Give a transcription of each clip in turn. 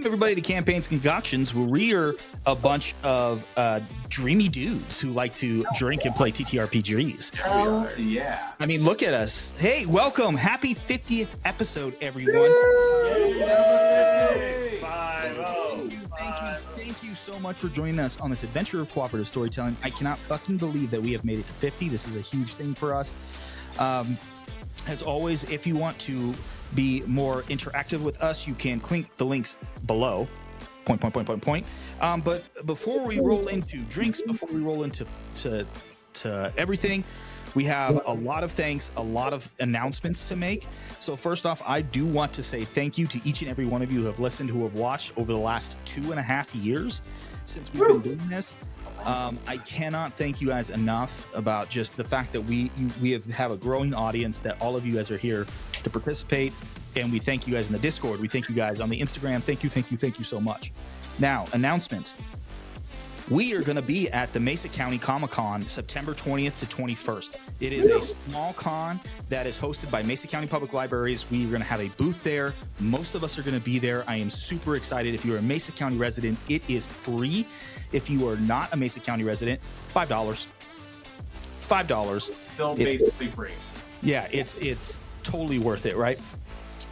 everybody to Campaigns Concoctions, where we are a bunch of dreamy dudes who like to drink and play TTRPGs. Yeah. I mean, look at us. Hey, welcome. Happy 50th episode, everyone. Yay! Thank you so much for joining us on this adventure of cooperative storytelling. I cannot fucking believe that we have made it to 50. This is a huge thing for us. As always, if you want to be more interactive with us, you can click the links below. But before we roll into drinks, before we roll into everything, we have a lot of thanks, a lot of announcements to make. So first off, I do want to say thank you to each and every one of you who have listened, who have watched over the last 2.5 years since we've been doing this. I cannot thank you guys enough about just the fact that we have a growing audience, that all of you guys are here to participate, and we thank you guys in the Discord. We thank you guys on the Instagram. Thank you so much. Now, announcements. We are going to be at the Mesa County Comic-Con September 20th to 21st. It is a small con that is hosted by Mesa County Public Libraries. We are going to have a booth there. Most of us are going to be there. I am super excited. If you're a Mesa County resident, it is free. If you are not a Mesa County resident, $5. Still basically free. Yeah, it's totally worth it, right?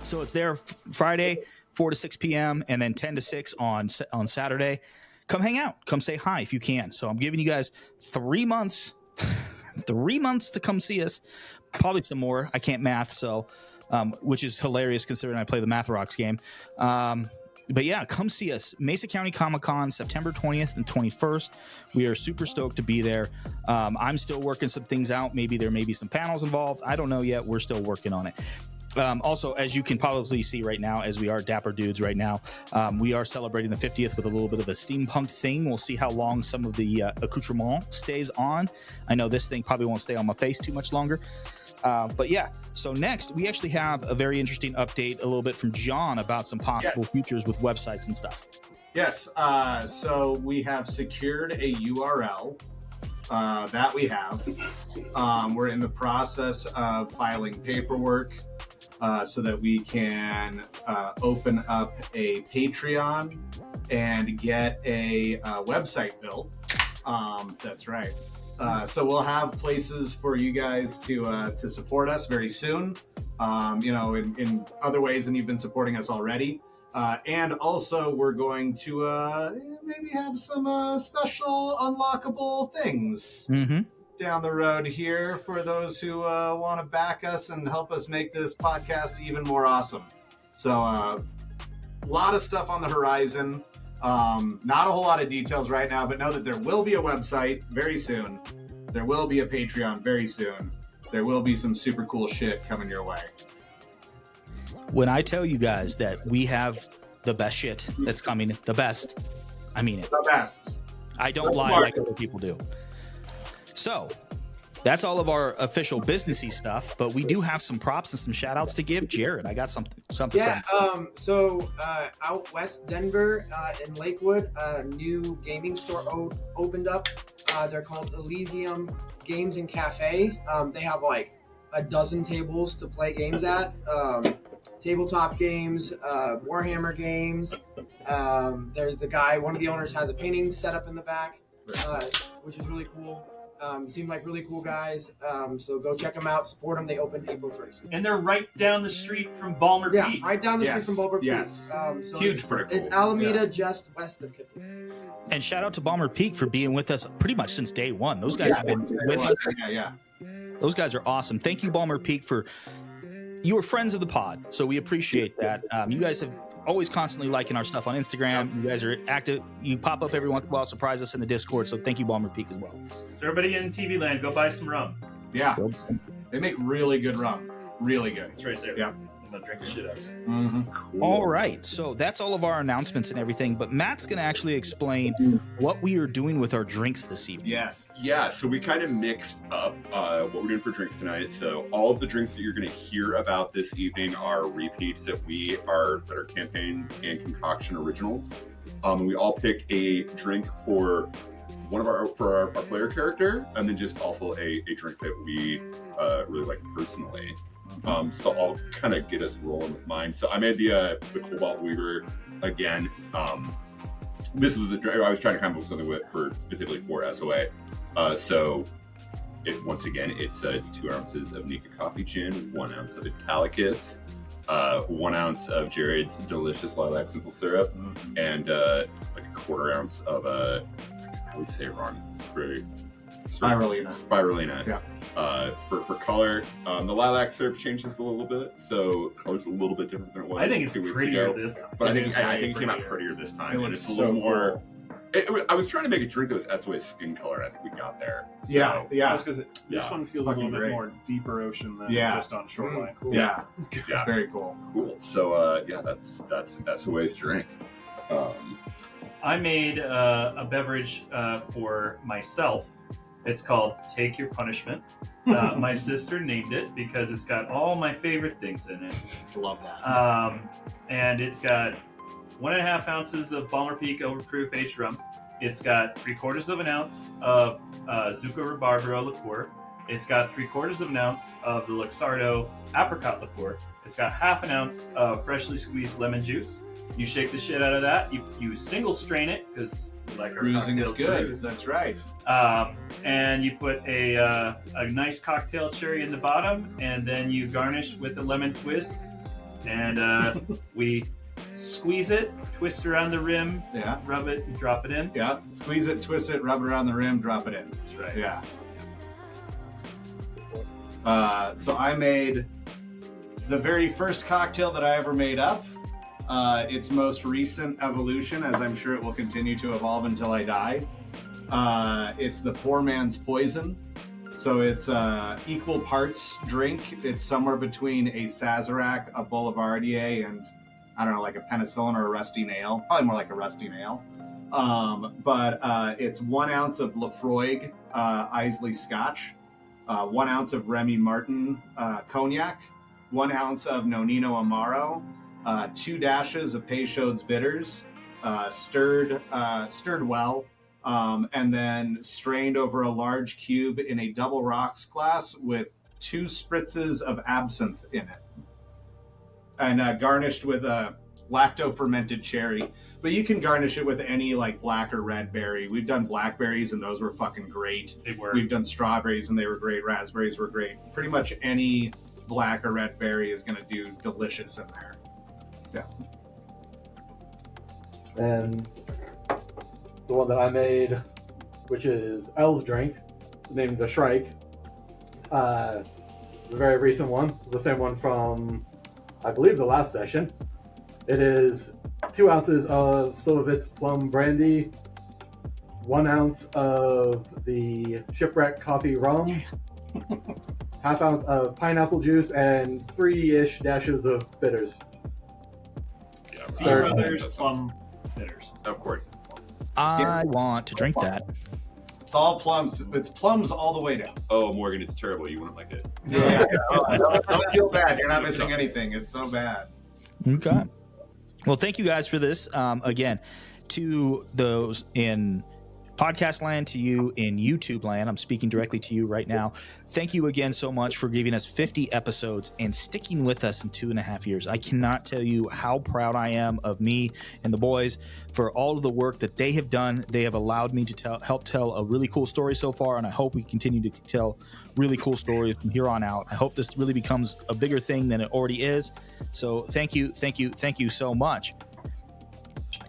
So it's there Friday, 4 to 6 p.m., and then 10 to 6 on Saturday. Come hang out. Come say hi if you can. So I'm giving you guys 3 months, 3 months to come see us. Probably some more. I can't math, so which is hilarious considering I play the Math Rocks game. But yeah, come see us. Mesa County Comic-Con, September 20th and 21st. We are super stoked to be there. I'm still working some things out. Maybe there may be some panels involved. I don't know yet. We're still working on it. Also, as you can probably see right now, as we are dapper dudes right now, we are celebrating the 50th with a little bit of a steampunk thing. We'll see how long some of the accoutrement stays on. I know this thing probably won't stay on my face too much longer. But yeah, so next, we actually have a very interesting update, a little bit from John about some possible futures with websites and stuff. Yes, so we have secured a URL that we have. We're in the process of filing paperwork so that we can open up a Patreon and get a website built. That's right. So we'll have places for you guys to support us very soon, in other ways than you've been supporting us already. And also we're going to maybe have some special unlockable things down the road here for those who want to back us and help us make this podcast even more awesome. So a lot of stuff on the horizon. Not a whole lot of details right now, but know that there will be a website very soon. There will be a Patreon very soon. There will be some super cool shit coming your way. When I tell you guys that we have the best shit that's coming, the best, I mean it. The best. I don't lie like other people do. So that's all of our official businessy stuff, but we do have some props and some shout outs to give. Jared, I got something. Yeah, so out west Denver in Lakewood, a new gaming store opened up. They're called Elysium Games and Cafe. They have like a dozen tables to play games at. Tabletop games, Warhammer games. There's the guy, one of the owners has a painting set up in the back, which is really cool. Seem like really cool guys. So go check them out, support them. They opened April 1st. And they're right down the street from Balmer Peak. Yeah, right down the street from Balmer Peak. So Huge it's Alameda, just west of Kipling. And shout out to Balmer Peak for being with us pretty much since day one. Those guys have been with us. Yeah. Those guys are awesome. Thank you, Balmer Peak, you were friends of the pod, so we appreciate that. You guys have always constantly liking our stuff on Instagram. You guys are active. You pop up every once in a while, surprise us in the Discord. So thank you, Balmer Peak, as well. So everybody in TV land, go buy some rum. Yeah, they make really good rum. Really good. It's right there. Yeah. I'm gonna drink the shit out of it. Cool. All right, so that's all of our announcements and everything. But Matt's going to actually explain what we are doing with our drinks this evening. Yes. Yeah, so we kind of mixed up what we're doing for drinks tonight. So all of the drinks that you're going to hear about this evening are repeats that are campaign and concoction originals. We all picked a drink for our player character, and then just also a drink that we really like personally. So I'll kind of get us rolling with mine. So I made the Cobalt Weaver again. This was I was trying to come up with something for specifically for SOA. So once again, it's 2 ounces of Nika Coffee Gin, 1 ounce of Italicus, 1 ounce of Jared's delicious lilac simple syrup, and like a 1/4 ounce of how do we say it wrong? Spirulina. Yeah. For color, the lilac syrup changes a little bit, so color's a little bit different than it was. I think it's 2 weeks prettier ago. this time. But I think It's it came out prettier. prettier this time. It and looks it's a little so more. I was trying to make a drink that was SOA skin color. I think we got there. So, Yeah. This Yeah. one feels a Fucking little great. bit more deeper ocean than Yeah. just on shoreline. Cool. Yeah. Yeah. It's very cool. Cool. So that's SOA's drink. I made a beverage for myself. It's called Take Your Punishment. My sister named it because it's got all my favorite things in it. Love that. And it's got 1.5 ounces of Balmer Peak Overproof aged rum. It's got 3/4 of an ounce of Zucco Rabarbaro liqueur. It's got 3/4 of an ounce of the Luxardo apricot liqueur. It's got 1/2 ounce of freshly squeezed lemon juice. You shake the shit out of that. You single strain it because like our Bruising is cocktails good. bruise. That's right. And you put a nice cocktail cherry in the bottom, and then you garnish with a lemon twist. And we squeeze it, twist around the rim, Yeah. rub it, and drop it in. Yeah. Squeeze it, twist it, rub it around the rim, drop it in. That's right. Yeah. So I made the very first cocktail that I ever made up. Its most recent evolution, as I'm sure it will continue to evolve until I die. It's the poor man's poison. So it's equal parts drink. It's somewhere between a Sazerac, a Boulevardier, and I don't know, like a penicillin or a rusty nail. Probably more like a rusty nail. But it's 1 ounce of Lafroig Islay Scotch, 1 ounce of Remy Martin Cognac, 1 ounce of Nonino Amaro, 2 dashes of Peychaud's bitters, stirred well, and then strained over a large cube in a double rocks glass with 2 spritzes of absinthe in it, and garnished with a lacto-fermented cherry. But you can garnish it with any like black or red berry. We've done blackberries and those were fucking great. They were. We've done strawberries and they were great. Raspberries were great. Pretty much any black or red berry is going to do delicious in there. And the one that I made, which is Elle's drink, named the Shrike. The very recent one, the same one from, I believe, the last session. It is 2 ounces of Slivovitz Plum Brandy, 1 ounce of the Shipwreck Coffee Rum, 1/2 ounce of pineapple juice, and 3-ish dashes of bitters. Yeah. Fee Third. Brothers Plum Bitters. Of course. I want to drink that. It's all plums. It's plums all the way down. Oh, Morgan, it's terrible. You wouldn't like it. Yeah. Don't feel bad. You're not missing anything. It's so bad. Okay. Well, thank you guys for this. Again, to those in podcast land, to you in YouTube land, I'm speaking directly to you right now. Thank you again so much for giving us 50 episodes and sticking with us in 2.5 years. I cannot tell you how proud I am of me and the boys for all of the work that they have done. They have allowed me to help tell a really cool story so far, and I hope we continue to tell really cool stories from here on out. I hope this really becomes a bigger thing than it already is. So thank you so much.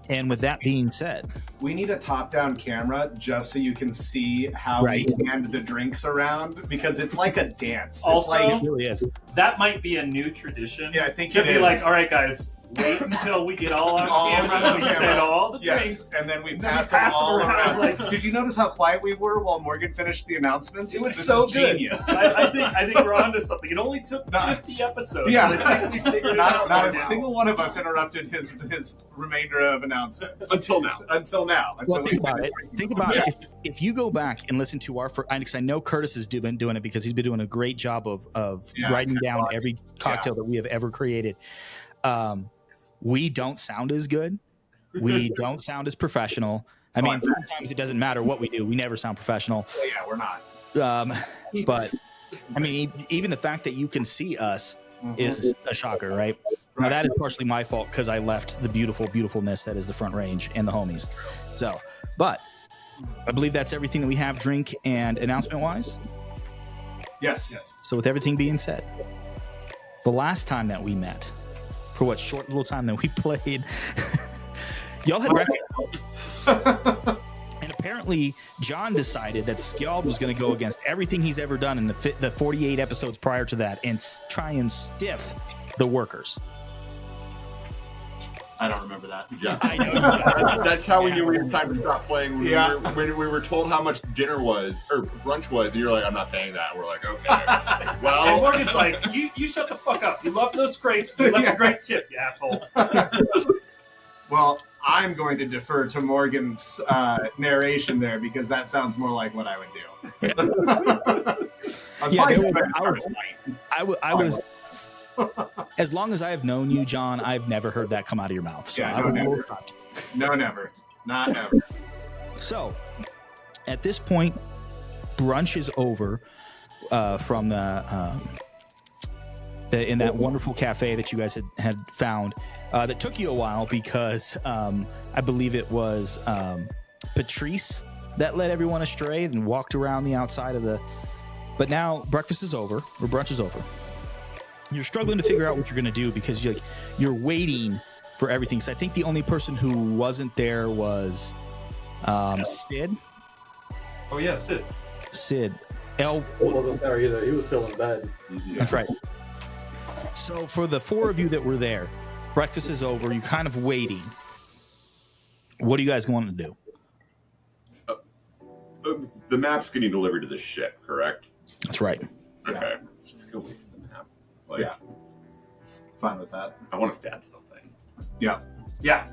And with that being said, We need a top-down camera just so you can see how Right. we hand the drinks around because it's like a dance. Also- it's it like, really is. That might be a new tradition. yeah, I think To it be is. like, all right, guys, wait until we get all on All camera on and we camera. said all the Yes, drinks. and then we And then pass, we pass them all them around, around. like- Did you notice how quiet we were while Morgan finished the announcements? It was This so is good. Genius. I think we're onto something. It only took Not- 50 episodes. Yeah. I think we figured it not out not by a now. single one of us interrupted his remainder of announcements Until now. until now. Well, Until think about it. Think about Yeah. it. If you go back and listen to our first, because I know Curtis has been doing it because he's been doing a great job of Yeah, writing down every cocktail that we have ever created. We don't sound as good. We don't sound as professional. I mean, sometimes it doesn't matter what we do. We never sound professional. Yeah, we're not. But I mean, even the fact that you can see us is a shocker, right? Now that is partially my fault because I left the beautifulness that is the Front Range and the homies. So, but I believe that's everything that we have drink and announcement wise. Yes. So with everything being said, the last time that we met, for what short little time that we played, y'all had breakfast. And apparently, John decided that Skjald was going to go against everything he's ever done in the 48 episodes prior to that and try and stiff the workers. I don't remember that. Yeah. I know. That's how we knew we had time to stop playing. When Yeah. we were told how much dinner was, or brunch was, and you're like, I'm not paying that. We're like, okay. And Well, Morgan's like, you shut the fuck up. You love those grapes. You left a great tip, you asshole. Well, I'm going to defer to Morgan's narration there because that sounds more like what I would do. I was as long as I have known you, John, I've never heard that come out of your mouth. So Yeah, I no, would never. No, never. Not ever. So at this point, brunch is over from in that wonderful cafe that you guys had found that took you a while because I believe it was Patrice that led everyone astray and walked around the outside of the. But now breakfast is over, or brunch is over. You're struggling to figure out what you're going to do because you're waiting for everything. So I think the only person who wasn't there was Sid. Oh, yeah, Sid. Sid. L wasn't there either. He was still in bed. That's right. So for the four of you that were there, breakfast is over. You're kind of waiting. What do you guys want to do? the map's getting delivered to the ship, correct? That's right. Okay. Just go wait for the map. Like, Yeah. Fine with that. I want to stab something. Yeah. Yeah.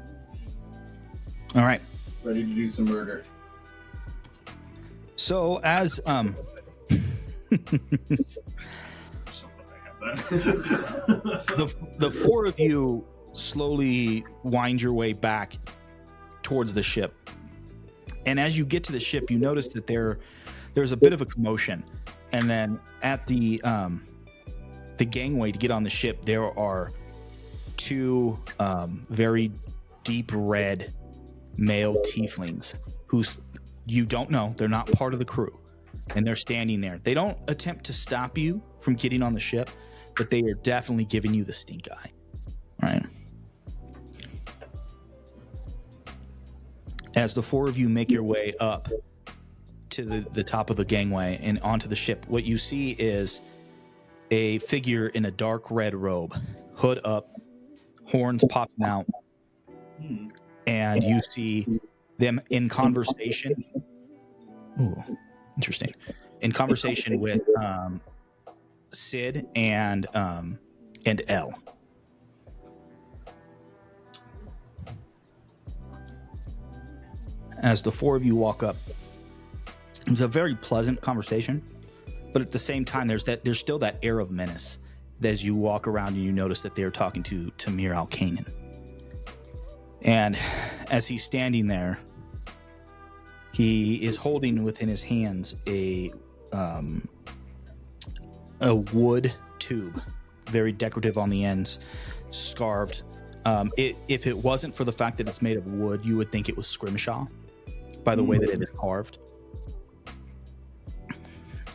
All right. Ready to do some murder. So as the four of you slowly wind your way back towards the ship, and as you get to the ship, you notice that there's a bit of a commotion, and then at the gangway to get on the ship, there are two very deep red male tieflings who you don't know. They're not part of the crew, and they're standing there. They don't attempt to stop you from getting on the ship, but they are definitely giving you the stink eye. All right. As the four of you make your way up to the top of the gangway and onto the ship, what you see is a figure in a dark red robe, hood up, horns popping out, and you see them in conversation. Ooh, interesting. In conversation with Sid and Elle. As the four of you walk up, it was a very pleasant conversation, but at the same time, there's still that air of menace as you walk around and you notice that they are talking to Tamir Al-Kanan. And as he's standing there, he is holding within his hands a wood tube, very decorative on the ends, scarved. If it wasn't for the fact that it's made of wood, you would think it was scrimshaw by the way that it is carved.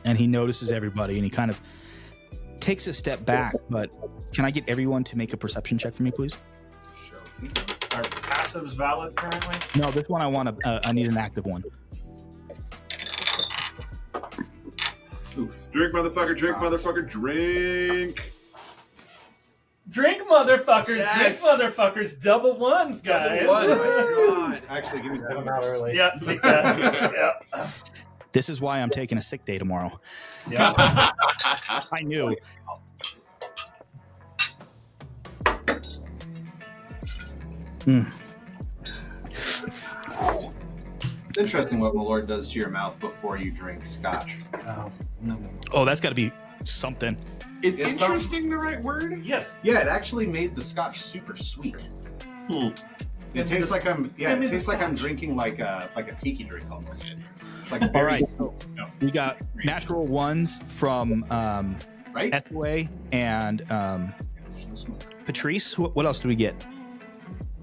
And he notices everybody, and he kind of takes a step back. But can I get everyone to make a perception check for me, please? Are passives valid currently? No, this one I need an active one. Drink, motherfucker, drink, motherfucker, drink. Drink, motherfuckers. Yes. Drink, motherfuckers. Double ones, guys. God. Actually, give me I'm that out early. Yeah, take that. Yeah. This is why I'm taking a sick day tomorrow. Yeah. I knew. It's interesting what Malort does to your mouth before you drink scotch. Oh, that's got to be something. Is It's interesting the right word? Yes. Yeah, it actually made the scotch super sweet. It tastes like I'm drinking like a tiki drink almost. It's like All right. no. We got natural ones from Right? Ethway and Patrice. What else do we get?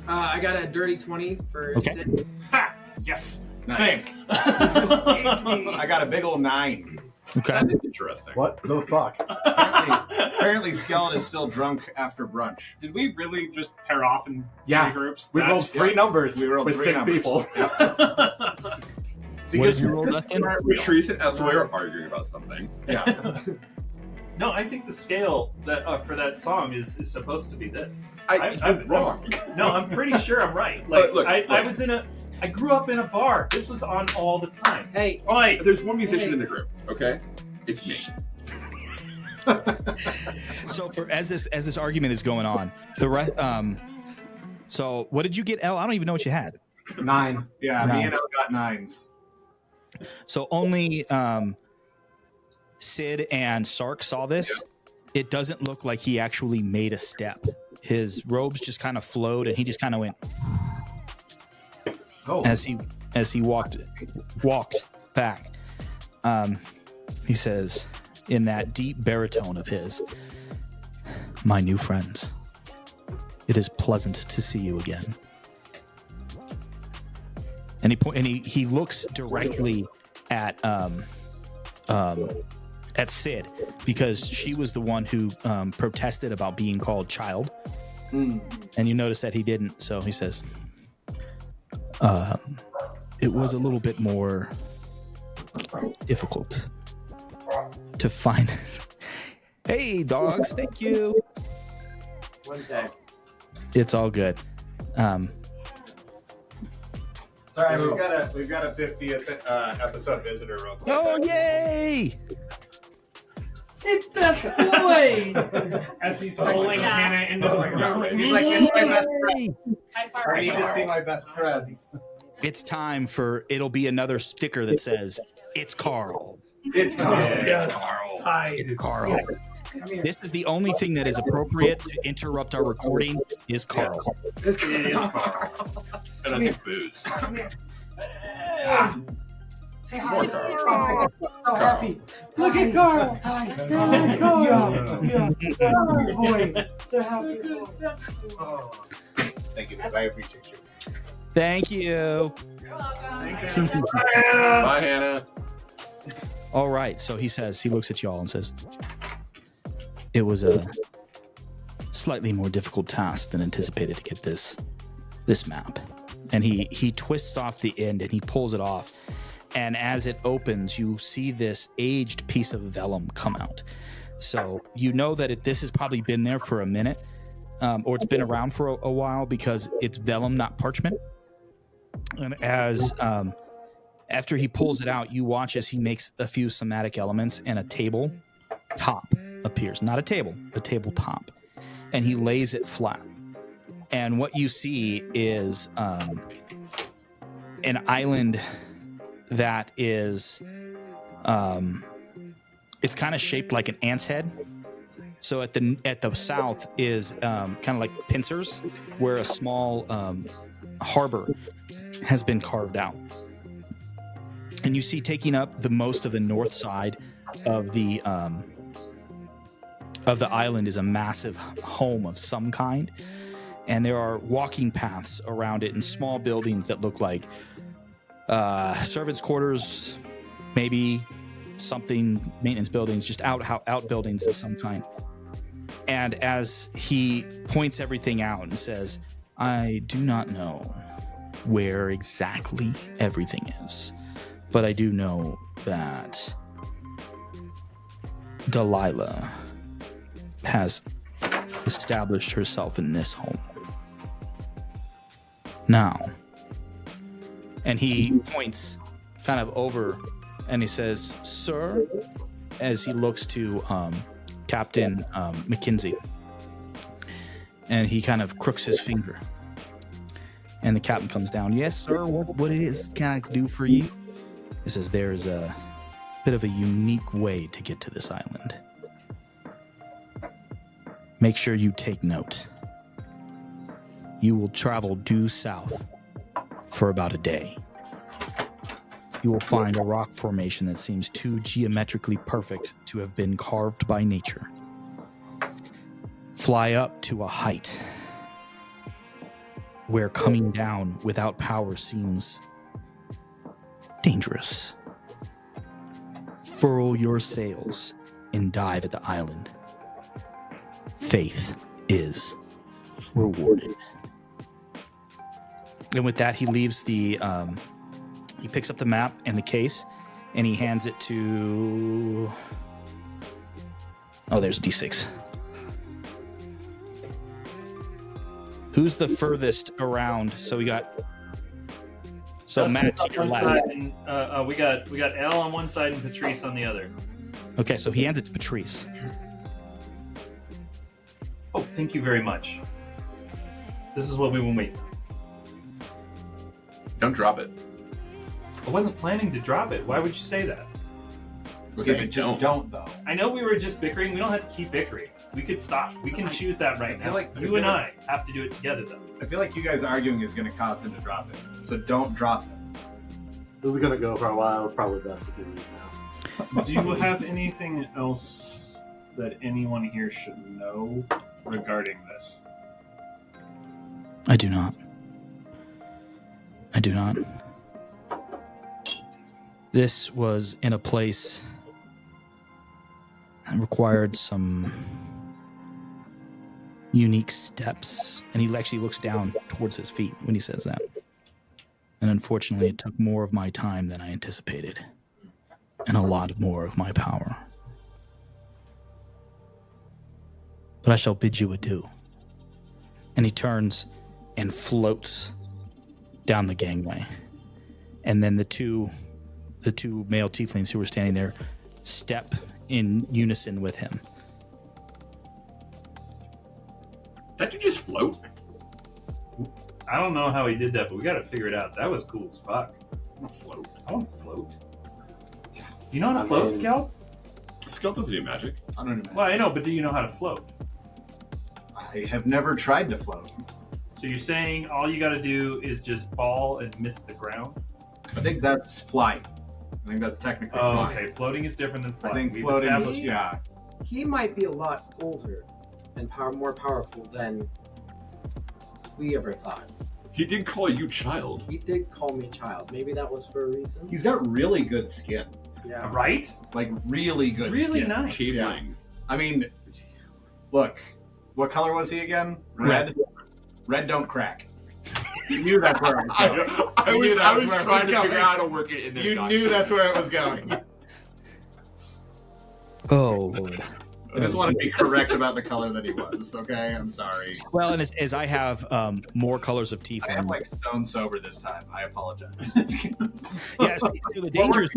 I got a dirty 20 for Okay. Sid. Ha! Yes. Nice. Same. I got a big old 9. Okay. That is interesting. What the fuck? Apparently Skeleton is still drunk after brunch. Did we really just pair off in Yeah. 3 groups? We rolled 3 numbers We rolled with 3 6 numbers. people. What did you roll, Dustin? Patrice and Esway are arguing about something. Yeah. No, I think the scale that for that song is supposed to be this. You're wrong. No, I'm pretty sure I'm right. Like Look, I grew up in a bar. This was on all the time. Hey, Oi! There's one musician in the group, okay? It's me. So as this argument is going on, the rest. So what did you get, El? I don't even know what you had. 9. Yeah, me and Elle got 9s. So only Sid and Sark saw this. It doesn't look like he actually made a step. His robes just kind of flowed, and he just kind of went as he walked back. He says in that deep baritone of his, "My new friends, it is pleasant to see you again." And he looks directly at Sid, because she was the one who protested about being called child. And you notice that he didn't. So he says, it was a little bit more difficult to find. Hey, dogs, thank you. one sec. It's all good. Sorry, we've got a 50th episode visitor real quick. Oh, yay! It's best boy. As he's pulling Hannah into the room. He's like, it's my best friend. High five, I need high to five. see my best friends. It's time for, it'll be another sticker that says, "It's Carl." It's Carl. Yes. Carl. Hi. It's Carl. This is the only thing that is appropriate to interrupt our recording is Carl. It's It is Carl. And I think booze. Say More hi. Carl. So happy. Look at Carl. Hi. Look Carl. Yeah. Boy. The happiest boy. Oh. Thank you, I appreciate you. Thank you. Bye, Hannah. All right. So he looks at y'all and says, "It was a slightly more difficult task than anticipated to get this map." And he twists off the end and he pulls it off. And as it opens, you see this aged piece of vellum come out. So you know that this has probably been there for a minute, or it's been around for a while, because it's vellum, not parchment. And as after he pulls it out, you watch as he makes a few somatic elements, and a table top appears. Not a table, a tabletop. And he lays it flat. And what you see is an island that is, it's kind of shaped like an ant's head. So at the south is kind of like pincers, where a small harbor has been carved out. And you see, taking up the most of the north side of the island is a massive home of some kind. And there are walking paths around it and small buildings that look like servants' quarters, maybe something, maintenance buildings, just out buildings of some kind. And as he points everything out and says, "I do not know where exactly everything is, but I do know that Delilah has established herself in this home. Now," and he points kind of over and he says, "Sir," as he looks to Captain McKinsey, and he kind of crooks his finger. And the captain comes down. "Yes, sir, what it is can I do for you?" He says, "There's a bit of a unique way to get to this island. Make sure you take note." you will travel due south for about a day. You will find a rock formation that seems too geometrically perfect to have been carved by nature. Fly up to a height where coming down without power seems dangerous. Furl your sails and dive at the island. Faith is rewarded. And with that, he leaves the he picks up the map and the case and he hands it to there's D6. Who's the furthest around? So we got Matt to your left. And, we got L on one side and Patrice on the other. Okay, so he hands it to Patrice. Oh, thank you very much. This is what we will make. Don't drop it. I wasn't planning to drop it. Why would you say that? Okay, just don't though. I know we were just bickering. We don't have to keep bickering. We could stop. We can choose that right I feel now. like- You and I have to do it together, though. I feel like you guys arguing is going to cause him to drop it. So don't drop it. This is gonna go for a while. It's probably best if you leave now. Do you have anything else that anyone here should know regarding this? I do not. This was in a place that required some unique steps. And he actually looks down towards his feet when he says that. And unfortunately, it took more of my time than I anticipated. And a lot more of my power. But I shall bid you adieu. And he turns and floats down the gangway. And then the two male tieflings who were standing there step in unison with him. That you just float? I don't know how he did that, but we got to figure it out. That was cool as fuck. I want to float. I want to float. Do you know how to float, Scout? Scout doesn't do magic. I don't know. Well, I know, but do you know how to float? I have never tried to float. So you're saying all you got to do is just fall and miss the ground? I think that's flying. I think that's technically Oh, flying. okay. Floating is different than I flying. think We've floating, established- yeah. He might be a lot older and more powerful than we ever thought. He did call you child. He did call me child. Maybe that was for a reason. He's got really good skin. Yeah. Right? Like, really good Really skin. nice. Tieflings. I mean, look, what color was he again? Red? Red don't crack. You knew that's where I was going. I You knew was, that I was where it trying to going. figure out how to work it in there. You knew that's where it was going. Oh, Lord. I just want to be correct about the color that he was, okay? I'm sorry. Well, and as I have more colors of I am tiefling. like stone sober this time. I apologize. Yes, so the dangerous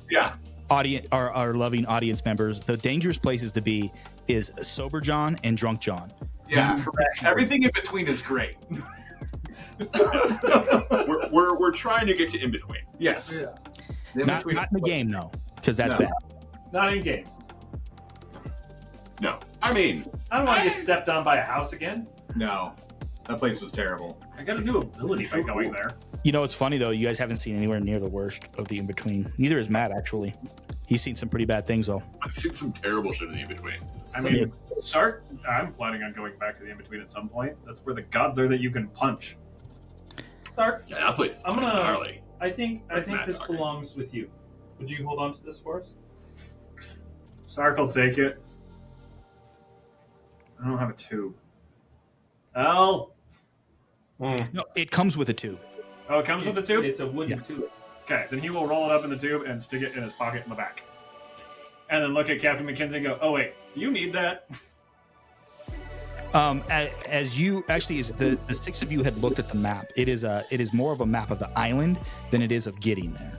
Yeah. audience, our loving audience members, the dangerous places to be is sober John and drunk John. Yeah. Everything in between is great. we're trying to get to in between. Yes. Yeah. The Not in-between- in the game, though, because that's No. bad. Not in game. No, I mean, I don't want to get stepped on by a house again. No. That place was terrible. I got a new ability by going there. You know, it's funny, though. You guys haven't seen anywhere near the worst of the in-between. Neither has Matt, actually. He's seen some pretty bad things, though. I've seen some terrible shit in the in between. I mean, Sark, I'm planning on going back to the in-between at some point. That's where the gods are that you can punch. Sark, Yeah, that place is I'm fucking gonna- gnarly. I think Matt this talking. belongs with you. Would you hold on to this for us? Sark will take it. I don't have a tube. Al! No, it comes with a tube. Oh, it comes with the tube? It's a wooden Yeah. tube. Okay, then he will roll it up in the tube and stick it in his pocket in the back. And then look at Captain McKenzie and go, oh wait, do you need that? As you actually, as the six of you had looked at the map, it is more of a map of the island than it is of getting there.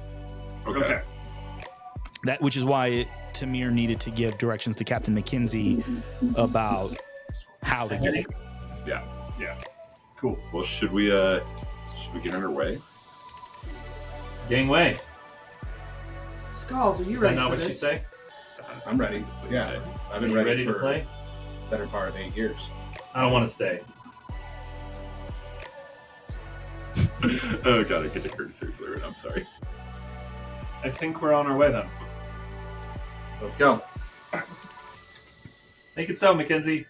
Okay. That, which is why Tamir needed to give directions to Captain McKenzie about how to get it. Yeah. Cool. Well, should we get underway? Gangway. Scald, are you Is ready that not for what you this? say? I'm ready. Yeah. I've been Are you ready to for play? the better part of 8 years. I don't want to stay. Oh god, I get to curse seriously right now. I'm sorry. I think we're on our way then. Let's go. Make it so, Mackenzie.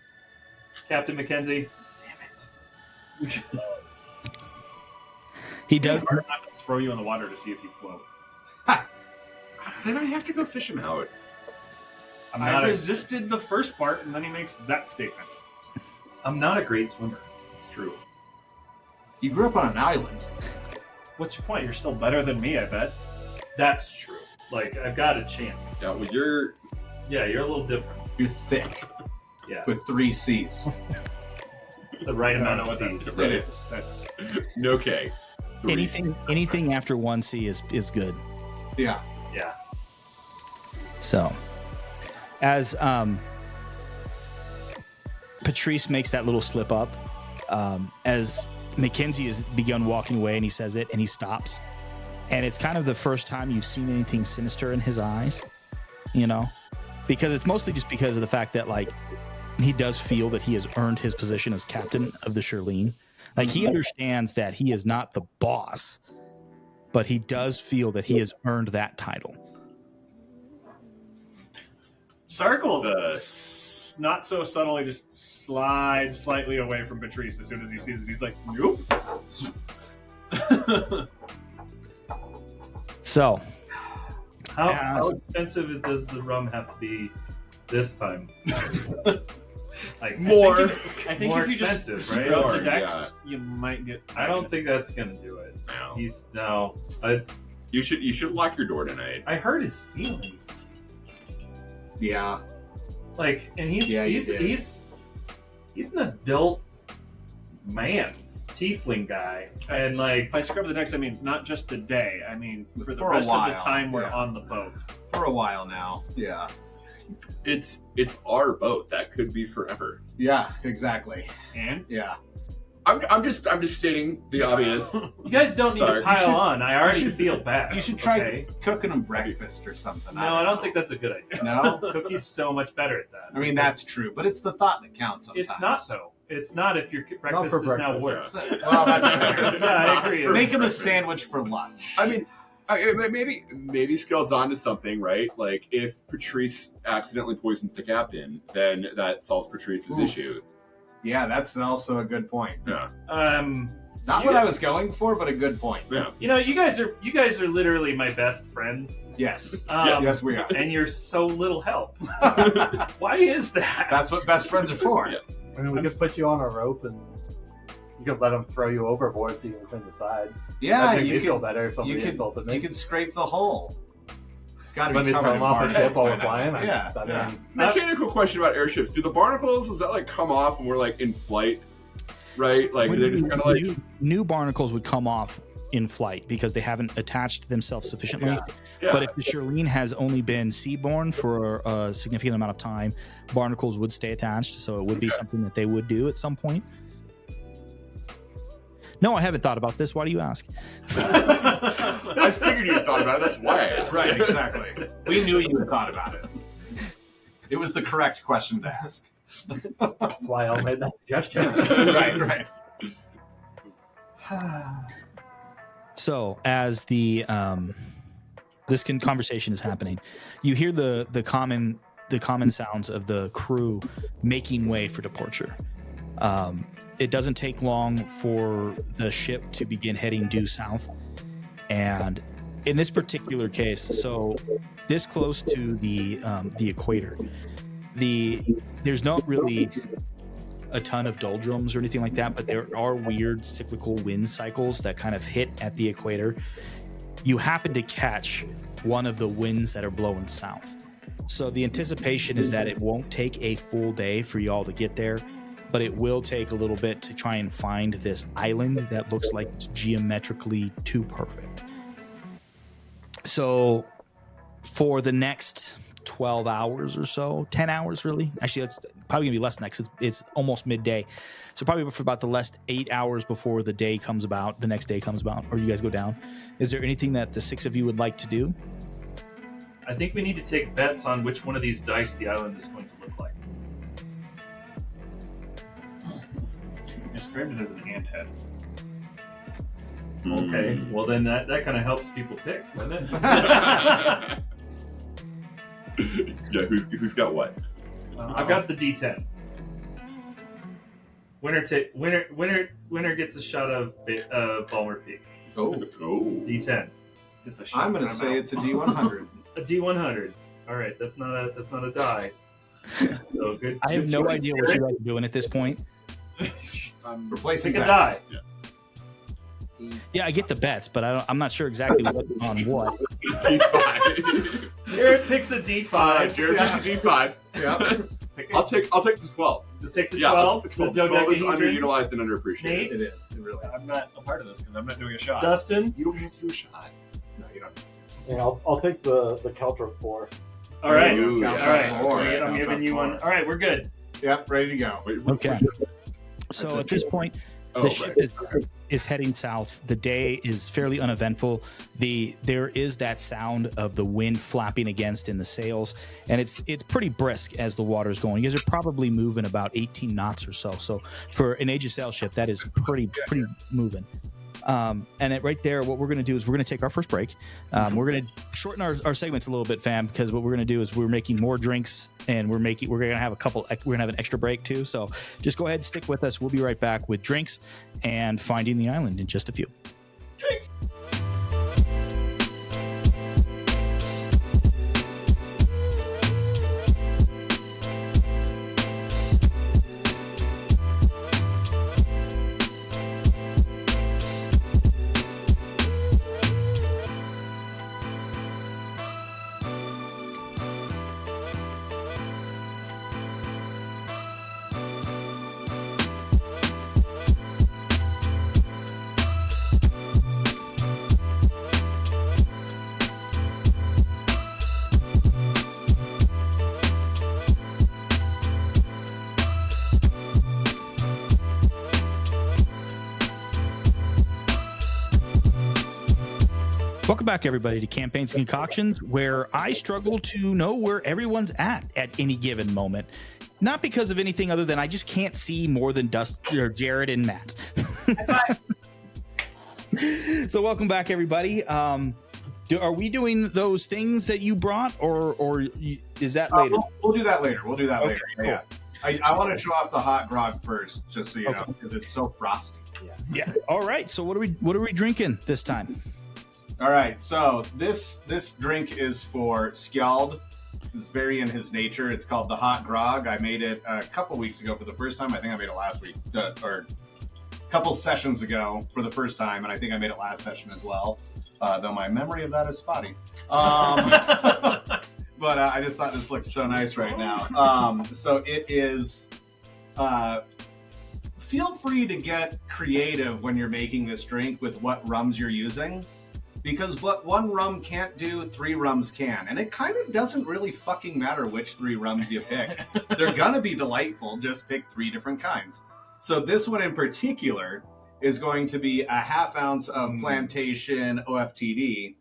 Captain Mackenzie. Damn it. He does. I'm not going to throw you in the water to see if you float. Then I have to go fish him out. I resisted the first part, and then he makes that statement. I'm not a great swimmer. It's true. You grew up on an island. What's your point? You're still better than me, I bet. That's true. Like, I've got a chance. Yeah, well, you're Yeah, you're a little different. You're thick Yeah, with 3 C's. it's the right amount of what that C's. It is. no K. 3. Anything after 1C is good. Yeah. Yeah. So, as Patrice makes that little slip up, as Mackenzie has begun walking away, and he says it, and he stops, and it's kind of the first time you've seen anything sinister in his eyes, you know, because it's mostly just because of the fact that like he does feel that he has earned his position as captain of the Shirlene. Like he understands that he is not the boss, but he does feel that he has earned that title. Circle The- not so subtly just slides slightly away from Patrice as soon as he sees it. He's like, nope. So, How expensive does the rum have to be this time? Like More. I think More if you just expensive, right? scrub More, the decks, yeah. you might get. I don't think that's gonna do it. No. You should lock your door tonight. I hurt his feelings. Yeah. Like, and he's Yeah, you did. he's an adult man, tiefling guy, and like By scrub the decks, I mean not just today. I mean for the For a rest of while, the time we're yeah. on the boat. For a while now. Yeah. It's our boat. That could be forever. Yeah, exactly. And Yeah. I'm just stating the obvious. you guys don't need Sorry. to pile You should- on. I already you should- feel bad. You should try okay? cooking them breakfast or something. No, I don't think that's a good idea. No? Cookie's so much better at that. I mean, that's true, but it's the thought that counts sometimes. It's not though. It's not if your breakfast for is now breakfast, worse. Well, that's fair. Yeah, I agree. Make him a sandwich for lunch. I mean, maybe Skeld's onto something, right? Like if Patrice accidentally poisons the captain, then that solves Patrice's Oof. issue. Yeah, that's also a good point. Yeah. Not You what got- I was going for, but a good point. Yeah. You know, you guys are literally my best friends. Yes. Um, Yes, we are. And you're so little help. Why is that? That's what best friends are for. Yeah. I mean, we could put you on a rope and you could let them throw you overboard so you can clean the side. Yeah, That'd make you me feel could, better if somebody you could, insulted me. you could scrape the hole. It's got to Let be me covered throw in them off a barnacles ship while by we're now. flying. Yeah. I mean, Mechanical question about airships: do the barnacles does that like come off when we're like in flight, right? Like they just kind of like new barnacles would come off in flight because they haven't attached themselves sufficiently. yeah. But if the Shirlene has only been seaborne for a significant amount of time, barnacles would stay attached. So it would be something that they would do at some point. No, I haven't thought about this. Why do you ask? I figured you thought about it. That's why. I asked. Right, exactly. We knew you had thought about it. It was the correct question to ask. that's why I made that suggestion. right. So as the conversation is happening, you hear the common sounds of the crew making way for departure. It doesn't take long for the ship to begin heading due south, and in this particular case, so this close to the equator, there's not really a ton of doldrums or anything like that, but there are weird cyclical wind cycles that kind of hit at the equator. You happen to catch one of the winds that are blowing south. So the anticipation is that it won't take a full day for y'all to get there, but it will take a little bit to try and find this island that looks like it's geometrically too perfect. So for the next 12 hours or so, 10 hours really, actually it's probably gonna be less than that because it's almost midday, so probably for about the last 8 hours before the day comes about, the next day comes about, or you guys go down, is there anything that the 6 of you would like to do? I think we need to take bets on which one of these dice the island is going to look like. Described it as an ant head. Okay, well then that kind of helps people tick, doesn't it? Yeah, who's got what? I've got the D10. Winner gets a shot of Balmer Peak. Oh, D10. It's a shot. I'm gonna say it's a D100. A D100. All right, that's not a die. So good. I have no idea what you guys are doing at this point. Replacing Pick a bets. die. Yeah, I get the bets, but I'm not sure exactly what on what. D5. Jared picks a D5. Jared picks a D5. Yeah, I'll take the 12. To take the Yeah, 12. the The 12 is dodecahedron. underutilized and underappreciated. Nate? it is. It really is. I'm not a part of this because I'm not doing a shot. Dustin. You don't have to do a shot. No, you don't. Yeah, I'll take the Caltrop 4. All right. Ooh, yeah. All right. Four. So I'm giving you one. All right, we're good. Yep, ready to go. Wait, Okay. So at this point, the ship is heading south. The day is fairly uneventful. There is that sound of the wind flapping against in the sails, and it's pretty brisk as the water's going. You guys are probably moving about 18 knots or so. So for an Age of Sail ship, that is pretty moving. And right there, what we're going to do is we're going to take our first break. We're going to shorten our segments a little bit, fam, because what we're going to do is we're making more drinks, and we're going to have we're going to have an extra break too. So just go ahead and stick with us. We'll be right back with drinks and finding the island in just a few. Drinks. Welcome back, everybody, to Campaigns and Concoctions, where I struggle to know where everyone's at any given moment. Not because of anything other than I just can't see more than or Jared and Matt. So welcome back, everybody. Are we doing those things that you brought, or is that later? We'll do that later. We'll do that Okay, later. cool. Yeah. I want to show off the hot grog first, just so you know, because it's so frosty. Yeah. All right. So what are we drinking this time? All right, so this drink is for Skjald. It's very in his nature. It's called the Hot Grog. I made it a couple weeks ago for the first time. I think I made it last week, or a couple sessions ago for the first time, and I think I made it last session as well, though my memory of that is spotty. But I just thought this looked so nice right now. So it is... feel free to get creative when you're making this drink with what rums you're using. Because what one rum can't do, 3 rums can. And it kind of doesn't really fucking matter which 3 rums you pick. They're gonna be delightful, just pick 3 different kinds. So this one in particular is going to be a ½ ounce of Plantation OFTD,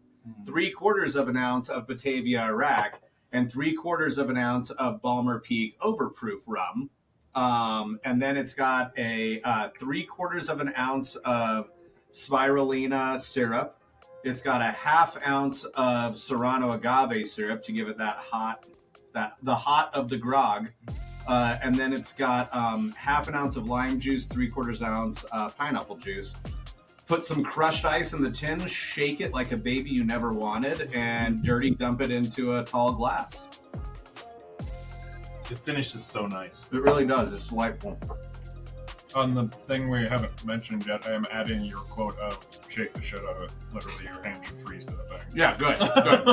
3/4 of an ounce of Batavia Iraq, and 3/4 of an ounce of Balmer Peak Overproof rum. And then it's got a 3/4 of an ounce of Spirulina syrup. It's got a ½ ounce of Serrano agave syrup to give it the hot of the grog. And then it's got ½ an ounce of lime juice, 3/4 ounce pineapple juice. Put some crushed ice in the tin, shake it like a baby you never wanted, and dirty dump it into a tall glass. The finish is so nice. It really does. It's delightful. On the thing we haven't mentioned yet, I am adding your quote of shake the shit out of it. Literally, your hand should freeze to the thing. Yeah, good. Good.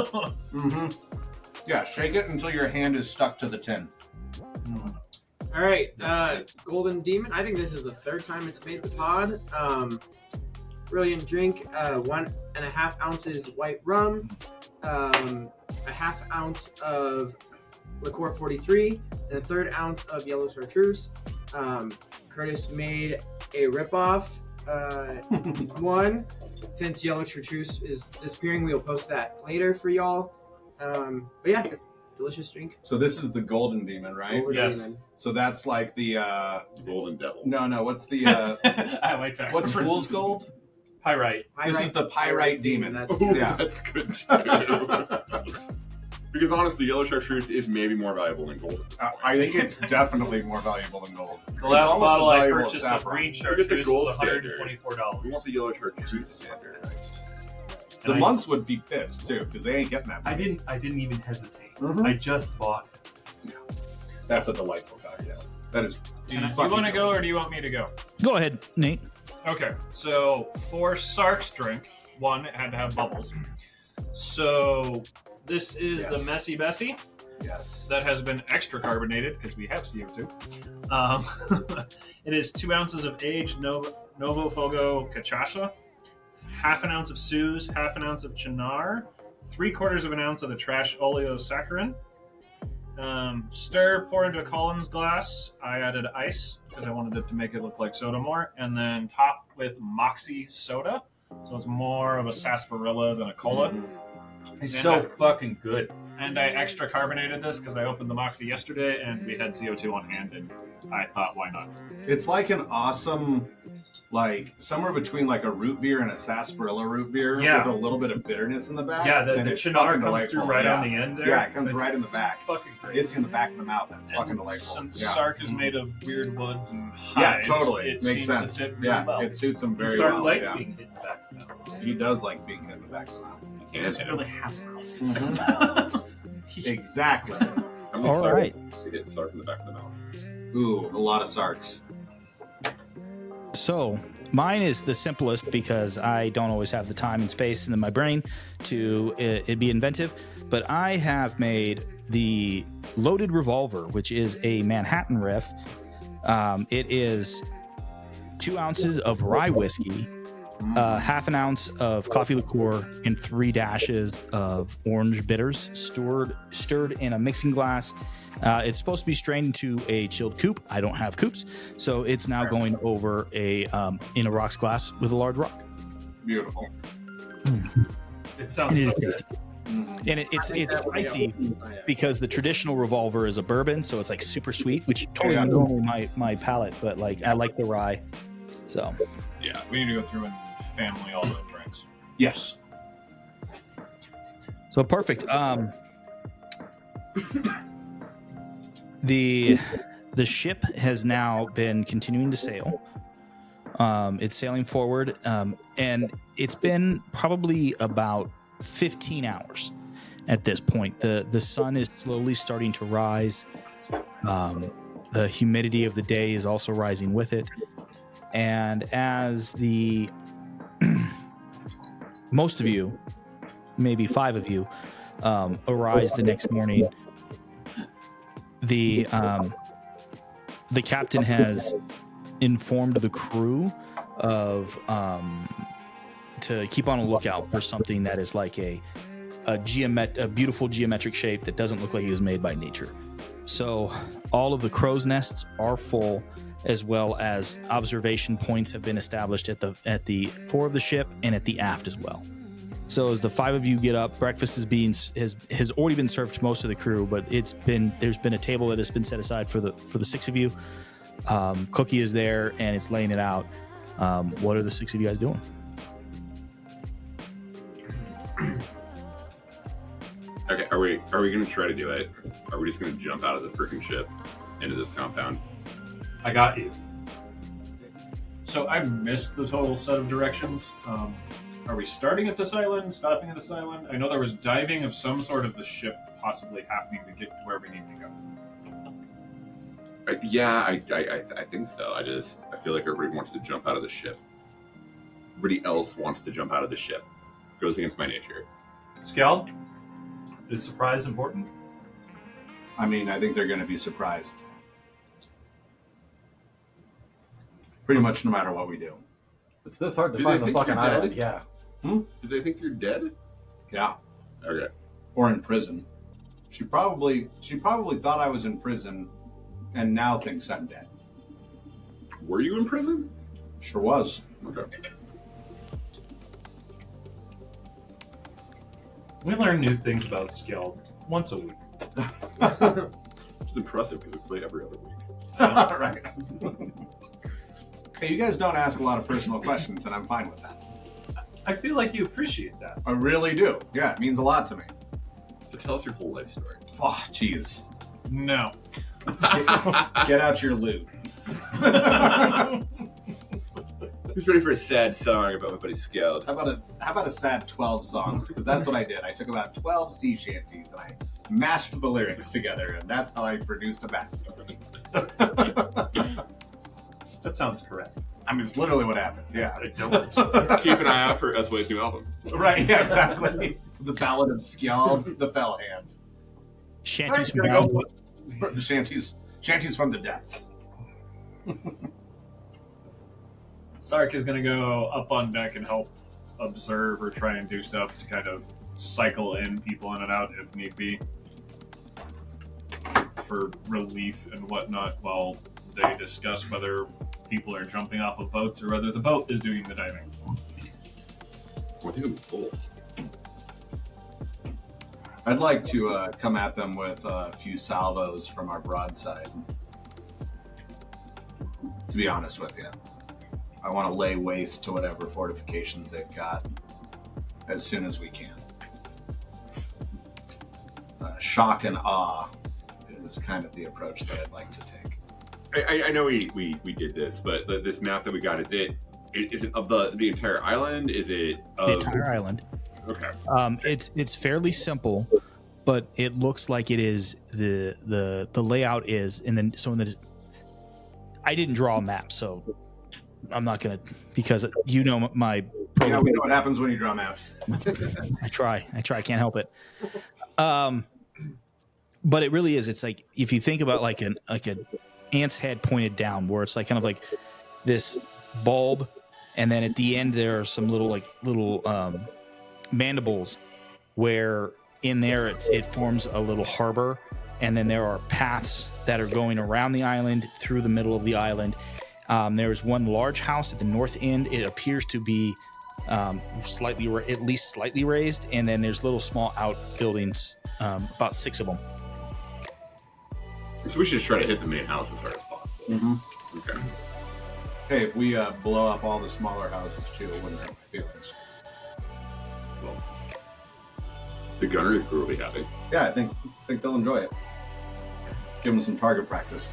Mm-hmm. Yeah, shake it until your hand is stuck to the tin. All right, Golden Demon. I think this is the 3rd time it's made the pod. Brilliant drink. 1.5 ounces white rum, a ½ ounce of liqueur 43, and a 1/3 ounce of yellow chartreuse. Curtis made a ripoff one. Since yellow chartreuse is disappearing, we'll post that later for y'all. But yeah, delicious drink. So this is the Golden Demon, right? Golden Yes. Demon. So that's like the Golden Devil. no, what's the I like that. what's reference. Fool's Gold? Pyrite. This is the Pyrite Demon. That's Ooh, Yeah. that's good too. Because honestly, yellow chartreuse is maybe more valuable than gold. I think it's definitely more valuable than gold. The last almost bottle as I valuable as purchased of saffron. green Look at the chartreuse gold was standard. $124. We want the yellow chartreuse standard. The And monks would be pissed too because they ain't getting that. I didn't even hesitate. Mhm. I just bought it. That's a delightful cocktail. That is. Do you want to go or do you want me to go? Go ahead, Nate. Okay, so for Sark's drink, one, it had to have bubbles. So this is the Yes. Messy Bessie Yes. that has been extra carbonated because we have CO2. It is 2 ounces of aged Novo Fogo cachaça, half an ounce of Suze, half an ounce of Chinar, 3/4 of an ounce of the trash oleosaccharin. Stir, pour into a Collins glass. I added ice because I wanted it to make it look like soda more, and then top with Moxie soda. So it's more of a sarsaparilla than a cola. It's And so I- fucking good. And I extra carbonated this because I opened the Moxie yesterday and we had CO2 on hand, and I thought, why not? It's like an awesome, like somewhere between like a root beer and a sarsaparilla root beer Yeah. with a little bit of bitterness in the back. Yeah, the and it's Chinar fucking comes through delightful. right yeah. on the end there. Yeah, it comes It's right in the back. fucking great. It's in the back of the mouth. That's fucking And delightful. Since Yeah. Sark is made of weird woods and Yeah, hides, totally. it Makes seems sense. to fit really Yeah, well. it suits him very Sark well. likes Yeah. being hit in the back of the mouth. He does like being hit in the back of the mouth. He doesn't really have Exactly. How many All Sark right. to hit Sark in the back of the mouth? Ooh, a lot of Sarks. So mine is the simplest because I don't always have the time and space in my brain to it be inventive. But I have made the loaded revolver, which is a Manhattan riff. It is 2 ounces of rye whiskey, half an ounce of coffee liqueur, and 3 dashes of orange bitters stirred in a mixing glass. It's supposed to be strained into a chilled coupe. I don't have coupes, so it's now going over in a rocks glass with a large rock. Beautiful. It sounds It so is good. tasty. And it's spicy because the traditional revolver is a bourbon, so it's like super sweet, which totally Yeah. normally my palate, but like I like the rye. So Yeah. We need to go through and family all the drinks. Yes. perfect. The ship has now been continuing to sail. It's sailing forward, and it's been probably about 15 hours at this point. The sun is slowly starting to rise. The humidity of the day is also rising with it, and as the most of you, maybe 5 of you, arise the next morning, the captain has informed the crew of to keep on a lookout for something that is like a beautiful geometric shape that doesn't look like it was made by nature. So all of the crow's nests are full, as well as observation points have been established at the fore of the ship and at the aft as well. So as the 5 of you get up, breakfast has already been served to most of the crew, but there's been a table that has been set aside for the 6 of you. Cookie is there and it's laying it out. What are the 6 of you guys doing? Okay, are we gonna try to do it? Or are we just gonna jump out of the freaking ship into this compound? I got you. So I missed the total set of directions. Are we starting at this island, stopping at this island? I know there was diving of some sort of the ship possibly happening to get to where we need to go. Yeah, I think so. I feel like everybody wants to jump out of the ship. Everybody else wants to jump out of the ship. Goes against my nature. Skeld, is surprise important? I mean, I think they're going to be surprised. Pretty much no matter what we do. It's this hard to Do find they the think fucking you're dead? island. Yeah. Do they think you're dead? Yeah. Okay. Or in prison. She probably thought I was in prison and now thinks I'm dead. Were you in prison? Sure was. Okay. We learn new things about Skeld once a week. It's impressive because we play every other week. Right. Hey, you guys don't ask a lot of personal questions, and I'm fine with that. I feel like you appreciate that. I really do. Yeah, it means a lot to me. So tell us your whole life story. Oh, jeez. No. Get out your loot. Who's ready for a sad song about my buddy Scout? How about a sad 12 songs? Because that's what I did. I took about 12 sea shanties and I mashed the lyrics together, and that's how I produced a backstory. That sounds correct. I mean, it's literally what happened. Yeah. Keep an eye out for SY's new album. Right, yeah, exactly. The Ballad of Skjald, the Fell Hand. Shanties from Sorry, down. Shanties from the depths. Sark is going to go up on deck and help observe or try and do stuff to kind of cycle in people in and out if need be for relief and whatnot while they discuss whether people are jumping off of boats or whether the boat is doing the diving. I think it's both. I'd like to come at them with a few salvos from our broadside. To be honest with you, I want to lay waste to whatever fortifications they've got as soon as we can. Shock and awe is kind of the approach that I'd like to take. I know we did this, but this map that we got, is it of the entire island? Is it of... The entire island. Okay. It's fairly simple, but it looks like it is the layout is, and then I didn't draw a map, so I'm not gonna, because my Yeah, program. we know what happens when you draw maps. I try, can't help it. But it really is. It's like, if you think about like an ant's head pointed down, where it's like kind of like this bulb, and then at the end there are some little mandibles, where in there it forms a little harbor, and then there are paths that are going around the island through the middle of the island. There's one large house at the north end. It appears to be at least slightly raised, and then there's little small outbuildings, about 6 of them. So we should just try to hit the main house as hard as possible. Mm-hmm. Okay. Hey, if we blow up all the smaller houses too, it wouldn't hurt my feelings. Well, the gunnery crew will be happy. Yeah, I think they'll enjoy it. Give them some target practice.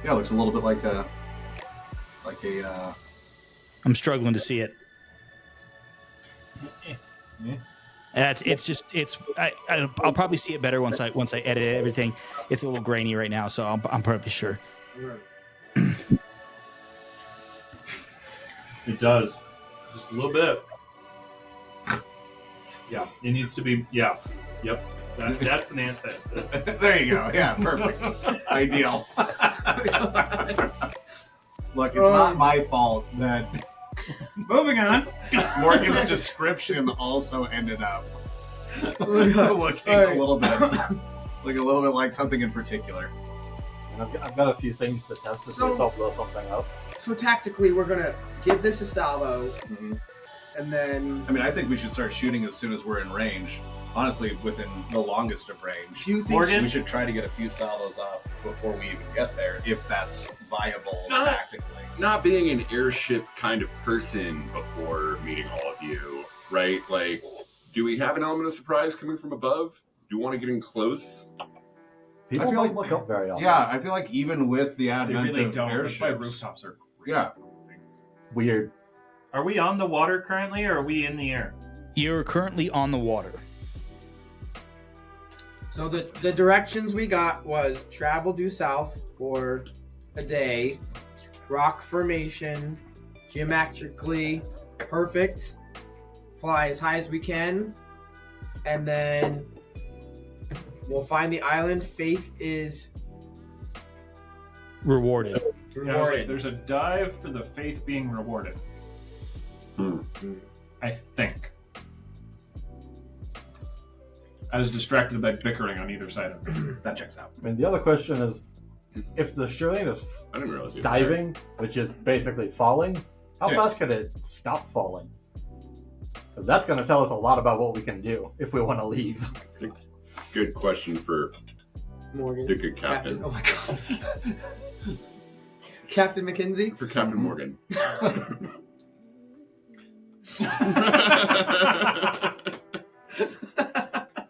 Yeah, it looks a little bit like a. I'm struggling to see it. I'll probably see it better once I edit everything. It's a little grainy right now, so I'm probably sure. It does. Just a little bit. Yeah, it needs to be. Yeah, yep. That's an ant's head. There you go. Yeah, perfect. Ideal. Look, it's not my fault that Moving on. Morgan's description also ended up looking a little bit like something in particular. And I've got a few things to test to see if I'll blow something up. So tactically, we're gonna give this a salvo, Mhm. and then I mean, I think we should start shooting as soon as we're in range. Honestly, within the longest of range. do you think Morgan? We should try to get a few salvos off before we even get there, if that's viable tactically. Not being an airship kind of person before meeting all of you, right? Like, do we have an element of surprise coming from above? Do you want to get in close? People I feel don't like- look up very often. Yeah, I feel like even with the They advent really of don't. That's why airships, rooftops are great. Yeah. Weird. Are we on the water currently, or are we in the air? You're currently on the water. So the directions we got was travel due south for a day, rock formation, geometrically perfect, fly as high as we can, and then we'll find the island. Faith is Rewarded. rewarded. There's a dive to the faith being rewarded. Hmm. I think. I was distracted by bickering on either side of it. That checks out. I mean, the other question is, if the Australian is I didn't realize you were diving, which is basically falling, how Yeah. fast could it stop falling? Because that's going to tell us a lot about what we can do if we want to leave. there. Good question for Morgan. the good captain. Oh my god. Captain McKenzie. For Captain Morgan.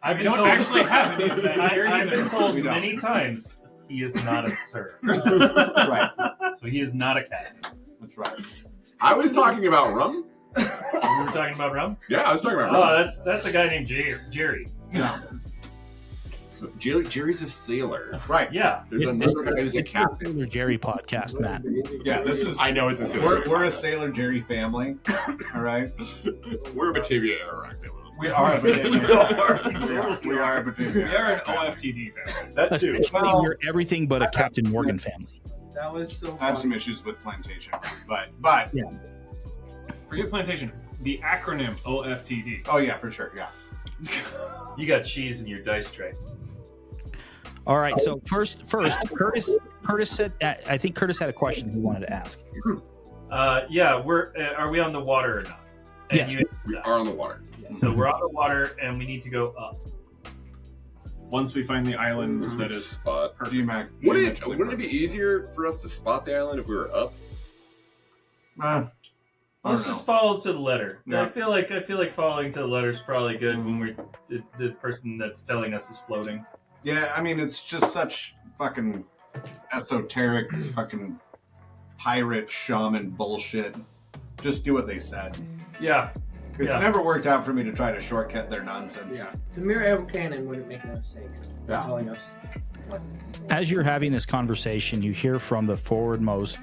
I've been don't told, actually have any of that here I've either. been told We don't. many times he is not a sir. Right. So he is not a captain. That's right. I was talking about rum. We were talking about rum? Yeah, I was talking about Oh, rum. that's a guy named Jerry. No. Jerry's a sailor. Right. Yeah. There's another guy who's a captain. Sailor Jerry podcast, Matt. Yeah, this is. I know it's a sailor. We're a Sailor Jerry family. All right. We're a Batavia Iraq family. We are a Batavia. We are a Batavia. We are an OFTD family. That too. Essentially, Well- we're everything but a Captain Morgan family. That was so I have some fun. issues with plantation, but Forget plantation. The acronym OFTD. oh yeah, for sure, yeah. You got cheese in your dice tray. All right. So first, Curtis said. I think Curtis had a question he wanted to ask. Yeah, are we on the water or not? And Yes. We are on the water. So we're on the water and we need to go up. Once we find the island that is spot. DMAC. Wouldn't it be easier for us to spot the island if we were up? Let's just follow to the letter. Yeah. I feel like following to the letter is probably good when we're the person that's telling us is floating. Yeah, I mean, it's just such fucking esoteric, fucking pirate shaman bullshit. Just do what they said. Yeah. It's Yeah. never worked out for me to try to shortcut their nonsense. Yeah. Tamir Cannon wouldn't make no mistake. Yeah. Telling us. As you're having this conversation, you hear from the forwardmost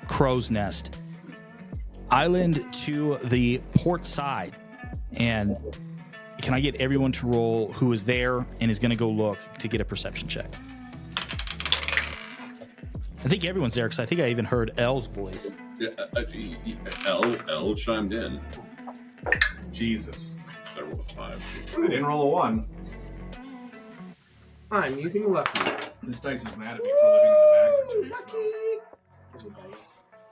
crow's nest island to the port side. And can I get everyone to roll who is there and is going to go look to get a perception check? I think everyone's there because I think I even heard L's voice. Yeah, L chimed in. Jesus. I rolled a 5. I didn't roll a 1. I'm using lucky. This dice is mad at me for living in the bag for 2 weeks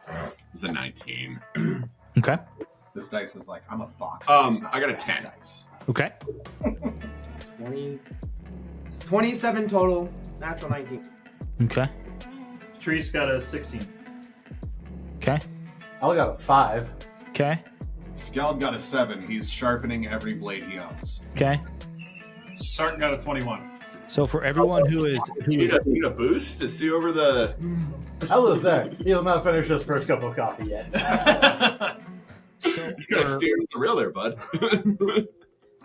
now. It's a 19. Okay. This dice is like, I'm a box. I got a 10. Dice. Okay. 20. It's 27 total. Natural 19. Okay. Tree's got a 16. Okay. I only got a 5. Okay. Skeld got a 7. He's sharpening every blade he owns. Okay. Sark got a 21. So for everyone who is You need a boost to see over the. Hell is there. He'll not finish his first cup of coffee yet. so He's got to for, steer with the rail there, bud.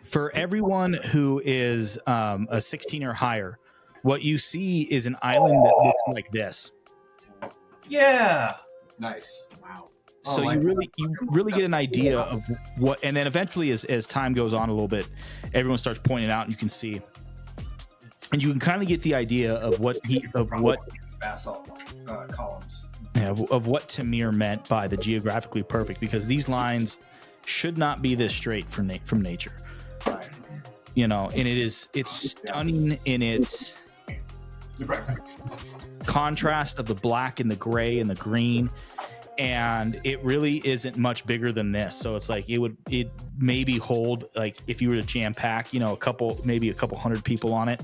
for everyone who is a 16 or higher, what you see is an island that looks like this. Yeah. Nice. Wow. So like you really get an idea of what, and then eventually as time goes on a little bit, everyone starts pointing out, and you can see, and you can kind of get the idea of what basalt columns. of what Tamir meant by the geographically perfect, because these lines should not be this straight from nature. Right. You know, and it's stunning in its contrast of the black and the gray and the green, and it really isn't much bigger than this. So it's like it maybe hold, like if you were to jam pack, you know, maybe a couple hundred people on it.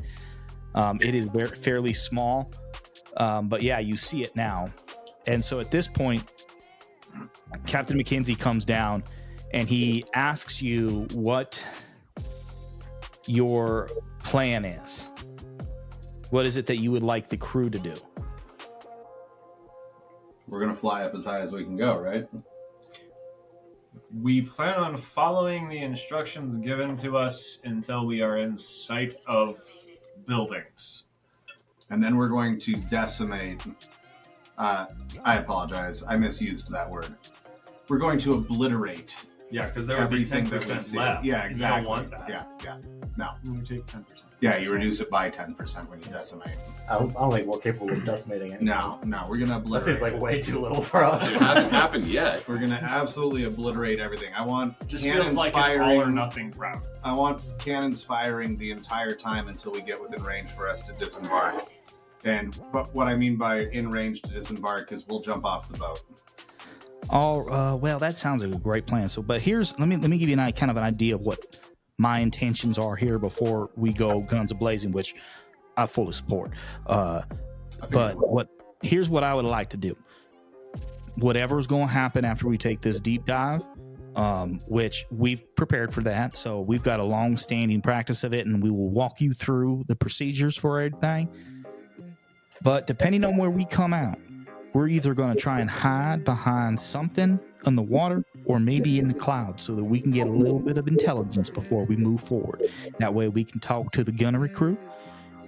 It is fairly small, but yeah, you see it now. And so at this point, Captain McKenzie comes down and he asks you what your plan is. What is it that you would like the crew to do? We're gonna fly up as high as we can go, right? We plan on following the instructions given to us until we are in sight of buildings. And then we're going to decimate. I apologize. I misused that word. We're going to obliterate Yeah, because there would be everything that we 10% see. left. Yeah, exactly. You don't want that. Yeah. No. We take 10%. Yeah, you reduce it by 10% when you decimate. I don't think we're capable of decimating anything. No, we're gonna That obliterate. seems like way too little for us. It hasn't happened yet. We're gonna absolutely obliterate everything. I want Just cannons feels like firing. an all or nothing route. I want cannons firing the entire time until we get within range for us to disembark. But what I mean by in range to disembark is we'll jump off the boat. Well, that sounds like a great plan. So, but let me give you kind of an idea of what my intentions are here before we go guns a blazing, which I fully support. But here's what I would like to do. Whatever's going to happen after we take this deep dive, which we've prepared for that. So we've got a long-standing practice of it, and we will walk you through the procedures for everything. But depending on where we come out, we're either going to try and hide behind something in the water or maybe in the clouds so that we can get a little bit of intelligence before we move forward. That way we can talk to the gunnery crew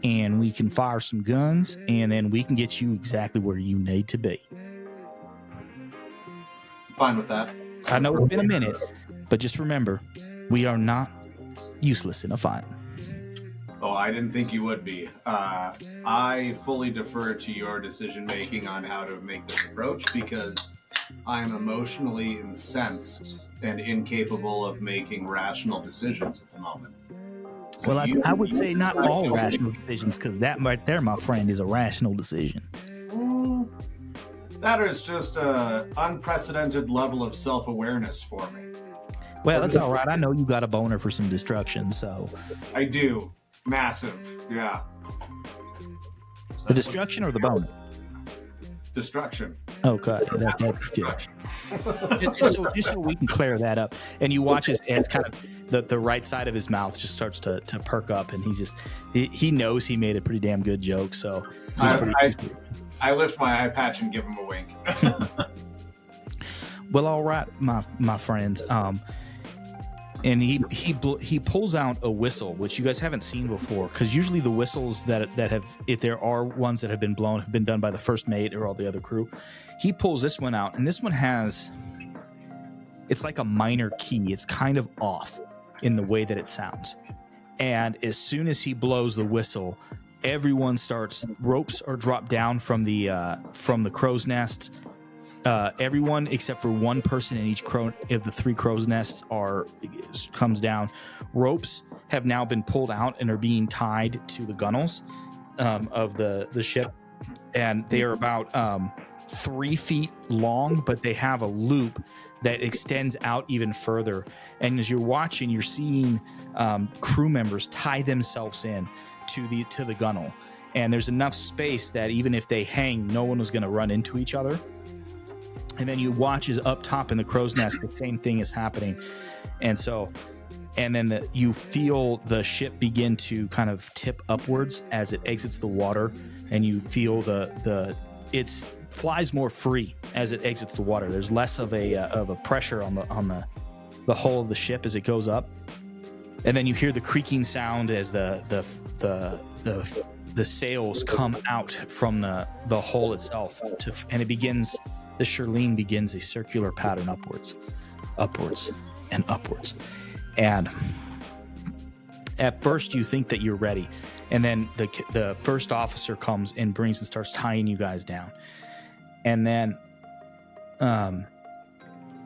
and we can fire some guns, and then we can get you exactly where you need to be. Fine with that. I know it's been a minute, but just remember, we are not useless in a fight. Oh, I didn't think you would be. I fully defer to your decision making on how to make this approach because I am emotionally incensed and incapable of making rational decisions at the moment. So Well, I would say not all rational decisions, because that right there, my friend, is a rational decision. That is just an unprecedented level of self-awareness for me. Well, that's all right. I know you got a boner for some destruction, so... I do. Massive. Yeah. The destruction or the boner? Destruction. Okay, that's good. Destruction. just so we can clear that up. And you watch as kind of the right side of his mouth just starts to perk up, and he knows he made a pretty damn good joke, so I lift my eye patch and give him a wink. Well, all right, my friends. And he pulls out a whistle, which you guys haven't seen before, because usually the whistles that have, if there are ones that have been blown, have been done by the first mate or all the other crew. He pulls this one out, and this one it's like a minor key. It's kind of off in the way that it sounds. And as soon as he blows the whistle, everyone ropes are dropped down from the crow's nest. Everyone except for one person in each of the three crow's nests comes down. Ropes have now been pulled out and are being tied to the gunnels of the ship, and they are about 3 feet long, but they have a loop that extends out even further. And as you're watching, you're seeing crew members tie themselves in to the gunnel, and there's enough space that even if they hang, no one was going to run into each other. And then you watch as up top in the crow's nest, the same thing is happening. And then you feel the ship begin to kind of tip upwards as it exits the water, and you feel it flies more free as it exits the water. There's less of a pressure on the hull of the ship as it goes up. And then you hear the creaking sound as the sails come out from the hull itself, and it begins. The Shirlene begins a circular pattern upwards, and upwards. And at first you think that you're ready. And then the first officer comes and starts tying you guys down. And then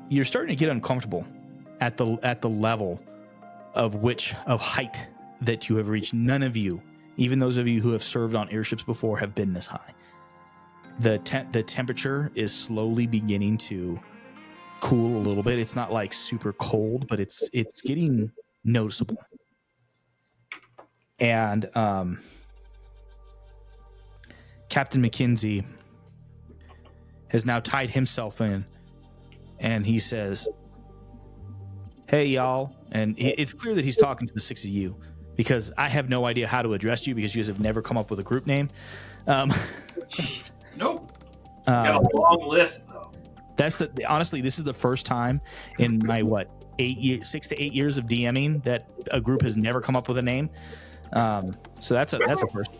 you're starting to get uncomfortable at the level of height that you have reached. None of you, even those of you who have served on airships before, have been this high. The temperature is slowly beginning to cool a little bit. It's not like super cold, but it's getting noticeable. And Captain McKenzie has now tied himself in, and he says, "Hey, y'all." And it's clear that he's talking to the six of you, because I have no idea how to address you because you guys have never come up with a group name. Nope. Got a long list though. Honestly, this is the first time in my 6 to 8 years of DMing that a group has never come up with a name. So that's a first.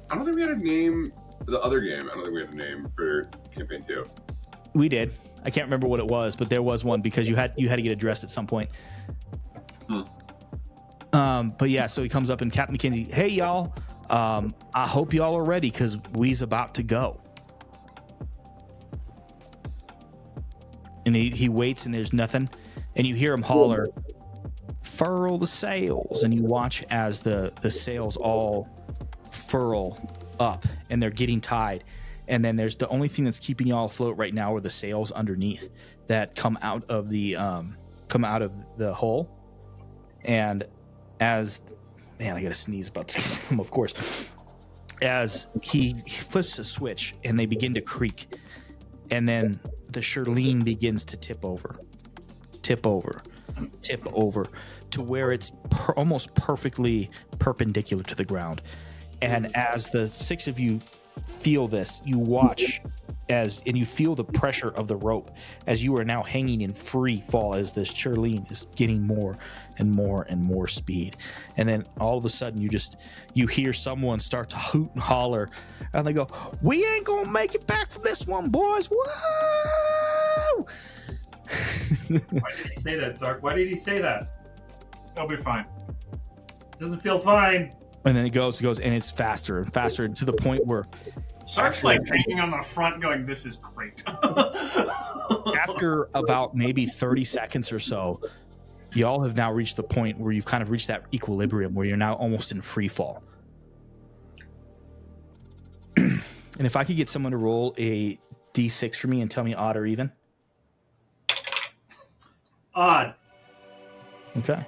I don't think we had a name for the other game. I don't think we had a name for campaign 2. We did. I can't remember what it was, but there was one because you had to get addressed at some point. But yeah, so he comes up and Captain McKenzie, "Hey y'all, I hope y'all are ready because we's about to go." And he waits and there's nothing, and you hear him holler, "Furl the sails," and you watch as the sails all furl up and they're getting tied. And then there's the only thing that's keeping y'all afloat right now are the sails underneath that come out of the hull. And I gotta sneeze about this, of course. as he flips a switch and they begin to creak, and then the Shirlene begins to tip over to where it's almost perfectly perpendicular to the ground. And as the six of you feel this, you watch and you feel the pressure of the rope as you are now hanging in free fall as the Shirlene is getting more and more and more speed. And then all of a sudden you hear someone start to hoot and holler, and they go, "We ain't gonna make it back from this one, boys." Woo! Why did he say that, Sark? Why did he say that? It'll be fine. Doesn't feel fine. And then it goes, and it's faster and faster to the point where Sark's like hanging on the front going, "This is great." after about maybe 30 seconds or so, y'all have now reached the point where you've kind of reached that equilibrium where you're now almost in free fall. And if I could get someone to roll a d6 for me and tell me odd or even. Odd. Okay.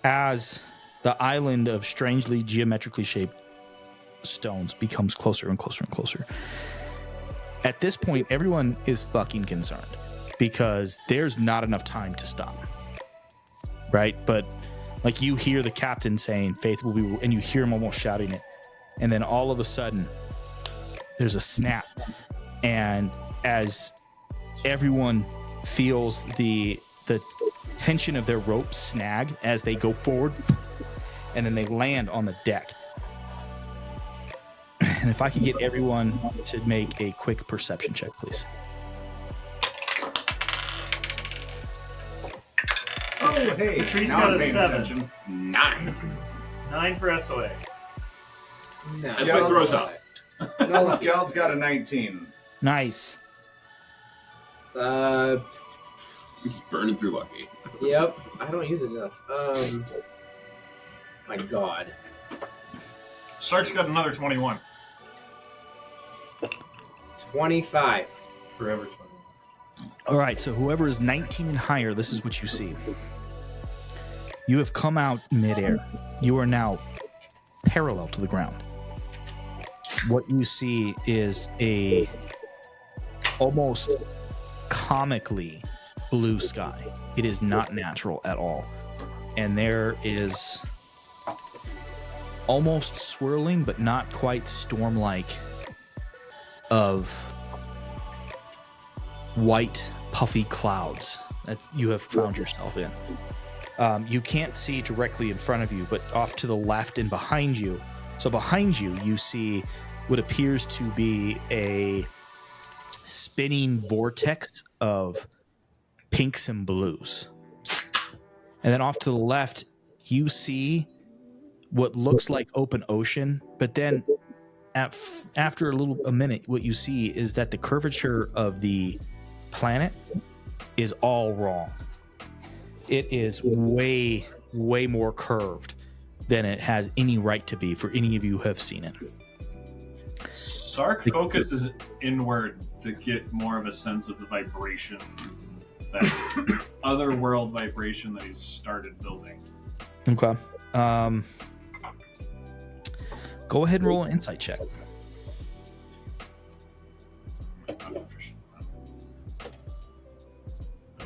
As the island of strangely geometrically shaped stones becomes closer and closer and closer. At this point, everyone is fucking concerned because there's not enough time to stop. Right? But like you hear the captain saying, "Faith will be," and you hear him almost shouting it. And then all of a sudden, there's a snap. And as everyone feels the tension of their rope snag as they go forward, and then they land on the deck. And if I could get everyone to make a quick perception check, please. Oh, hey. Patrice now got I'm a paying 7. attention. 9. 9 for SOA. No. That's what throws up. No, Skald's got a 19. Nice. He's burning through Lucky. Yep. I don't use it enough. My God. Sark's got another 21. 25. Forever 21. All right, so whoever is 19 and higher, this is what you see. You have come out midair. You are now parallel to the ground. What you see is a almost comically blue sky. It is not natural at all. And there is almost swirling, but not quite storm-like, of white, puffy clouds that you have found yourself in. You can't see directly in front of you, but off to the left and behind you. So behind you, you see what appears to be a spinning vortex of pinks and blues. And then off to the left, you see what looks like open ocean, but then after a minute, what you see is that the curvature of the planet is all wrong. It is way, way more curved than it has any right to be for any of you who have seen it. Sark focuses inward to get more of a sense of the vibration, that otherworld vibration that he's started building. Okay. Go ahead and roll an insight check.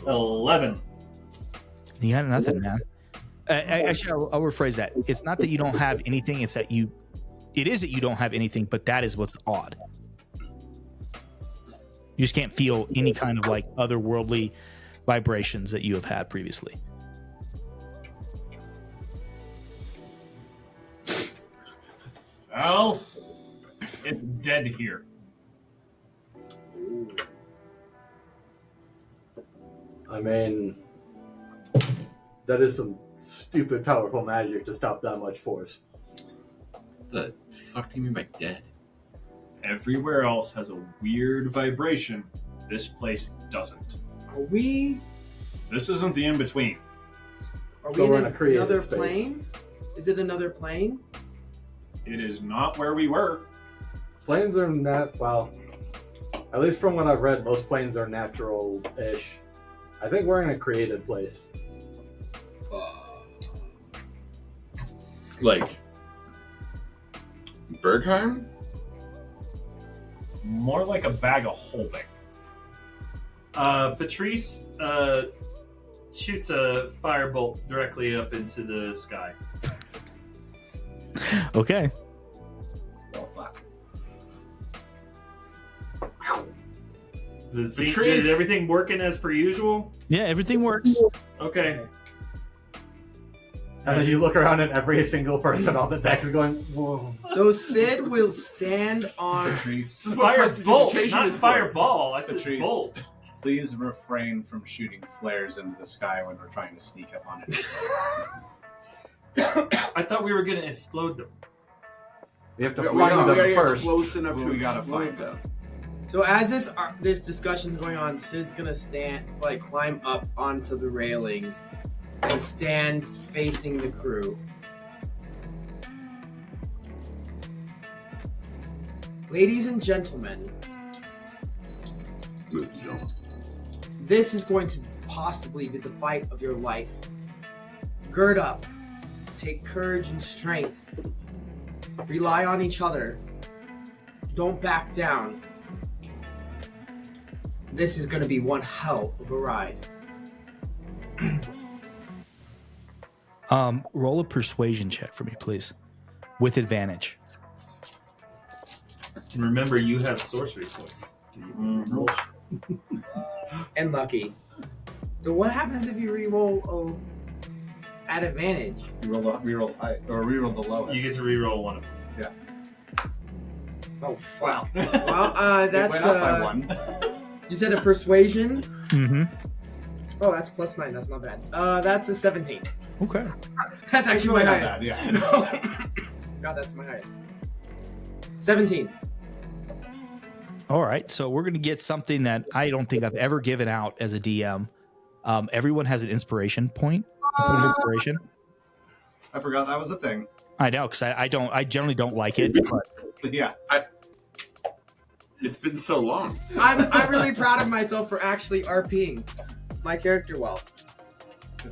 11. You got nothing, man. Actually, I'll rephrase that. It's not that you don't have anything. It's that it is that you don't have anything, but that is what's odd. You just can't feel any kind of like otherworldly vibrations that you have had previously. Well, it's dead here. I mean, that is some stupid, powerful magic to stop that much force. The fuck do you mean by dead? Everywhere else has a weird vibration. This place doesn't. Are we? This isn't the in-between. Are So we we're in in a created another space. plane? Is it another plane? It is not where we were. Planes are not, well, at least from what I've read, most planes are natural-ish. I think we're in a created place. Like, Bergheim? More like a bag of holding. Patrice shoots a firebolt directly up into the sky. Okay. Oh fuck. Is everything working as per usual? Yeah, everything works. Okay. And then you look around and every single person on the deck is going, whoa. So Sid will stand on. Patrice, Firebolt, Prestidigitation not is for. fireball. I said Patrice, bolt. please refrain from shooting flares into the sky when we're trying to sneak up on it. I thought we were going to explode them. You have to We find gotta them get first. close enough to We gotta explode find them. So as this discussion's going on, Sid's gonna climb up onto the railing and stand facing the crew. Ladies and gentlemen, Ladies and gentlemen. this is going to possibly be the fight of your life. Gird up. Take courage and strength. Rely on each other. Don't back down. This is going to be one hell of a ride. Roll a persuasion check for me, please, with advantage. Remember, you have sorcery points. And lucky. So what happens if you reroll at advantage? Reroll high, or reroll the lowest. You get to reroll one of them. Oh fuck. Wow. Well, It that's went up by one. You said a persuasion. Mm-hmm. Oh, that's +9. That's not bad. That's a 17. Okay. That's actually my Not highest. bad, yeah. God, that's my highest. 17. All right. So we're going to get something that I don't think I've ever given out as a DM. Everyone has an inspiration point. A point of inspiration. I forgot that was a thing. I know, because I generally don't like it, but But yeah, It's been so long. I'm really proud of myself for actually RPing my character well.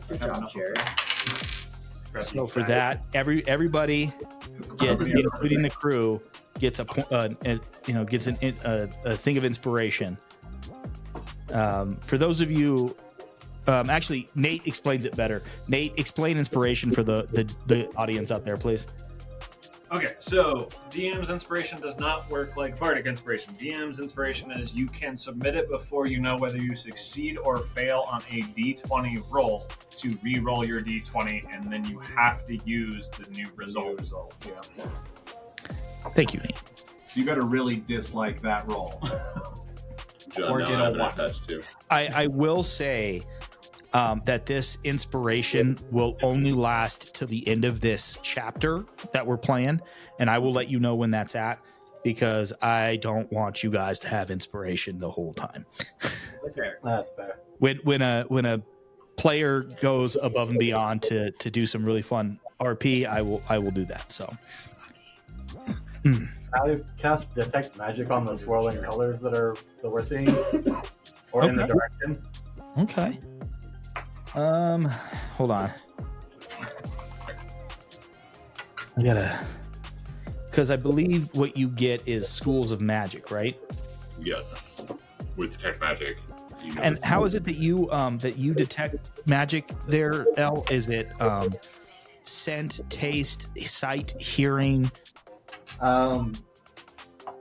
Good job, Jared. so for that, everybody gets, including the crew, gets a thing of inspiration. For those of you, actually, Nate explains it better. Nate, explain inspiration for the audience out there, please. Okay, so DM's inspiration does not work like Bardic inspiration. DM's inspiration is you can submit it before you know whether you succeed or fail on a D20 roll to re-roll your D20, and then you have to use the new result. Yeah. Thank you, Nate. So you better really dislike that roll. John, Or now get I a have an one. attached to. I will say that this inspiration will only last till the end of this chapter that we're playing, and I will let you know when that's at, because I don't want you guys to have inspiration the whole time. Fair. That's fair. When a player goes above and beyond to do some really fun RP, I will do that. So I cast detect magic on the swirling colors that we're seeing, or in the Okay. direction. okay. Hold on. I gotta, because I believe what you get is schools of magic, right? Yes. With detect magic. You know, And how is it that you detect magic there, El? Is it scent, taste, sight, hearing?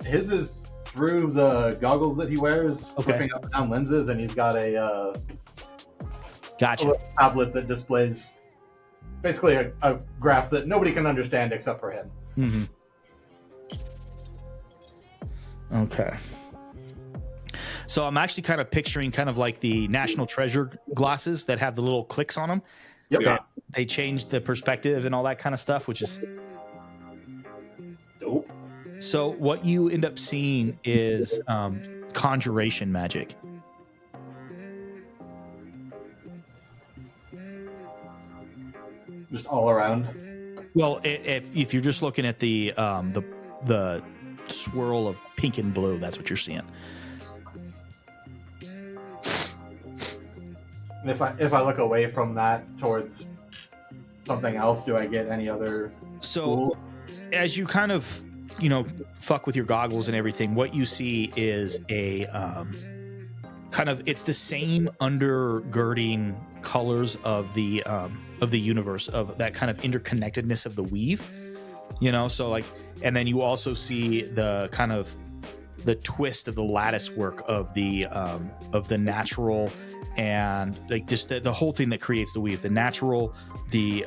His is through the goggles that he wears, Okay. flipping up and down lenses, and he's got a Gotcha. little tablet that displays basically a graph that nobody can understand except for him. Mm-hmm. Okay. So I'm actually kind of picturing kind of like the National Treasure glasses that have the little clicks on them. Yep. Yeah. They change the perspective and all that kind of stuff, which is Dope. so. What you end up seeing is conjuration magic. Just all around. Well, if you're just looking at the swirl of pink and blue, that's what you're seeing. And if I look away from that towards something else, do I get any other? So as you kind of fuck with your goggles and everything, what you see is a kind of, it's the same undergirding colors of the universe, of that kind of interconnectedness of the weave, so like, and then you also see the kind of the twist of the lattice work of the natural, and like just the whole thing that creates the weave, the natural, the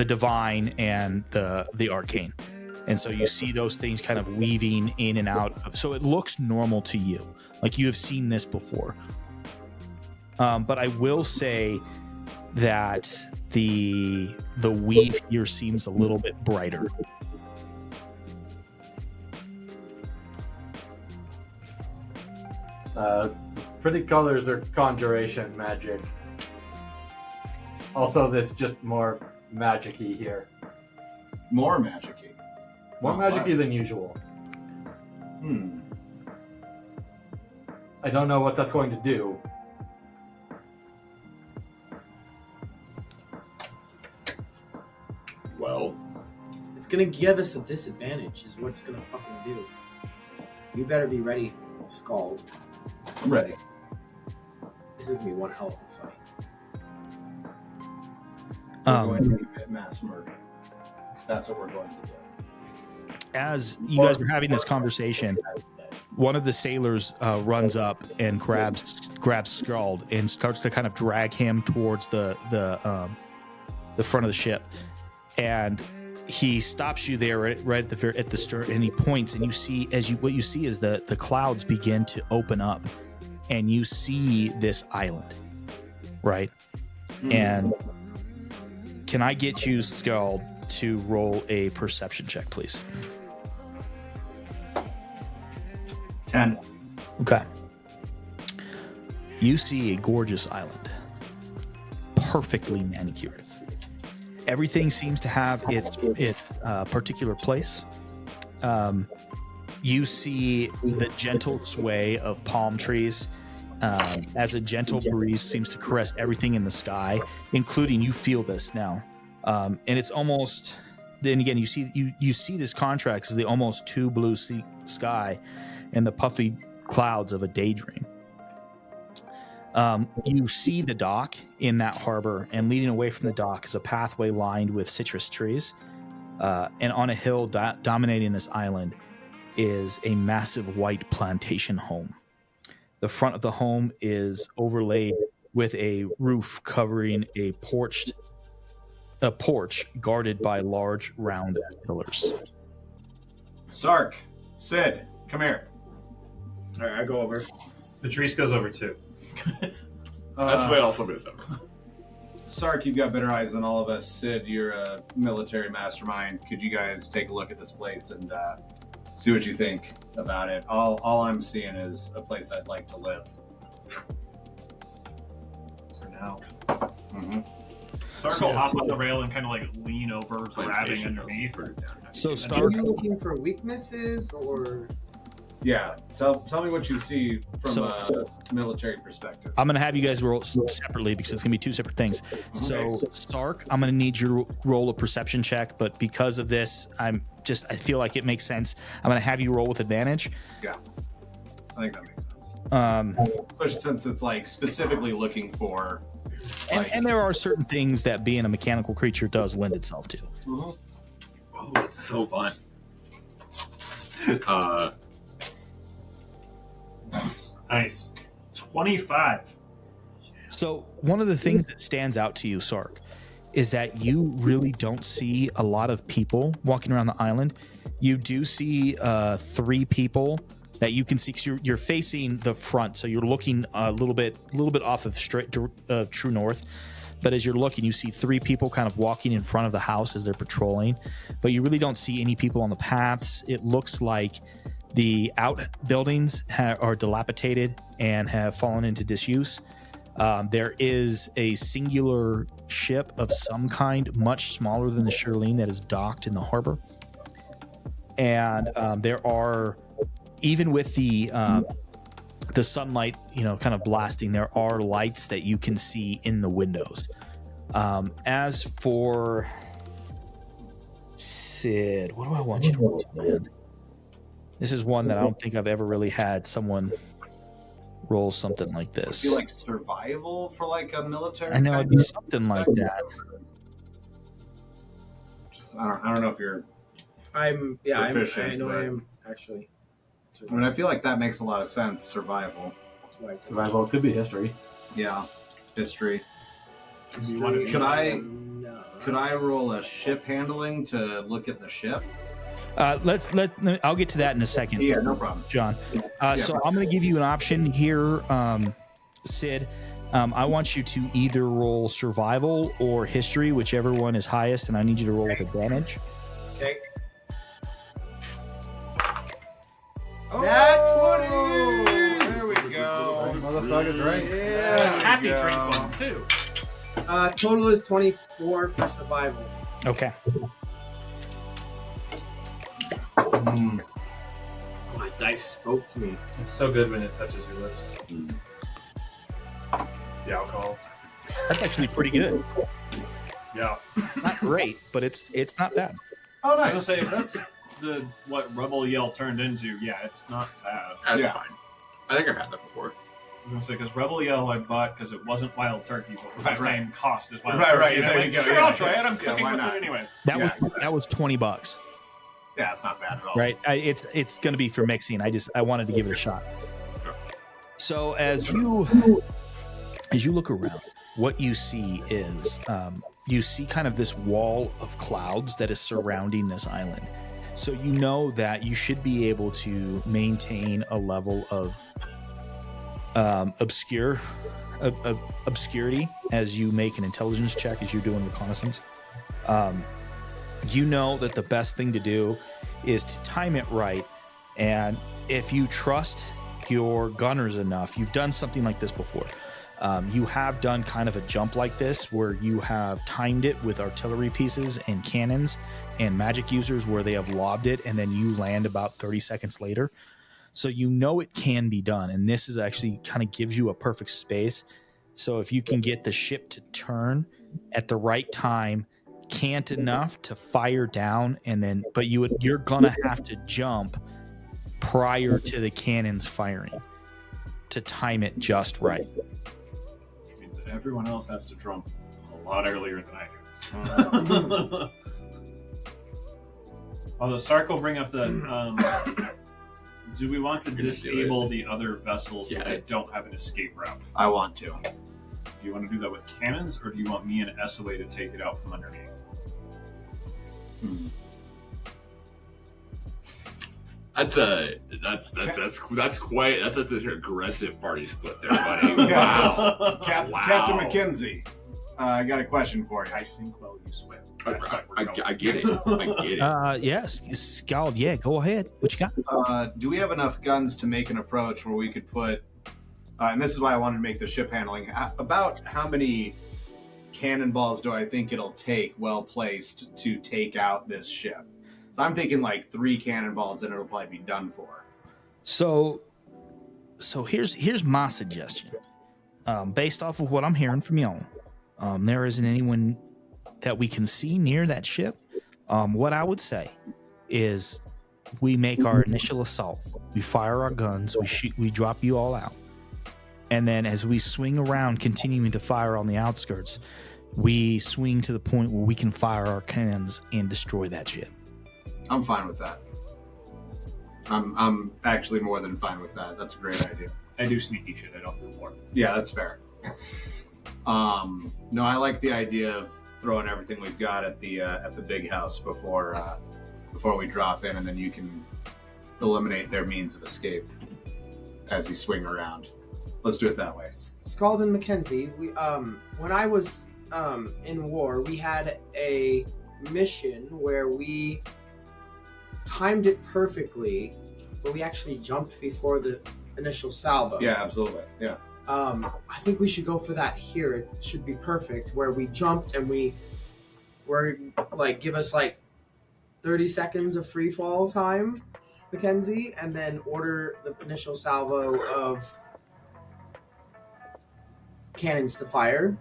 divine, and the arcane. And so you see those things kind of weaving in and out of, so it looks normal to you, like you have seen this before. But I will say that the weave here seems a little bit brighter. Pretty colors are conjuration magic. Also, it's just more magic-y here. More magic-y. More Not magic-y less. than usual. Hmm. I don't know what that's going to do. Well, It's gonna give us a disadvantage, is what it's gonna fucking do. You better be ready, Skull. I'm ready. This is gonna be one hell of a fight. We're going to commit mass murder. That's what we're going to do. As you guys are having this conversation, one of the sailors runs up and grabs Skald and starts to kind of drag him towards the front of the ship, and he stops you there right at the stern, and he points, and you see what you see is the clouds begin to open up, and you see this island, right? And can I get you, Skald, to roll a perception check, please? 10. Okay. You see a gorgeous island, perfectly manicured. Everything seems to have its particular place. You see the gentle sway of palm trees as a gentle breeze seems to caress everything in the sky, including, you feel this now, and it's almost. Then again, you see this contrast as the almost too blue sky and the puffy clouds of a daydream. You see the dock in that harbor, and leading away from the dock is a pathway lined with citrus trees. And on a hill dominating this island is a massive white plantation home. The front of the home is overlaid with a roof covering a porch guarded by large round pillars. Sark, Sid, come here. All right, I go over. Patrice goes over too. that's the way also is. Sark, you've got better eyes than all of us. Sid, you're a military mastermind. Could you guys take a look at this place and see what you think about it? All I'm seeing is a place I'd like to live. For now. Mm-hmm. Sark will hop on the rail and kind of like lean over, grabbing underneath. So Are Stark, you looking for weaknesses or? Yeah, tell me what you see from So- a military perspective. I'm going to have you guys roll separately because it's going to be two separate things. So Stark, I'm going to need you to roll a perception check, but because of this, I feel like it makes sense. I'm going to have you roll with advantage. Yeah, I think that makes sense. Especially since it's like specifically looking for. And there are certain things that being a mechanical creature does lend itself to. Oh, it's so fun. Nice. 25. So one of the things that stands out to you, Sark, is that you really don't see a lot of people walking around the island. You do see 3 people that you can see, because you're facing the front, so you're looking a little bit off of true north. But as you're looking, you see 3 people kind of walking in front of the house as they're patrolling, but you really don't see any people on the paths. It looks like the outbuildings are dilapidated and have fallen into disuse. There is a singular ship of some kind, much smaller than the Shirlene, that is docked in the harbor. And there are, even with the sunlight, kind of blasting, there are lights that you can see in the windows. As for Sid, what do I want you to roll, man? This is one that I don't think I've ever really had someone roll something like I this. feel like survival for like a military. I know kind it'd be of- something like that. I don't know if you're. I Proficient, know but- I am actually. I mean, I feel like that makes a lot of sense. Survival. That's why it's Survival. It could be history. Yeah. History. You want to Could I- No. Could I roll a ship handling to look at the ship? I'll get to that in a second. Yeah, no problem. John. Yeah. So I'm going to give you an option here, Sid. I want you to either roll survival or history, whichever one is highest, and I need you to roll with advantage. Okay. That's what it is! There we go. Motherfuckers, right? Yeah. Happy there we drink go. one too. Total is 24 for survival. Okay. Mm. Oh, that dice spoke to me. It's so good when it touches your lips. The alcohol. That's actually pretty good. Yeah. Not great, but it's not bad. Oh, I was nice. gonna say if that's what Rebel Yell turned into, yeah, it's not bad. That's Yeah. fine. I think I've had that before. I was gonna say because Rebel Yell I bought because it wasn't wild turkey, but was Right, the same cost as wild Right, turkey. right, And I'm there like, you go, sure, yeah. I'll try it. I'm Yeah, cooking why with not? it anyways. That was $20, Yeah, it's not bad at all. right? It's going to be for mixing. I wanted to give it a shot. So as you look around, what you see is you see kind of this wall of clouds that is surrounding this island. So you know that you should be able to maintain a level of obscurity as you make an intelligence check as you're doing reconnaissance. You know that the best thing to do is to time it right, and if you trust your gunners enough, you've done something like this before. You have done kind of a jump like this where you have timed it with artillery pieces and cannons and magic users where they have lobbed it and then you land about 30 seconds later. So you know it can be done, and this is actually kind of gives you a perfect space. So if you can get the ship to turn at the right time, cant enough to fire down, and then you're gonna have to jump prior to the cannons firing to time it just right. Which means that everyone else has to jump a lot earlier than I do. Mm-hmm. Although Sark will bring up the. Do we want to You're gonna do disable the other vessels so Yeah. they don't have an escape route? I want to. Do you want to do that with cannons, or do you want me and SOA to take it out from underneath? That's an aggressive party split there, buddy. Guys, Wow. Captain Wow. McKenzie, I got a question for you. I sink while you swim. I get it. I get it. Yes, Scald, yeah, go ahead. What you got? Do we have enough guns to make an approach where we could put, and this is why I wanted to make the ship handling, about how many cannonballs do I think it'll take, well placed, to take out this ship? So I'm thinking like 3 cannonballs and it'll probably be done for. So here's my suggestion. Based off of what I'm hearing from y'all, there isn't anyone that we can see near that ship. What I would say is we make our initial assault. We fire our guns. We drop you all out. And then as we swing around, continuing to fire on the outskirts, we swing to the point where we can fire our cannons and destroy that ship. I'm fine with that. I'm actually more than fine with that. That's a great idea. I do sneaky shit. I don't do war. Yeah, that's fair. No, I like the idea of throwing everything we've got at the big house before we drop in, and then you can eliminate their means of escape as you swing around. Let's do it that way. Scald and Mackenzie, we when I was in war, we had a mission where we timed it perfectly, but we actually jumped before the initial salvo. Yeah, absolutely. Yeah. I think we should go for that here. It should be perfect, where we jumped and we're like, give us like 30 seconds of free fall time, Mackenzie, and then order the initial salvo of cannons to fire.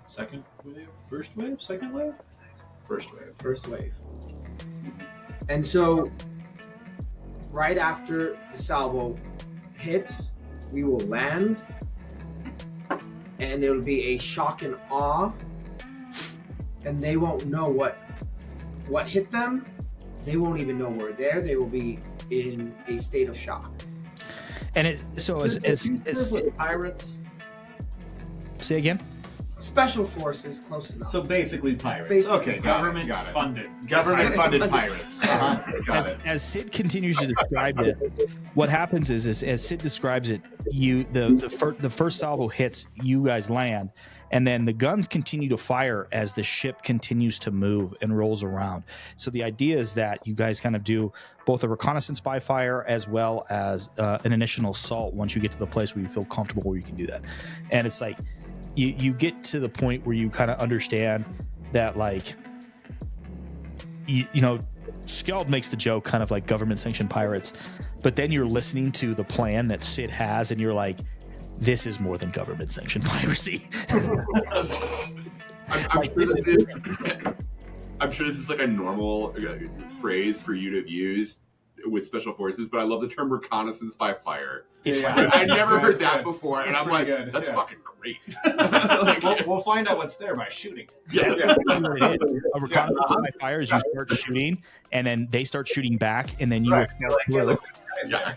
Second wave? First wave? Second wave? First wave. And so, right after the salvo hits, we will land, and it'll be a shock and awe, and they won't know what hit them. They won't even know we're there. They will be in a state of shock. And as with pirates. say again. Special forces, close enough. So basically pirates. Basically. Okay, Government got it. funded. Government-funded pirates. Got it. As Sid continues to describe it, what happens is as Sid describes it, the first salvo hits, you guys land, and then the guns continue to fire as the ship continues to move and rolls around. So the idea is that you guys kind of do both a reconnaissance by fire as well as an initial assault once you get to the place where you feel comfortable where you can do that. And it's like you get to the point where you kind of understand that, like, you know, Skeld makes the joke kind of like government sanctioned pirates, but then you're listening to the plan that Sid has and you're like, this is more than government sanctioned piracy. I'm sure this is like a normal phrase for you to have used with special forces, but I love the term reconnaissance by fire. I never heard that before, and I'm like, that's fucking great. Like, we'll find out what's there by shooting. Yes. A reconnaissance by fire is you start shooting, and then they start shooting back, and then you. Right. Yeah.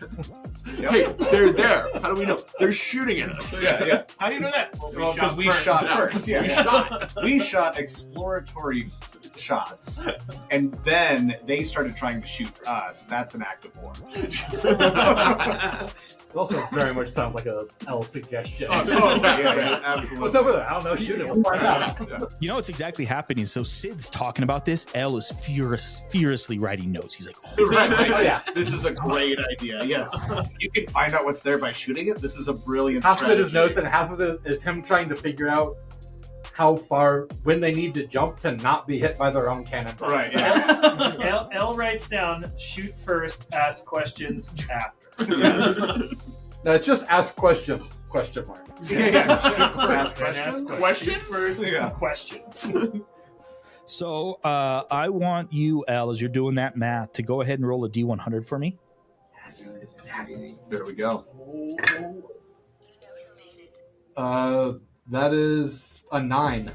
Hey, they're there. How do we know? They're shooting at us. Yeah. How do you know that? Well, because we shot first. Yeah. We shot exploratory shots, and then they started trying to shoot us. That's an act of war. It also very much sounds like a L suggestion. Oh, totally. Yeah, absolutely. What's over there? I don't know. Shoot it. We'll find out. You know what's exactly happening? So Sid's talking about this. L is furiously writing notes. He's like, oh, Right. Oh, yeah. This is a great idea. Yes. You can find out what's there by shooting it. This is a brilliant Half of it is strategy. notes, and half of it is him trying to figure out how far, when they need to jump to not be hit by their own cannon. Right, yeah. L writes down, shoot first, ask questions after. No, it's just ask questions. Question mark. Yeah. Shoot for ask Then ask questions. questions first, Yeah. questions. So I want you, L, as you're doing that math, to go ahead and roll a D100 for me. Yes. There we go. That is a 9.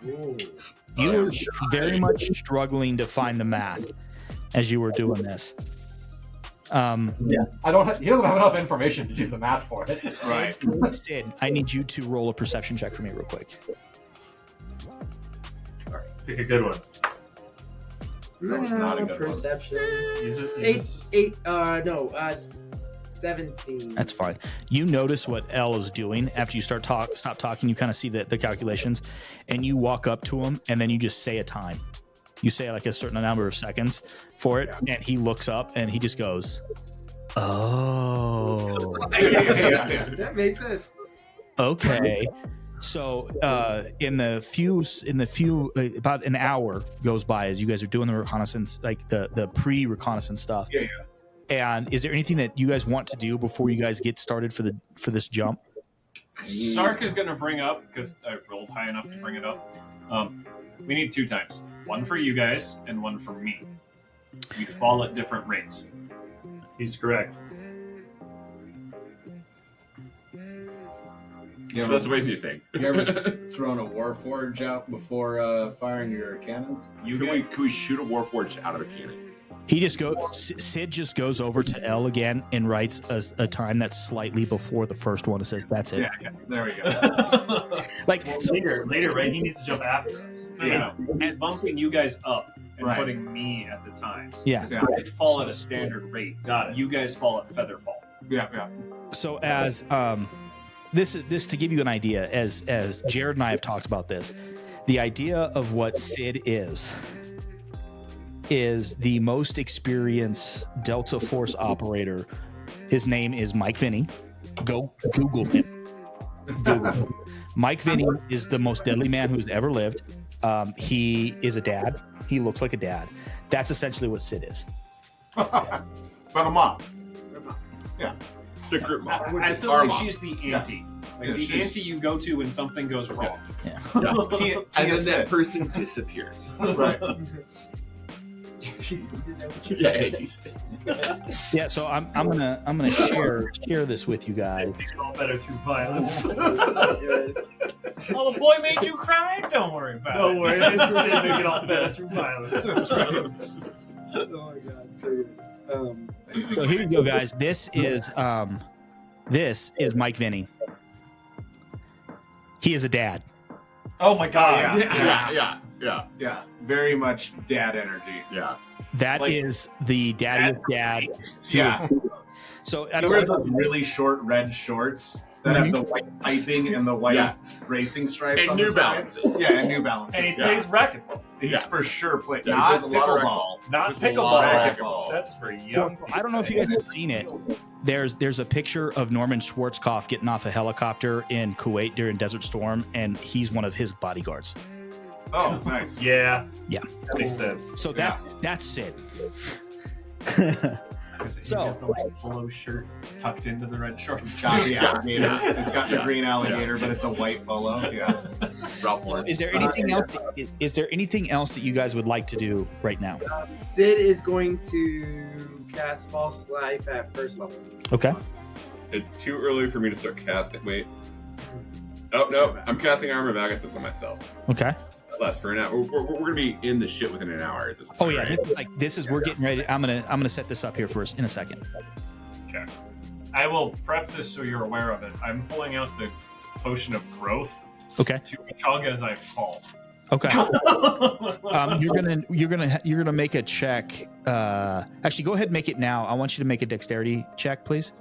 You were very much struggling to find the math as you were doing this. I don't. He doesn't have enough information to do the math for it. Right. Sid, I need you to roll a perception check for me real quick. Pick a good one. That was not a good one. Perception. Use it. 17. That's fine. You notice what L is doing after you stop talking. You kind of see the calculations, and you walk up to him, and then you just say a time. You say like a certain number of seconds for it, and he looks up and he just goes, "Oh, That makes sense. okay." So in the few about an hour goes by as you guys are doing the reconnaissance, like the pre-reconnaissance stuff. Yeah. And is there anything that you guys want to do before you guys get started for this jump? Sark is going to bring up, because I rolled high enough to bring it up. We need 2 times. One for you guys and one for me. We fall at different rates. He's correct. So that's the way you think. You ever thrown a Warforge out before firing your cannons? Can we shoot a Warforged out of a cannon? He just Sid just goes over to L again and writes a time that's slightly before the first one. It says, "That's it." Yeah. There we go. Like Well, so, later, right? He needs to jump after us. No. He's bumping you guys up and Right. putting me at the time. yeah. Yeah. I fall at a standard rate. Got it. You guys fall at feather fall. Yeah. So as this to give you an idea, as Jared and I have talked about this, the idea of what Sid is the most experienced Delta Force operator. His name is Mike Vinny. Go Google him. Google. Mike Vinny is the most deadly man who's ever lived. He is a dad. He looks like a dad. That's essentially what Sid is. But a mom. The group mom. I feel Our like mom. she's the auntie. Like Yeah, the she's- auntie you go to when something goes wrong. Yeah. And then that person disappears. Right. Yeah, so I'm gonna share this with you guys. Make it all better through violence. Oh, the boy made you cry? Don't worry about Don't it. worry, I just said make it all better through violence. That's right. Oh my god, so good. So here you go, guys. This is Mike Vinny. He is a dad. Oh my god. Yeah. Very much dad energy. Yeah. That Like- is the daddy of dad. Yeah. So He wears those really short red shorts that have the white piping and the white Yeah. racing stripes And on New the side. Balances. Yeah, and New Balances. And he yeah. plays racquetball. He's Yeah. for sure playing. Yeah, he Not plays a lot of pickleball. Not There's a lot of pickleball. racquetball. That's for young people. I don't know if you guys have seen it. There's a picture of Norman Schwarzkopf getting off a helicopter in Kuwait during Desert Storm, and he's one of his bodyguards. Oh, nice. Yeah. Yeah. That makes sense. So that's Sid. He's So- got the white polo shirt tucked into the red shorts. It's got the alligator. It's got the Yeah. green alligator, but it's a white polo. Yeah. Ralph Lauren. Is there anything else? Is there anything else that you guys would like to do right now? Sid is going to cast False Life at first level. Okay. It's too early for me to start casting. Wait. Oh, no. I'm casting Armor Agathis on myself. Okay. That lasts for an hour. We're going to be in the shit within an hour at this point. Oh yeah. right? This is we're getting ready. I'm gonna set this up here first in a second. Okay. I will prep this so you're aware of it. I'm pulling out the potion of growth Okay. to chug as I fall. Okay. You're gonna make a check. Actually, go ahead and make it now. I want you to make a dexterity check, please.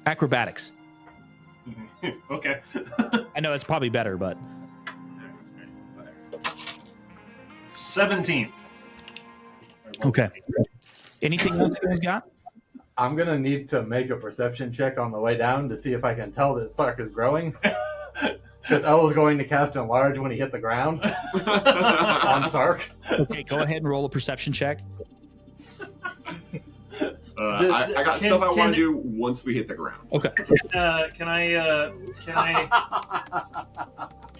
Acrobatics. Okay. I know it's probably better, but 17. okay. Anything else you guys got? I'm gonna need to make a perception check on the way down to see if I can tell that Sark is growing. Because L was going to cast Enlarge when he hit the ground on Sark. Okay, go ahead and roll a perception check. I got stuff I want to do once we hit the ground. Okay. Can I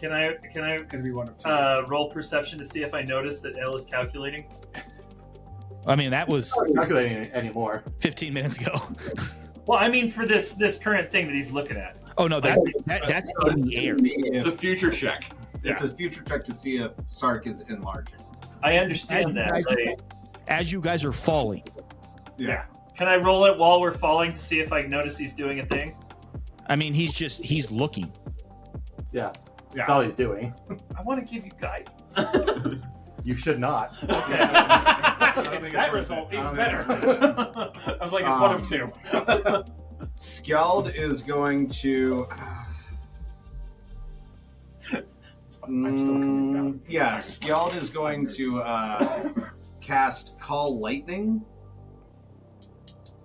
It's gonna be one of two. roll perception to see if I notice that L is calculating? I mean, that was I'm not calculating anymore. 15 minutes ago. Well, I mean for this current thing that he's looking at. Oh no, that's in the air. It's a future check. It's a future check to see if Sark is enlarging. I understand that. Guys- like, As you guys are falling, Yeah. can I roll it while we're falling to see if I notice he's doing a thing? I mean, he's looking. Yeah. That's all he's doing. I want to give you guidance. You should not. Okay. think It's that it's result worth it. I even don't better. think I was like, it's one of two. Skeld is going to. I'm still coming down. Yeah, Skeld is going to cast Call Lightning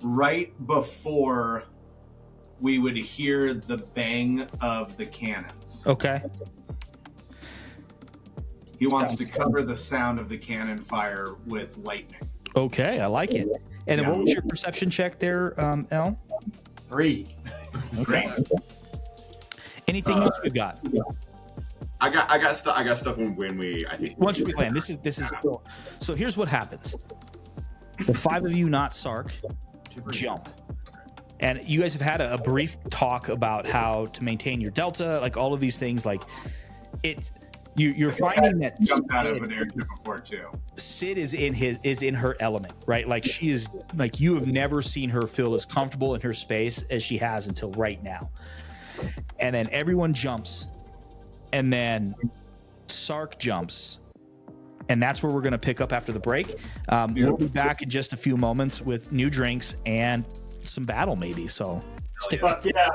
right before we would hear the bang of the cannons. Okay. He wants to cover the sound of the cannon fire with lightning. Okay, I like it. And then what was your perception check there, L? 3. Okay. Anything else you got? I got stuff when we. I think Once we land, this is so here's what happens. The 5 of you, not Sark, jump. And you guys have had a brief talk about how to maintain your delta, like all of these things. Like you're finding that Jumped out of an airship before too. Sid is in her element, right? Like she is like you have never seen her feel as comfortable in her space as she has until right now. And then everyone jumps, and then Sark jumps, and that's where we're going to pick up after the break. We'll be back in just a few moments with new drinks and some battle, maybe. So stick. Fuck yeah.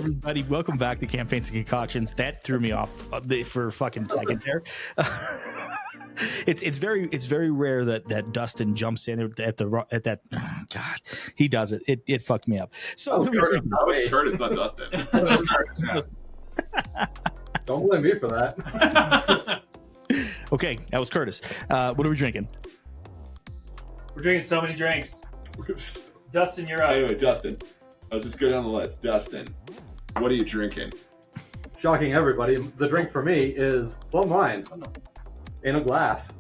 everybody? Welcome back to Campaigns and Concoctions. That threw me off for a fucking second there. It's very rare that Dustin jumps in at that. God, he does it. It fucked me up. So That was Curtis, not Dustin. Don't blame me for that. okay, that was Curtis. What are we drinking? We're drinking so many drinks. Dustin, you're up. Anyway, Dustin. Let's just go down the list. Dustin, what are you drinking? Shocking everybody, the drink for me is plum wine in a glass.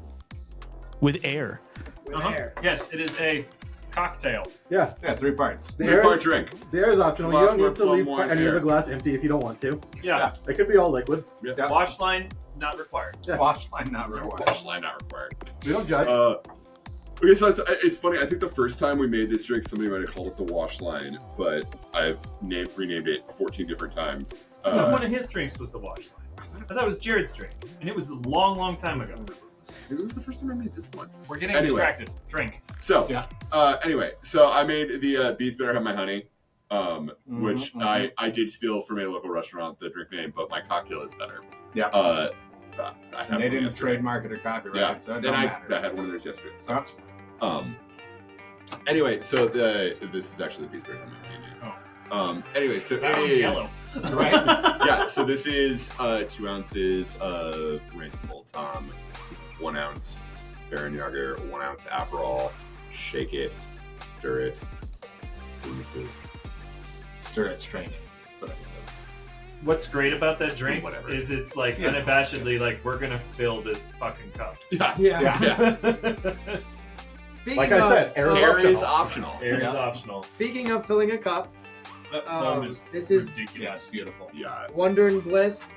With air. With Uh-huh. air. Yes, it is a cocktail. Yeah, Yeah, 3 parts. the Three-part air, drink. the air is optional. You Glass don't need with to leave plum wine any of air. the glass empty if you don't want to. Yeah. It could be all liquid. Yeah. Wash line not required. Yeah. Wash line not required. Wash line not required. We don't judge. Okay, so it's funny. I think the first time we made this drink, somebody might have called it the wash line, but I've renamed it 14 different times. One of his drinks was the wash line. I thought it was Jared's drink, and it was a long, long time ago. It was the first time I made this one. We're getting Anyway. distracted. Drink. So, Yeah. Anyway, so I made the Bees Better Have My Honey, which mhm. I did steal from a local restaurant, the drink name, but my cocktail is better. Yeah. I And have they one didn't yesterday. trademark it or copyright Yeah, it, so it and don't I matter. had one of theirs yesterday. So, Anyway, so this is actually the Bees Better Have My Honey. Anyway, so That it one's is yellow. right? yeah, so this is 2 ounces of Ransom Old Tom, 1 ounce Baron Yager, 1 ounce Aperol. Shake it, stir it. Stir it, strain it. Whatever. What's great about that drink Whatever. is it's like Yeah. unabashedly like we're gonna fill this fucking cup. Yeah, Yeah. yeah. Speaking Like I of, said, air Air is is optional. Air is Yeah. optional. Speaking of filling a cup, That foam is this is Yeah, ridiculous. it's beautiful. Yeah. Wonder and Bliss.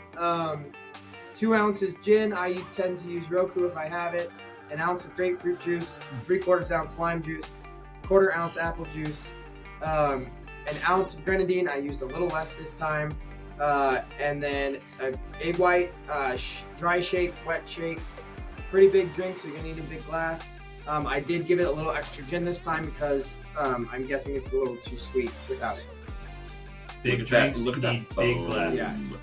2 ounces gin. I tend to use Roku if I have it. An ounce of grapefruit juice. 3/4 ounce lime juice. 1/4 ounce apple juice. An ounce of grenadine. I used a little less this time. And then a egg white, dry shake, wet shake. Pretty big drink, so you're gonna need a big glass. I did give it a little extra gin this time because I'm guessing it's a little too sweet without it. Big Look at that- drinks look at that need big foam. glasses. Yes.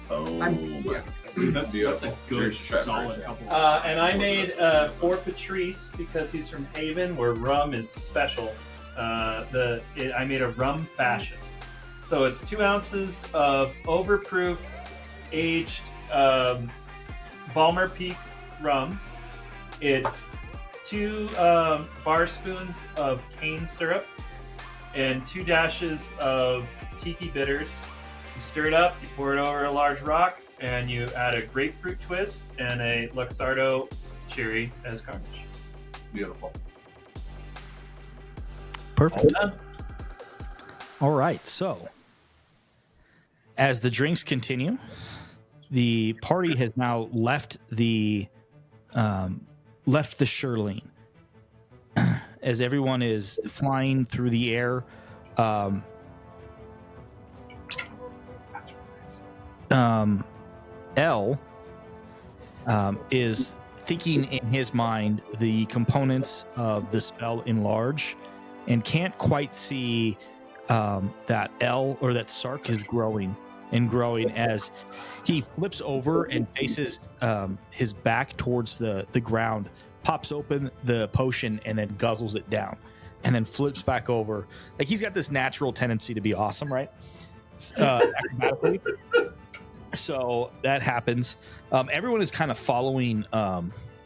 Oh, Yeah. That's beautiful. a good Cheers, Trevor. solid couple. And I made for Patrice because he's from Haven, where rum is special. I made a rum fashion, so it's 2 ounces of overproof aged Balmer Peak rum. It's 2 bar spoons of cane syrup and 2 dashes of tiki bitters. You stir it up, you pour it over a large rock, and you add a grapefruit twist and a Luxardo cherry as garnish. Beautiful. Perfect. Done. All right. So, as the drinks continue, the party has now left the Shirlene. As everyone is flying through the air, L is thinking in his mind the components of the spell enlarge, and can't quite see that L or that Sark is growing and growing as he flips over and faces his back towards the ground, pops open the potion and then guzzles it down, and then flips back over. Like, he's got this natural tendency to be awesome, right? Acrobatically. So that happens. Everyone is kind of following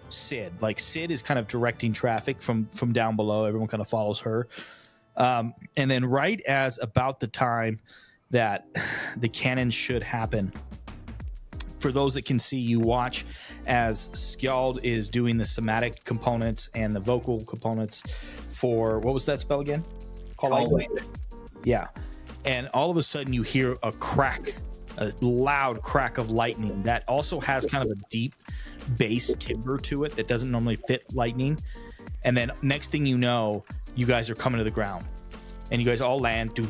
Sid. Like, Sid is kind of directing traffic from down below. Everyone kind of follows her. And then right as about the time that the cannon should happen, for those that can see, you watch as Skjald is doing the somatic components and the vocal components for, what was that spell again? Call Lightning. Yeah. And all of a sudden you hear a crack, a loud crack of lightning that also has kind of a deep bass timbre to it that doesn't normally fit lightning. And then next thing you know, you guys are coming to the ground, and you guys all land, do,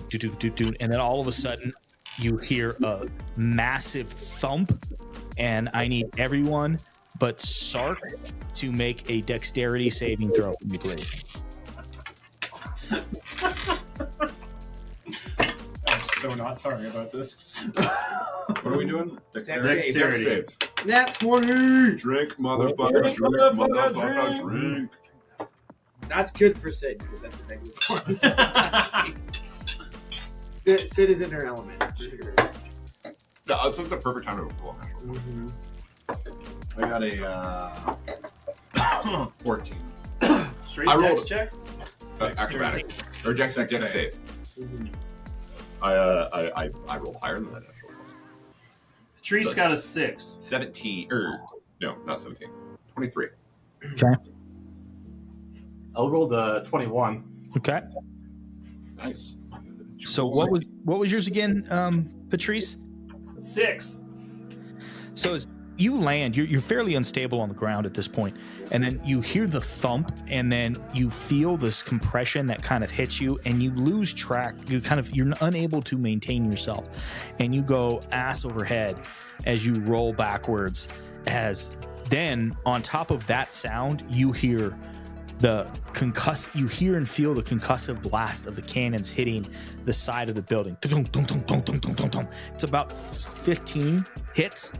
and then all of a sudden you hear a massive thump, and I need everyone but Sark to make a dexterity saving throw for me, please. so not sorry about this. What are we doing? Dexterity. Dex saves. That's 20. Drink, motherfucker. Drink, motherfucker. Drink. That's good for Sid because that's a negative one. Sid is in her element. For sure. No, it's like the perfect time to roll. I got a 14. Straight I dex rolled- check. Acrobatics. Or dex Dex save. save. I rolled higher than that actually. Patrice got a 6. 17. No, not 17. 23. I'll roll the 21. Okay. Nice. So what was yours again, Patrice? 6. So as you land, you're fairly unstable on the ground at this point, and then you hear the thump, and then you feel this compression that kind of hits you, and you lose track. You're unable to maintain yourself, and you go ass over head as you roll backwards. As then on top of that sound, you hear you hear and feel the concussive blast of the cannons hitting the side of the building. It's about 15 hits.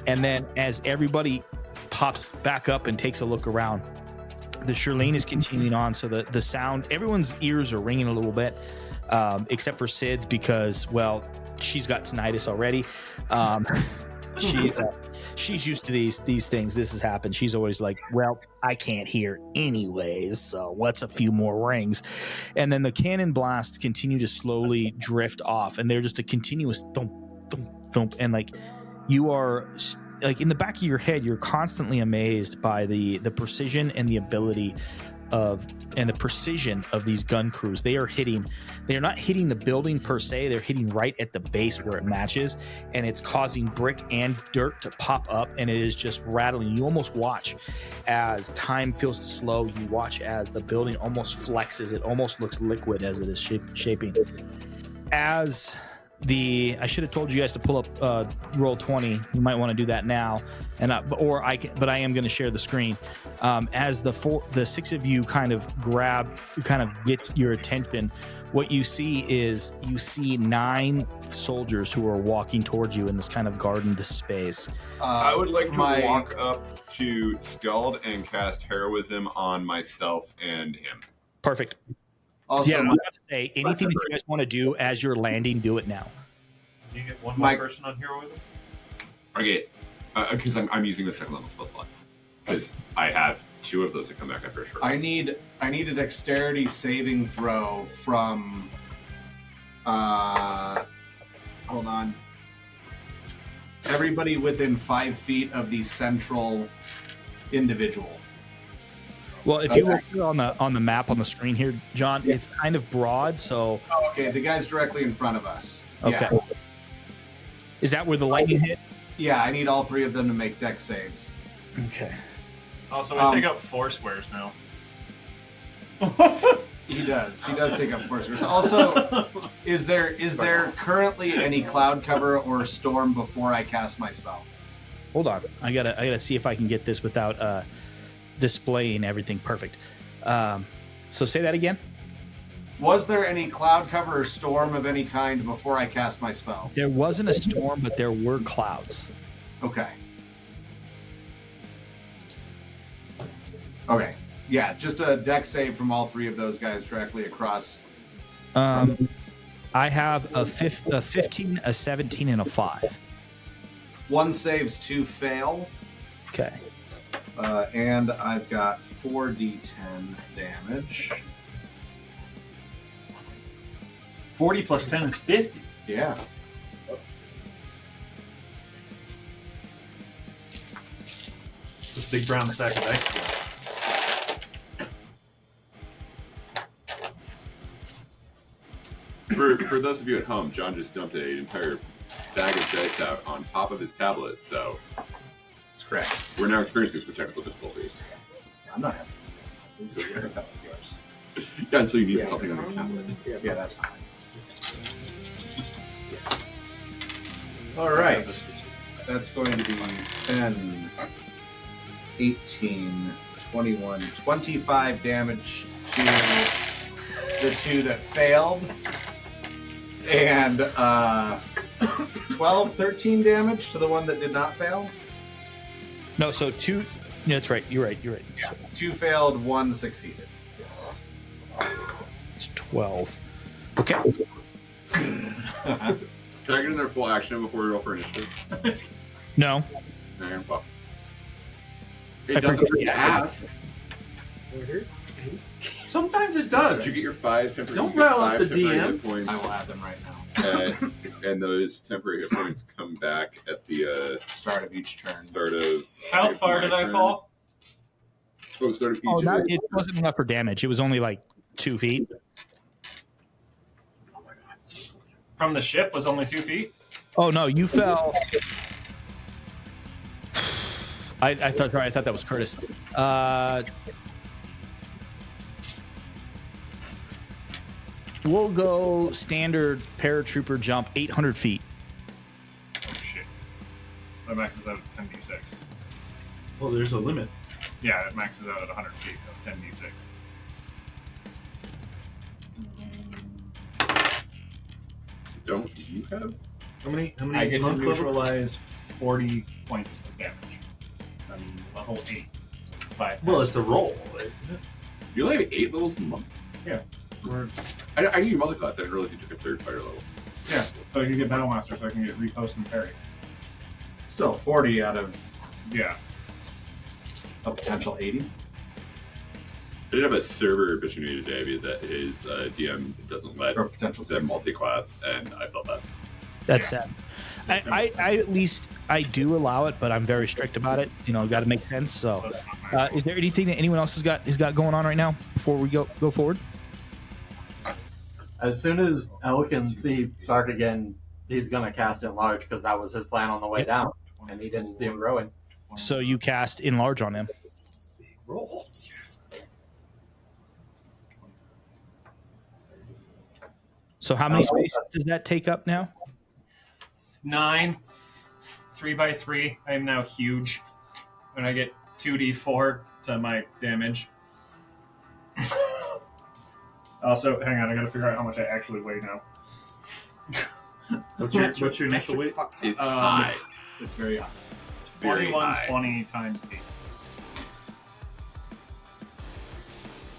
And then as everybody pops back up and takes a look around, the Shirlene is continuing on. So the sound, everyone's ears are ringing a little bit, except for Sid's because, well, she's got tinnitus already. She's used to these things. This has happened. She's always like, well, I can't hear anyways, so what's a few more rings? And then the cannon blasts continue to slowly drift off, and they're just a continuous thump, thump, thump. And like you are like in the back of your head, you're constantly amazed by the precision and the ability and the precision of these gun crews. They're not hitting the building per se, they're hitting right at the base where it matches, and it's causing brick and dirt to pop up, and it is just rattling. You almost watch as time feels to slow. You watch as the building almost flexes. It almost looks liquid as it is shaping. As I should have told you guys to pull up roll 20. You might want to do that now, but I am going to share the screen. As the six of you kind of get your attention, what you see 9 soldiers who are walking towards you in this kind of garden space. I would like to walk up to Skeld and cast heroism on myself and him. Perfect. Also, yeah, I was about to say, anything that you guys want to do as you're landing, do it now. You get one more person on heroism? Okay, because I'm using the second level spell slot. Because I have 2 of those that come back after a short rest. I need a dexterity saving throw from hold on. Everybody within 5 feet of the central individual. Well, if you look here on the map on the screen here, John, it's kind of broad, so... Oh, okay, the guy's directly in front of us. Okay. Yeah. Is that where the lightning hit? Yeah, I need all 3 of them to make dex saves. Okay. Also, I take up 4 squares now. He does take up 4 squares. Also, is there currently any cloud cover or storm before I cast my spell? Hold on. I gotta see if I can get this without displaying everything perfect. So say that again. Was there any cloud cover or storm of any kind before I cast my spell? There wasn't a storm, but there were clouds. Okay. Okay. Yeah, just a dex save from all 3 of those guys directly across. I have a 15, a 17, and a 5. 1 saves, 2 fail. Okay. And I've got 4d10 damage. 40 plus 10 is 50. Yeah. This big brown sack of dice. For those of you at home, John just dumped an entire bag of dice out on top of his tablet, so That's correct. we're now experiencing some technical difficulties. I'm not happy. These are yours. Yeah, and so you need something on your tablet. Yeah, that's fine. All right. That's going to be 10, 18, 21, 25 damage to the 2 that failed. And 12, 13 damage to the one that did not fail. No, so 2. Yeah, that's right. You're right. Yeah. So 2 failed, 1 succeeded. Yes. it's 12. Okay. Can I get in their full action before we roll for initiative? No. No, well. I It doesn't forget- really ask. Sometimes it Did does. you get your 5 temporary? Don't you get rile up 5 the temporary DM. hit points, I will add them right now. and those temporary hit points come back at the Start of each turn. start of. How it's far my did I turn. fall? Oh, start of each. Oh, it wasn't enough for damage. It was only like 2 feet. From the ship was only 2 feet? Oh no, you fell. I thought that was Curtis. We'll go standard paratrooper jump 800 feet. Oh shit. That maxes out at 10d6. Well, there's a limit. Yeah, it maxes out at 100 feet of 10d6. Don't you have? How many I get to monk levels? neutralize 40 points of damage. I'm level 8. So 5 Well, times. it's a roll. Right? You only have 8 levels in monk. We're- I knew you multi-class. I didn't realize you took a 3rd fighter level. yeah, so I can get Battlemaster, so I can get Repost and Parry. Still 40 out of Yeah. a potential 80. I did have a server bitching me today that his DM doesn't let Or potential them 60. multi-class, and I felt that. That's Yeah. sad. I at least I do allow it, but I'm very strict about it. You know, got to make sense. So, is there anything that anyone else has got going on right now before we go forward? As soon as Elle can see Sark again, he's gonna cast Enlarge because that was his plan on the way down, and he didn't see him growing. So you cast enlarge on him. Roll. So how many spaces does that take up now? 9. 3x3. I am now huge. And I get 2d4 to my damage. Also, hang on, I gotta figure out how much I actually weigh now. What's your initial weight? It's Um, high. It's very high. Very 4120 times 8.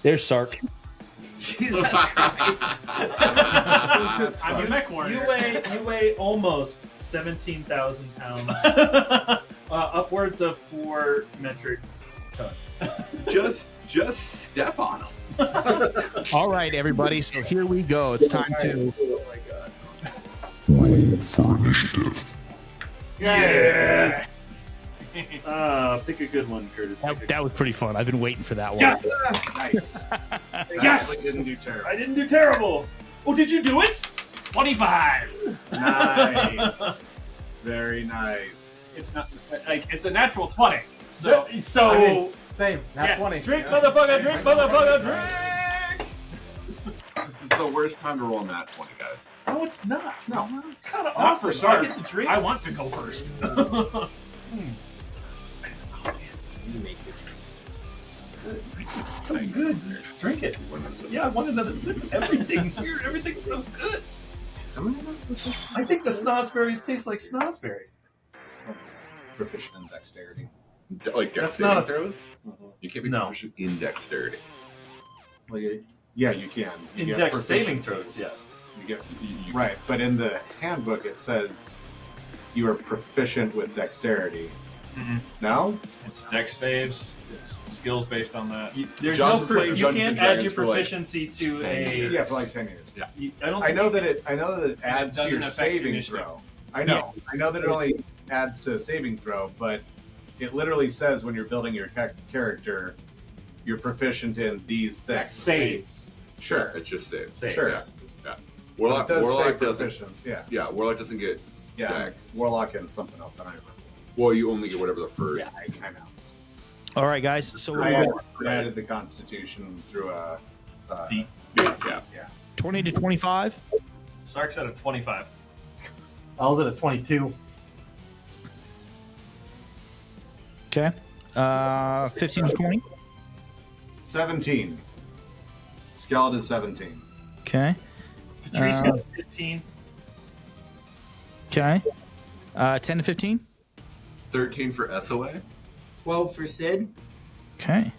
There's Sark. Jesus I'm a mech warrior. You weigh almost 17,000 pounds, upwards of 4 metric tons. Just step on them. All right, everybody. So here we go. It's time to. Oh my god. Yes! Pick a good one, Curtis. That was pretty fun. I've been waiting for that one. Yes! Nice. Yes! Actually didn't do terrible. I didn't do terrible. Oh, did you do it? 25! Nice. Very nice. It's not like it's a natural 20. So I mean, same. That's yeah, 20. drink, Yeah. motherfucker, drink, motherfucker, drink! This is the worst time to roll in that 20, guys. No, it's not. No. It's kind of Not awesome. for Sark. I get to drink. I want to go first. It's so good. Just drink it. Yeah, I want another sip of everything here. Everything's so good. I think the snozberries taste like snozberries. Proficient in dexterity. Like dex That's not saving a- throws? You can't be No. proficient in dexterity. Yeah, you can. You In get dex saving proficiencies. throws, yes. You get right, but in the handbook it says you are proficient with dexterity. Mhm. No? It's dex saves. It's skills based on that. There's John's no been playing you Dungeons can't and add your Dragons for, like, proficiency to 10 a. years. Yeah, for like 10 years. I don't. I know that it adds to doesn't your affect saving initiative. throw. I know. I know that it only adds to saving throw, but it literally says when you're building your character, you're proficient in these things. saves. Sure. It's just save. Saves. Sure. Yeah. It Warlock, does say Warlock doesn't. proficient. Yeah. Yeah, Warlock doesn't get. Yeah. Dex. Warlock and something else. I don't remember. Well, you only get whatever the first. Yeah, I know. All right, guys. So I we're added the Constitution through a Feat. Yeah. 20 to 25. Sark's at a 25. I was at a 22. Okay. 15 to 20. 17. Skeleton is 17. Okay. Patrice got 15. Okay. 10 to 15. 13 for SOA. 12 for Sid. Okay.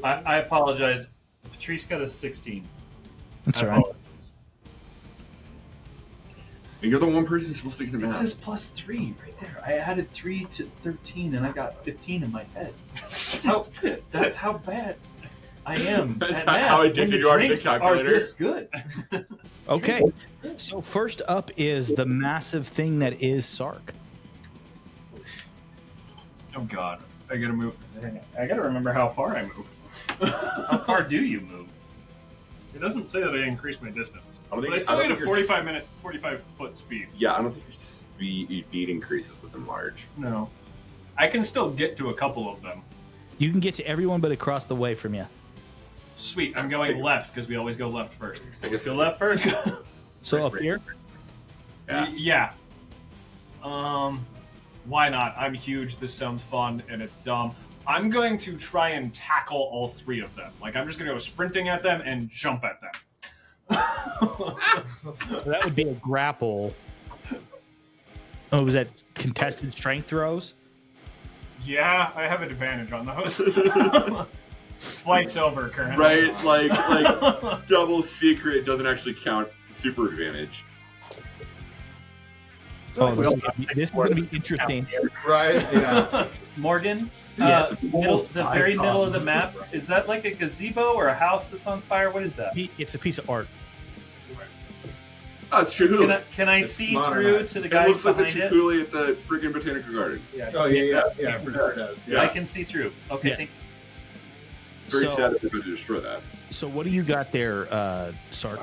I apologize. Patrice got a 16. That's I all right. apologize. And you're the one person supposed to get the It math. says +3 right there. I added 3 to 13, and I got 15 in my head. That's how bad I am. That's at how math when addicted the you are to the drinks calculator. Are this good? Okay. So first up is the massive thing that is Sark. Oh God, I gotta move. I gotta remember how far I move. How far do you move? It doesn't say that I increased my distance, I don't think- but I still I don't need a think 45 foot speed. Yeah, I don't think your speed increases with enlarge. No, I can still get to a couple of them. You can get to everyone but across the way from you. Sweet, I'm going left because we always go left first. I guess Go left first. So up here. Yeah. Yeah. Why not? I'm huge. This sounds fun, and it's dumb. I'm going to try and tackle all three of them. Like, I'm just going to go sprinting at them and jump at them. So that would be a grapple. Oh, was that contested strength throws? Yeah, I have an advantage on those. Flight's over currently. Right, like double secret doesn't actually count super advantage. Oh, this is going to be interesting. Right? Yeah. Morgan, Yeah. the very middle of the map, is that like a gazebo or a house that's on fire? What is that? It's a piece of art. Oh, it's Chihuly. Can I see modern through art. to the It guys looks like the behind it? Chihuly at the freaking Botanical Gardens. Oh yeah. For sure it does. Yeah. I can see through. Okay, Yeah. Very So- sad that they're going to destroy that. So what do you got there, Sark?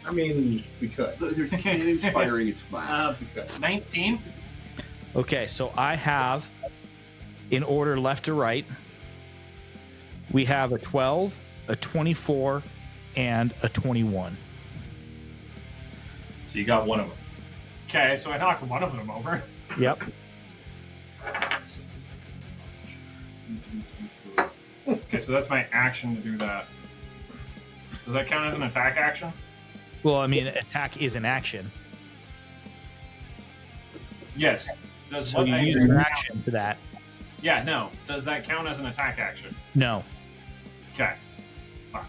I mean, we could. There's cannons firing its blast. 19. Okay, so I have, in order left to right, we have a 12, a 24, and a 21. So you got one of them. Okay, so I knocked one of them over. Yep. Okay, so that's my action to do that. Does that count as an attack action? Well, I mean, attack is an action. Yes. Does So what you I use do your count? action for that. Yeah, no. Does that count as an attack action? No. Okay. Fuck.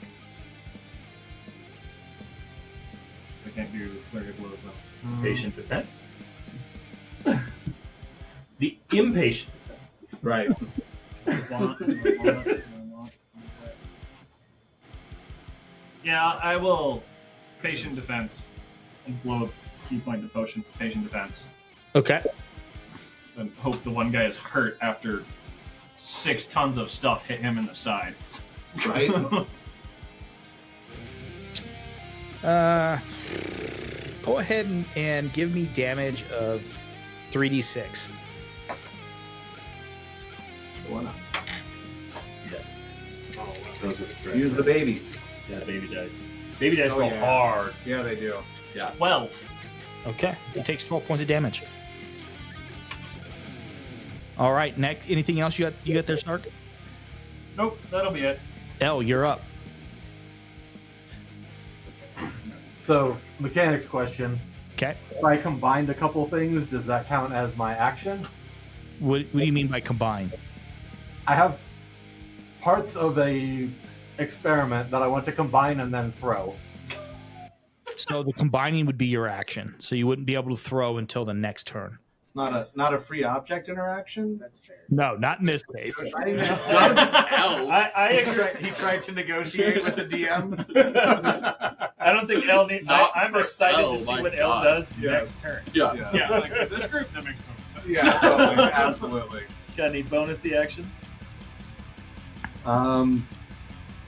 I can't do flurry of blows though. Patient defense. The impatient defense. Right. Yeah, I will patient defense and blow a key point to potion patient defense Okay. and hope the one guy is hurt after 6 tons of stuff hit him in the side. Right. Go ahead and give me damage of 3d6. Why not? Yes. Those are the correct Use the babies. Yeah, baby dice. Baby dice Oh, roll yeah. hard. Yeah, they do. 12. Okay. It takes 12 points of damage. All right. Next, anything else you got there, Stark? Nope, that'll be it. Elle, you're up. So, mechanics question. Okay. If I combined a couple things, does that count as my action? What do you mean by combine? I have parts of a experiment that I want to combine and then throw. So the combining would be your action. So you wouldn't be able to throw until the next turn. It's not a free object interaction. That's fair. No, not in this case. I I he tried to negotiate with the DM. I don't think Elle needs. Not I'm for excited Elle, to see my what Elle God. does Yes. next turn. Yeah. Yeah, like, this group, that makes no sense. Yeah, totally, absolutely. Got any bonusy actions?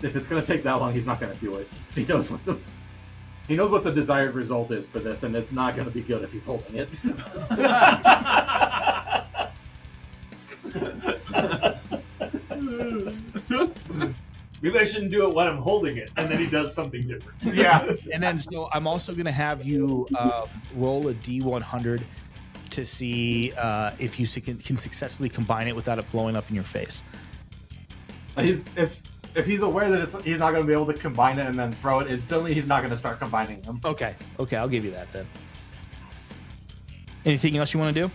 If it's going to take that long, he's not going to do it. He knows what the desired result is for this, and it's not going to be good if he's holding it. Maybe I shouldn't do it when I'm holding it, and then he does something different. Yeah. And then, so I'm also going to have you roll a D100 to see if you can successfully combine it without it blowing up in your face. If he's aware that he's not going to be able to combine it and then throw it instantly, he's not going to start combining them. Okay, I'll give you that then. Anything else you want to do?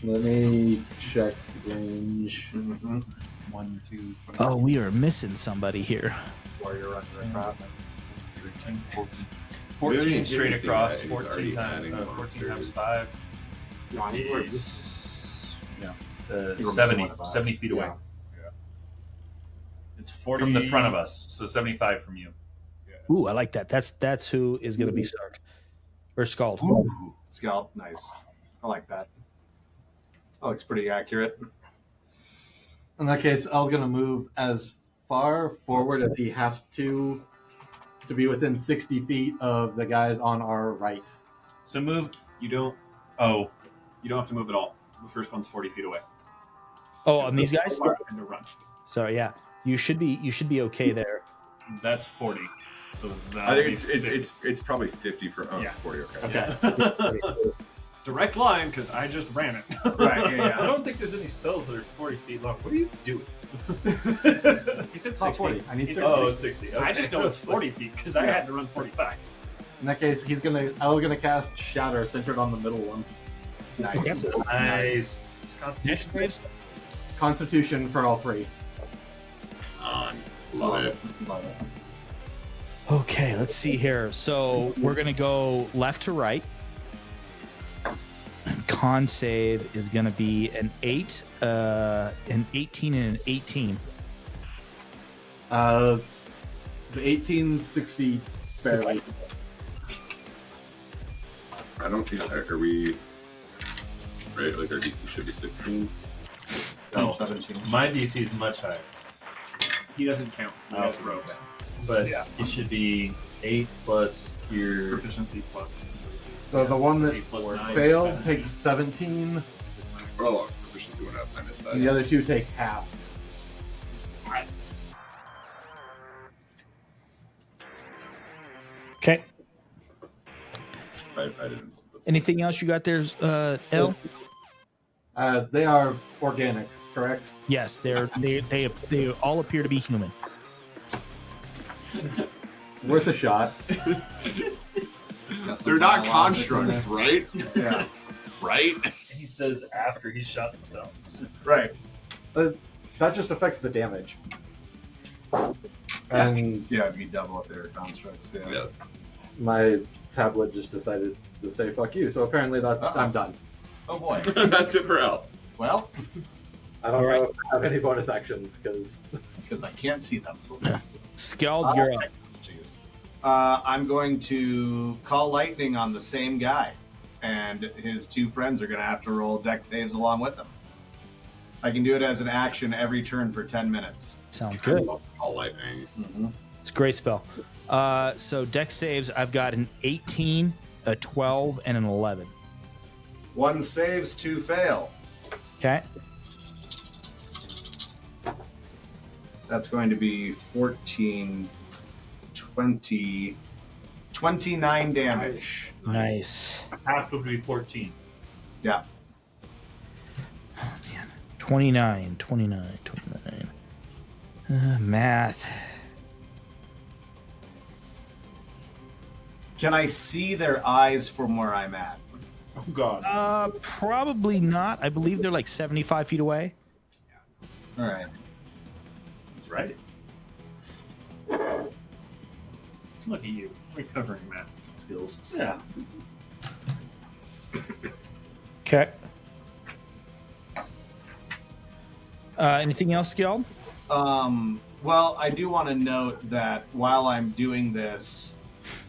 Let me check range. Mm-hmm. 1, 2, Oh, we are missing somebody here. Warrior runs across. 10, 14. We don't 14 even straight get anything across. right. He's 14 already times. adding 14 times monsters. 5 No, I think we're is Yeah. You're missing 70. one of us. 70 feet away Yeah. It's 40 from the front of us. So 75 from you. Ooh, I like that. That's who is going to be Sark or Scald. Scalp, nice. I like that. That looks pretty accurate. In that case, I was going to move as far forward as he has to be within 60 feet of the guys on our right. So move. You don't. Oh, You don't have to move at all. The first one's 40 feet away. Oh, on these guys? And to run. Sorry, yeah. You should be okay there. That's 40. So I think it's probably 50 for Yeah. 40. Okay. okay. Direct line because I just ran it. Right, yeah, I don't think there's any spells that are 40 feet long. What are you doing? He said 60. Not 40. I need He 60. said oh, 60. I just know it's 40 feet because I had to run 45. In that case, I was gonna cast Shatter centered on the middle one. Nice. Nice. Constitution saves? Constitution for all three. Love it. Love it. Okay, let's see here. So we're going to go left to right. Con save is going to be an 8, an 18, and an 18. The 1860 barely. I don't think. Are we? Right, like our DC should be 16. No, 17. My DC is much higher. He doesn't count. He has Oh, rogues. But yeah, it should be 8 plus your. Proficiency plus. So the one that 8 plus 9 failed 17. takes 17, Oh, proficiency went up. I missed that. and the other two take half. Okay. I didn't. Anything else you got there, L? They are organic, correct? Yes, they all appear to be human. Worth a shot. They're not constructs, right? Yeah. Right? And he says after he shot the spell. Right. That just affects the damage. And Yeah, it'd be double if they were constructs. Yeah. Yeah. my tablet just decided to say "fuck you," so apparently I'm done. Oh boy. That's it for Al. Well, I don't know if I have any bonus actions because because I can't see them. Scald, you're up. Jeez. I'm going to call lightning on the same guy, and his two friends are going to have to roll dex saves along with them. I can do it as an action every turn for 10 minutes. Sounds good. All lightning. Mm-hmm. It's a great spell. So dex saves, I've got an 18, a 12, and an 11. One saves, two fail. Okay. That's going to be 14, 20, 29 damage. Nice. Half would be 14. Yeah. Oh, man. 29. Math. Can I see their eyes from where I'm at? Oh god. Probably not. I believe they're like 75 feet away. All right. That's right. Look at you. Recovering math skills. Yeah. Okay. Anything else, Skald? Well, I do want to note that while I'm doing this,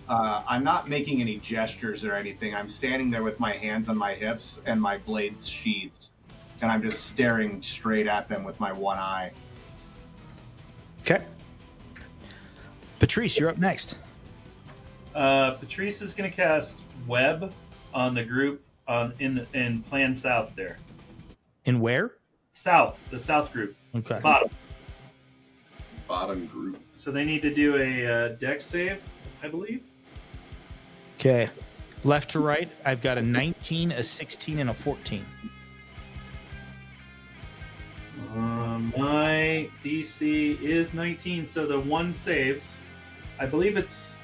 I'm not making any gestures or anything. I'm standing there with my hands on my hips and my blades sheathed, and I'm just staring straight at them with my one eye. Okay. Patrice, you're up next. Patrice is going to cast Web on the group in Plan South there. In where? South, the South group, Okay. Bottom group. So they need to do a dex save, I believe. Okay. Left to right, I've got a 19, a 16, and a 14. My DC is 19, so the one saves. I believe it's.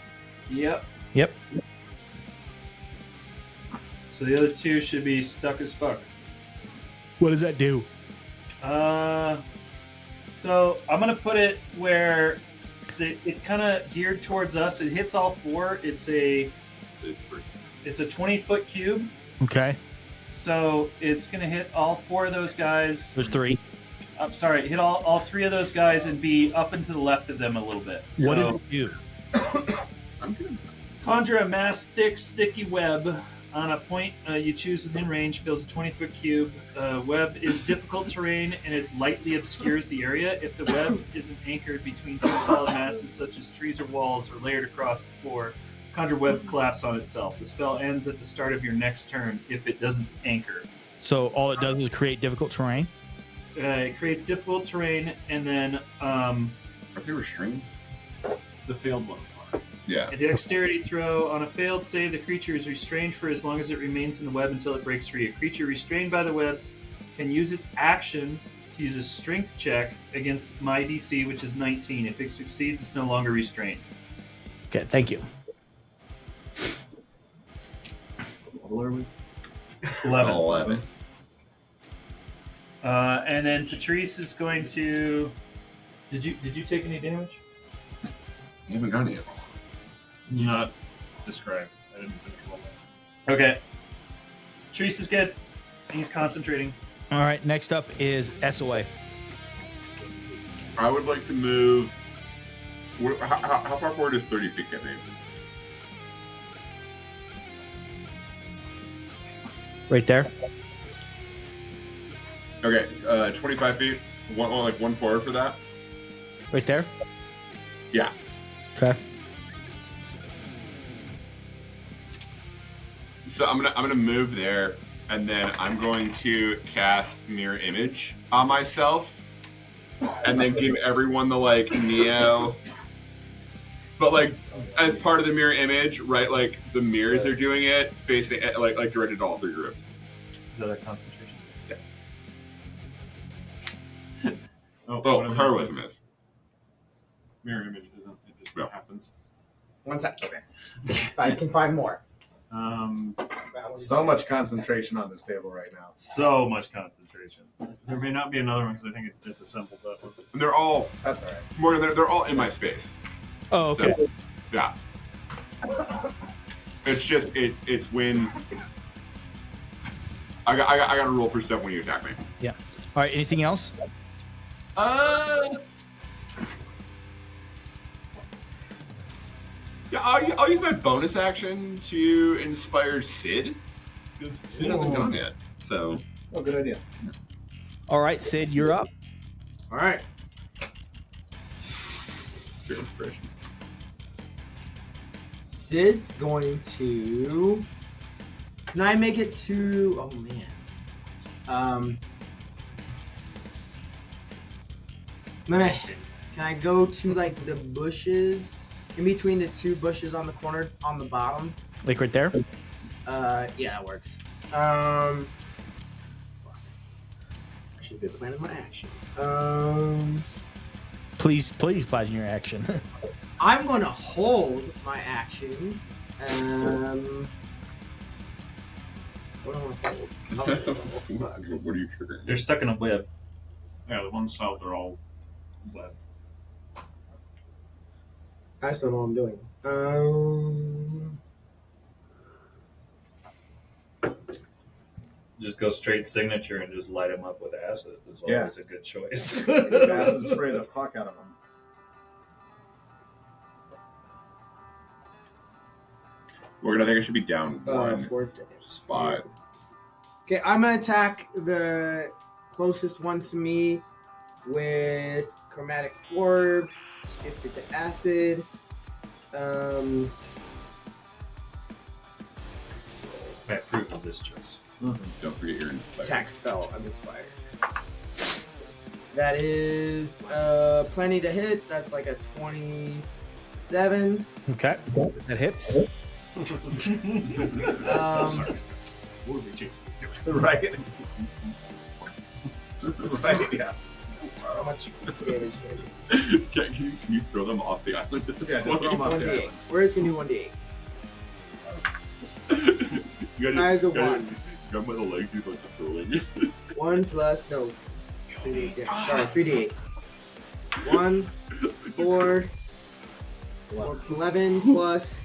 Yep. Yep. So the other two should be stuck as fuck. What does that do? So I'm gonna put it where it's kind of geared towards us. It hits all four. It's a 20-foot cube. Okay. So it's gonna hit all four of those guys. There's 3. I'm sorry, hit all 3 of those guys and be up and to the left of them a little bit. What does So it do? I'm good. conjure a mass thick, sticky web on a point you choose within range. Fills a 20-foot cube. Web is difficult terrain and it lightly obscures the area. If the web isn't anchored between 2 solid masses such as trees or walls or layered across the floor, conjure web collapse on itself. The spell ends at the start of your next turn if it doesn't anchor. So all it does is create difficult terrain. It creates difficult terrain, and then Are they restrained? The failed ones are. Yeah. a dexterity throw. On a failed save, the creature is restrained for as long as it remains in the web until it breaks free. A creature restrained by the webs can use its action to use a strength check against my DC, which is 19. If it succeeds, it's no longer restrained. Okay, thank you. What are we? 11. 11. And then Patrice is going to. Did you take any damage? You haven't done it yet. Not described. I didn't finish rolling. Okay. Patrice is good. He's concentrating. All right, next up is SOA. I would like to move. How far forward is 30 feet get me? Right there. Okay, 25 feet. One forward for that. Right there. Yeah. Okay. So I'm gonna move there, and then I'm going to cast Mirror Image on myself, and then give everyone the like Neo. But like as part of the mirror image, right? Like the mirrors are doing it, facing like directed to all 3 groups. Is that a concentration? Oh, heroism is. Mirror image isn't. It just Yeah. happens. One second. If I can find more. So much concentration on this table right now. So much concentration. There may not be another one because I think it disassembled that one. And they're all That's all right. Morgan. They're all in my space. Oh, okay. So, yeah. It's just it's when I got to roll for stuff when you attack me. All right, anything else? Yeah, I'll use my bonus action to inspire Sid because Sid hasn't gone yet. So Oh, good idea. All right, Sid, you're up. All right. pure inspiration. Sid's going to. Can I make it to? Oh man. Can I go to like the bushes in between the 2 bushes on the corner on the bottom? Like right there? Yeah, that works. I should be planning my action. Please plan your action. I'm going to hold my action. What do I hold? What are you triggering? They're stuck in a web. Yeah, the ones south are all web. I still know what I'm doing. Just go straight signature and just light them up with acid. It's Yeah. always a good choice. Acid spray the fuck out of them. We're gonna think it should be down one 4 days. spot. Okay, I'm gonna attack the closest one to me with chromatic orb, shift it to acid. I approve of this choice. Don't forget your inspiration. Attack spell. I'm inspired. That is plenty to hit. That's like a 27. Okay, that hits. Right. Right. Yeah. How much damage? Can you throw them off the island at this Yeah, just point? throw 'em off the 1d8. island. We're just gonna do 1d8. You As a you gotta- one. Grab by the legs, he's like throwing. 1 plus no. 3D8. Yeah, sorry, 3D8. 1, 4, 11 plus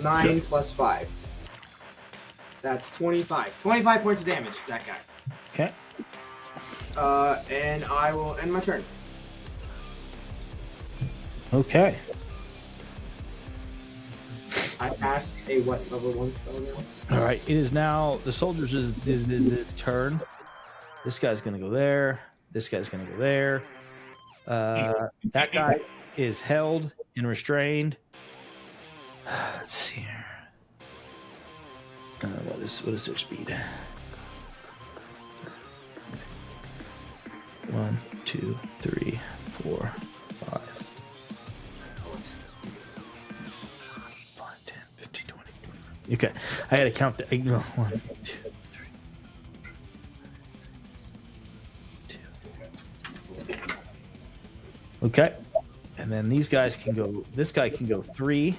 9 plus 5. That's 25. 25 points of damage to that guy. Okay. And I will end my turn. Okay. I passed a what level 1 spell now? All right. It is now the soldiers' is turn. This guy's gonna go there. This guy's gonna go there. That guy is held and restrained. Let's see here. What is their speed? 1, 2, 3, 4, 5. 5, 10, 15, 20, 25. Okay, I had to count that. 1, 2, 3. Okay, and then these guys can go. This guy can go 3,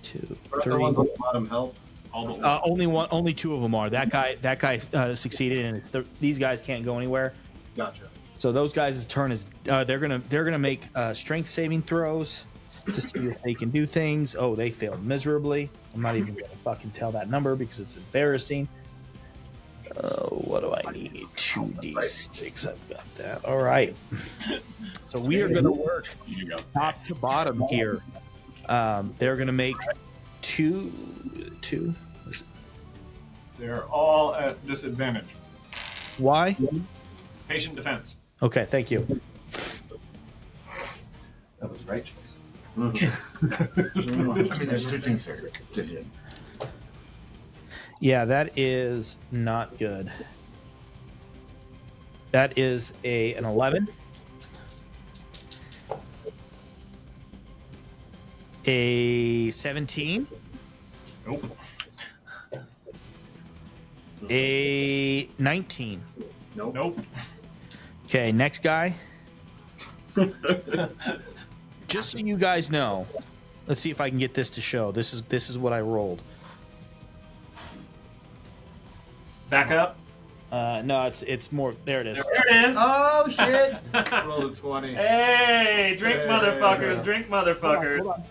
2, Are the 3. ones on the bottom help? All but one. Only 2 of them are. That guy succeeded, and these guys can't go anywhere. Gotcha. So those guys' turn is they're gonna make strength saving throws to see if they can do things. Oh, they failed miserably. I'm not even gonna fucking tell that number because it's embarrassing. What do I need? 2d6. I've got that. All right. So we are gonna work You go. top to bottom here. They're gonna make two. They're all at disadvantage. Why? Patient defense. Okay, thank you. That was the right choice. I mean, there's 2 things there to hit. Yeah, that is not good. That is an 11. A 17. Nope. A 19. Nope. Okay, next guy. Just so you guys know, let's see if I can get this to show. This is what I rolled. Back up. No, it's more. There it is. There it is. Oh shit! Roll a 20. Hey, drink Hey. motherfuckers, drink motherfuckers. Hold on.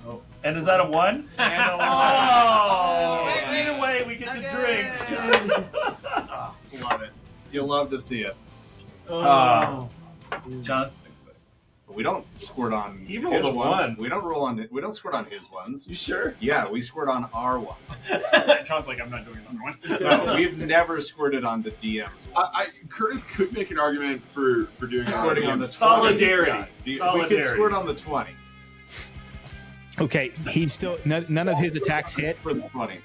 Oh, and is that a 1? And a 1. Oh, either way, we get to drink. Love it. You'll love to see it. Oh. John, But we don't squirt on He his rolled a ones. 1. We don't roll on. We don't squirt on his ones. you sure? Yeah, we squirt on our ones. John's like, I'm not doing another one. No, we've never squirted on the DM's ones. Curtis could make an argument for doing Squirting on the 20. Solidarity. Yeah, we Solidarity. could squirt on the 20 Okay, he's still none of his attacks hit. for the 20.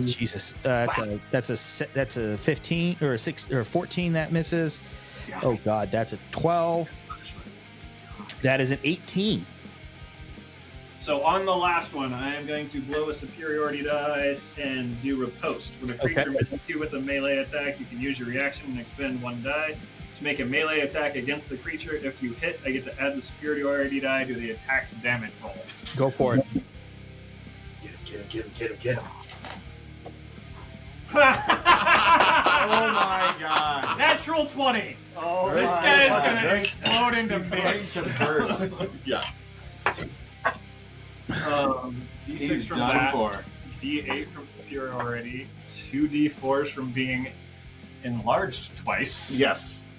Jesus, that's a 15 or a 6 or 14 that misses. Oh God, that's a 12. That is an 18. So on the last one, I am going to blow a superiority dice and do riposte. When a creature misses you with a melee attack, you can use your reaction and expend 1 die to make a melee attack against the creature. If you hit, I get to add the superiority die to the attack's damage roll. Go for it. Get him. Oh my God! Natural 20. Oh This my guy is God. gonna explode into He's going mist. to burst. Yeah. D6 He's from done that. for. D8 from superiority. 2 D4s from being enlarged twice. Yes.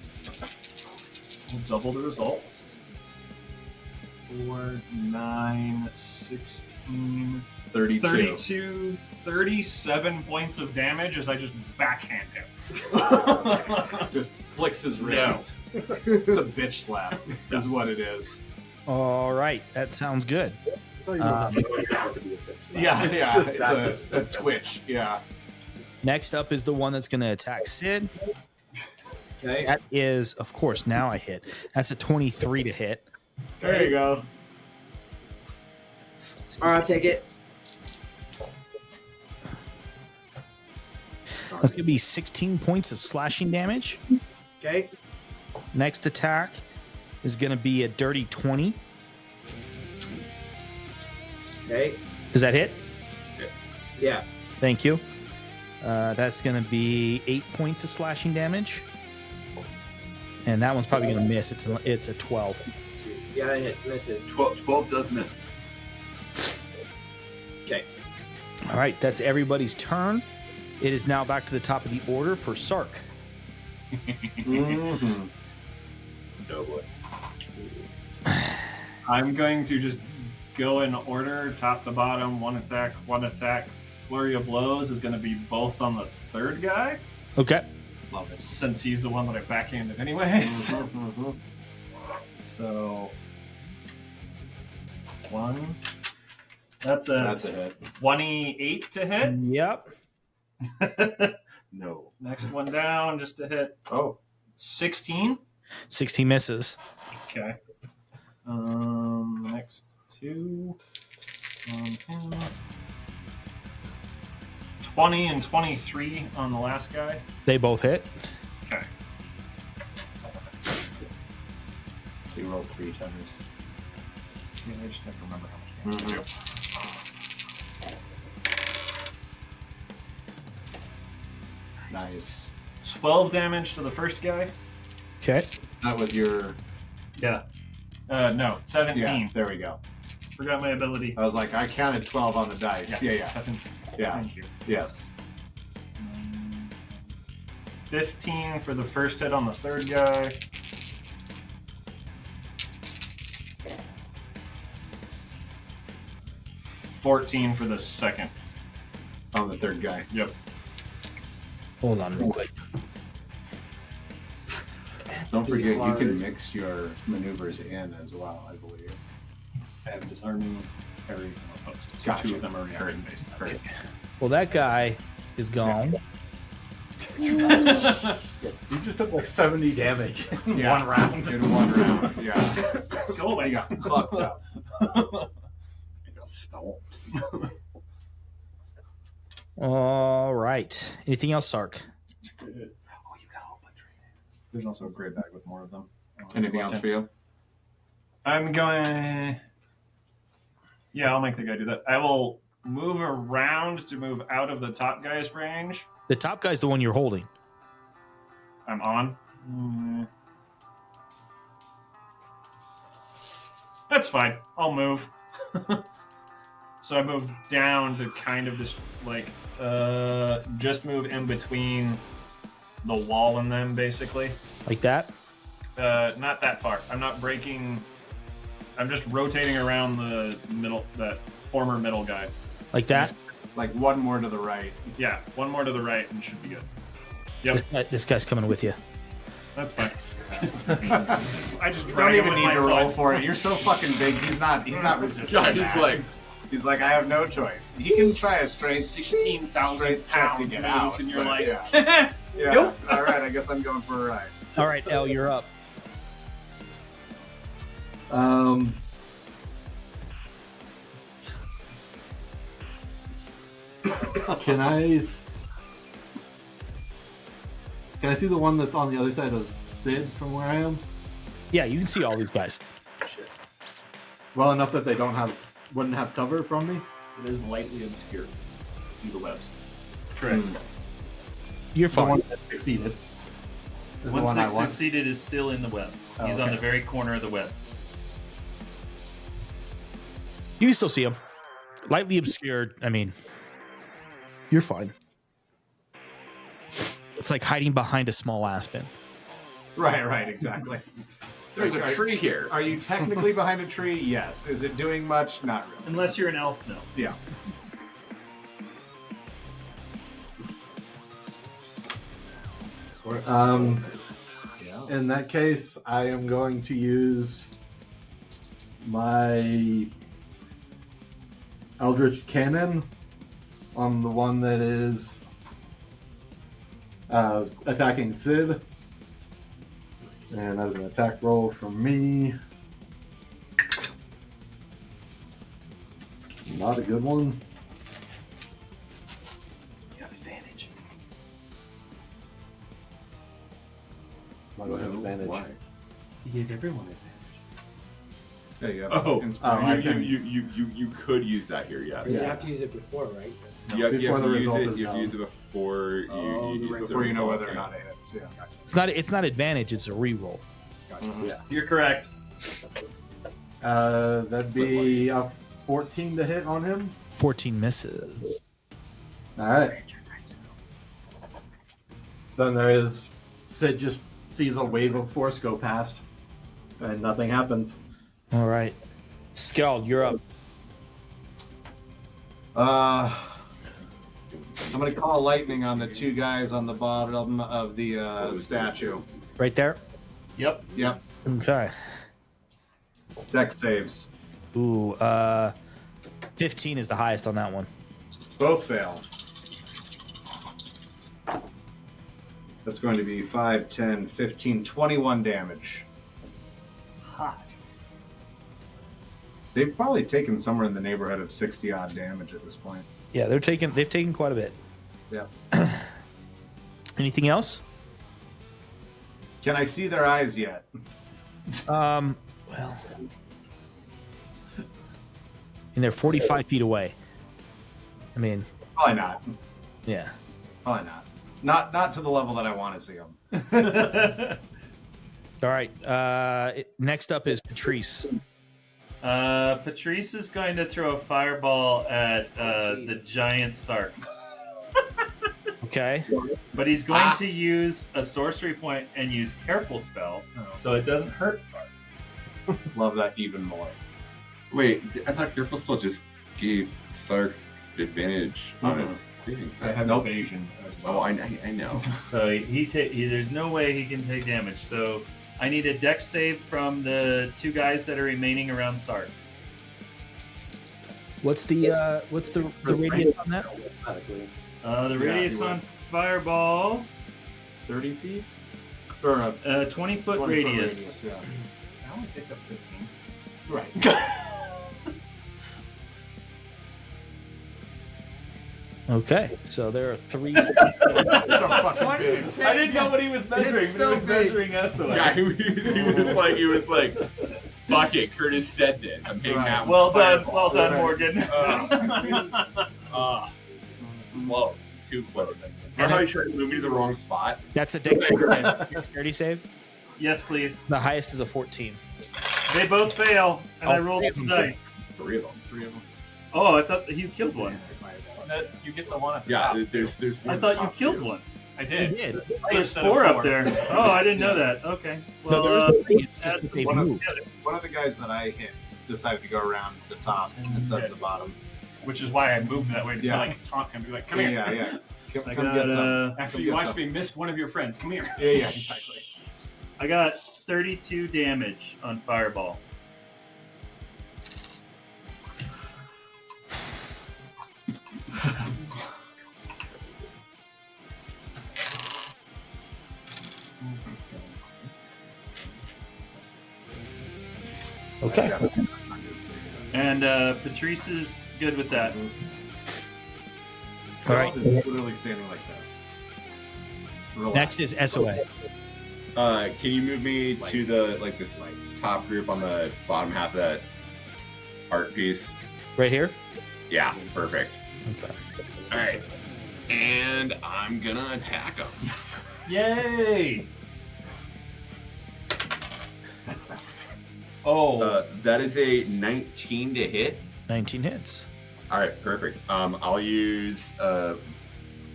We'll double the results. 4, 9, 16, 32. 32, 37 points of damage as I just backhand him. Just flicks his wrist. It's a bitch slap, is what it is. All right, that sounds good. Yeah, it's a twitch. Yeah. Next up is the one that's going to attack Sid. Okay. That is, of course, now I hit. That's a 23 to hit. There you go. All right, I'll take it. That's going to be 16 points of slashing damage. Okay. Next attack is going to be a dirty 20. Okay. Does that hit? Yeah. Thank you. That's going to be 8 points of slashing damage. And that one's probably going to miss. It's a 12. Sweet. Yeah, it misses. 12 does miss. Okay. All right, that's everybody's turn. It is now back to the top of the order for Sark. Mhm. Oh boy. I'm going to just go in order, top to bottom, one attack, one attack. Flurry of blows is going to be both on the third guy. Okay. Love it. Since he's the one that I backhanded anyways. Mhm. So, one. That's a hit. 28 to hit. Yep. No. Next one down, just to hit Oh. 16. 16 misses. Okay. Next two. 20 and 23 on the last guy. They both hit. Okay. So you rolled 3 times. Yeah, I just have to remember how much damage to do. 12 damage to the first guy. Okay. That was your. Yeah. No, 17. Yeah, there we go. Forgot my ability. I was like, I counted 12 on the dice. Yeah. 17. Yeah. Thank you. Yes. 15 for the first hit on the third guy. $14 for the second. On the third guy. Yep. Hold on real quick. Don't forget, you can mix your maneuvers in as well, I believe. I have disarming, parry, and opposed. So Gotcha. 2 of them are reaction based. Great. Well, that guy is gone. You just took like 70 damage in Yeah. one round. In one round, yeah. Go away. I got fucked up. I got stomped. All right. Anything else, Sark? Oh, you got a whole bunch right there. There's also a gray bag with more of them. Anything else for you? I'm going. Yeah, I'll make the guy do that. I will move around to move out of the top guy's range. The top guy's the one you're holding. I'm on. That's fine. I'll move. So I move down to kind of just like just move in between the wall and them, basically. Like that? Not that far. I'm not breaking. I'm just rotating around the middle, that former middle guy. Like that? Like one more to the right. Yeah, one more to the right and should be good. Yep, This guy's coming with you. that's fine. I just You don't drag him even with need my to roll foot. for it. You're so fucking big. He's not resisting. Yeah, he's He's like, I have no choice. He can try a strength 16,000 strength check to pounds get move, out, and you're but like, yeah. Yeah. Nope. All right, I guess I'm going for a ride. All right, Elle, you're up. Can I see the one that's on the other side of Sid from where I am? Yeah, you can see all these guys. Well enough that they wouldn't have cover from me. It is lightly obscured through the webs. correct. You're The fine. one that succeeded. Is the One one I six want. succeeded is still in the web. Oh, He's on okay. the very corner of the web. You can still see him. Lightly obscured. I mean, you're fine. It's like hiding behind a small aspen. Right, exactly. There's a tree here. Are you technically behind a tree? Yes. Is it doing much? Not really. Unless you're an elf, no. Yeah. Yeah. In that case, I am going to use my Eldritch Cannon on the one that is attacking Sid. And as an attack roll from me. Not a good one. You have advantage. I'll go ahead and advantage. Why? He gave everyone advantage. Yeah, you have Oh, inspiration. you could use that here, yes. You have to use it before, right? You have Before to the use result it. is You have to use it known. before you use the Before you know result. whether or not it hits. Yeah. It's not advantage, it's a reroll. Yeah. You're correct. That'd be a 14 to hit on him. 14 misses. All right. Then there is Sid just sees a wave of force go past, and nothing happens. All right. Skald, you're up. I'm gonna call lightning on the two guys on the bottom of the statue. Right there? Yep. Yep. Okay. Dex saves. Ooh, 15 is the highest on that one. Both fail. That's going to be 5, 10, 15, 21 damage. Hot. They've probably taken somewhere in the neighborhood of 60 odd damage at this point. Yeah, they've taken quite a bit. Yeah. Anything else? Can I see their eyes yet? Well, and they're 45 feet away. I mean, Probably not. yeah. Probably not. Not to the level that I want to see them. All right. Next up is Patrice. Patrice is going to throw a fireball at the giant Sark. Okay. But he's going to use a sorcery point and use Careful Spell, so it doesn't hurt Sark. Love that even more. Wait, I thought Careful Spell just gave Sark advantage on his saving. I have evasion as well. Oh, I know. So there's no way he can take damage. So I need a dex save from the two guys that are remaining around Sark. What's the radius on that? The radius on Fireball, 30 feet? Or a 20-foot 20-foot radius. Yeah. I only take up 15. Right. Okay. So there are 3. So fucking big. I didn't know what he was measuring, It's but he was so big. measuring us away. Yeah, he was like, fuck it, Curtis said this. I'm hitting that Well with done, Fireball. well done, Morgan. Close. It's too close. I know you tried to move me to the wrong spot. That's a dexterity save. Yes, please. The highest is a 14. They both fail, and I Oh, rolled three the of them dice. Three of them. Oh, I thought you killed one. That you get the one at the Yeah, top. there's I one thought you top killed two. one. I did. You did. There's Instead of 4 up four. there. Oh, I didn't know that. Okay. No, Well, there is no three, it's let's just add that some they've ones moved. together. One of the guys that I hit decided to go around the top instead of the bottom. Which is why I moved that way to Yeah. like taunt him, be like, come Yeah, here. yeah. Come I get got, some. After Come you get watched some. me miss one of your friends, come here. Yeah, yeah, exactly. I got 32 damage on Fireball. Okay. And Patrice is good with that. All right. Literally standing like this. Relax. Next is SOA. Can you move me to the this top group on the bottom half of that art piece? Right here? Yeah, perfect. Okay. All right, and I'm gonna attack him. Yay! That's not. Oh, That is a 19 to hit. 19 hits. All right, perfect. I'll use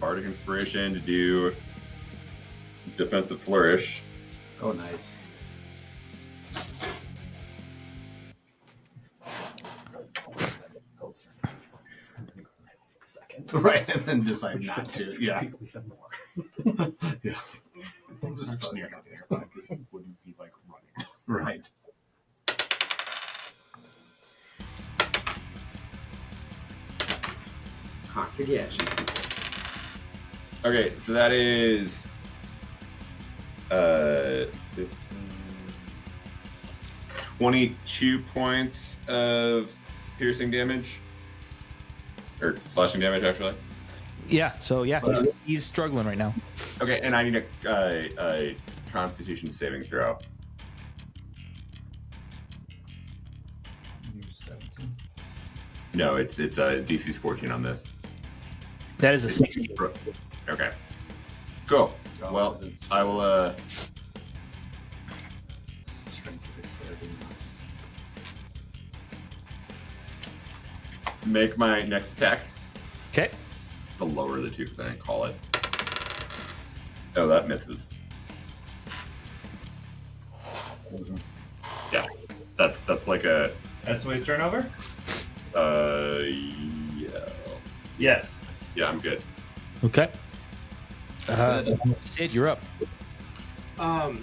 Bardic Inspiration to do Defensive Flourish. Oh, nice. Right, and then decide not to. Yeah. Yeah. Just near there, because he wouldn't be like running. Right. Hot to get. Okay, so that is 15, 22 points of piercing damage, or slashing damage, actually. Yeah. So yeah, he's struggling right now. Okay, and I need a Constitution saving throw. No, it's DC's 14 on this. That is a 16. Okay. Cool. Oh, Well, it's- I will. Make my next attack. Okay. The lower of the two, because I didn't call it. Oh, that misses. Yeah, that's like a That's the way turnover? yeah. Yes. Yeah, I'm good. Okay. Sid, you're up.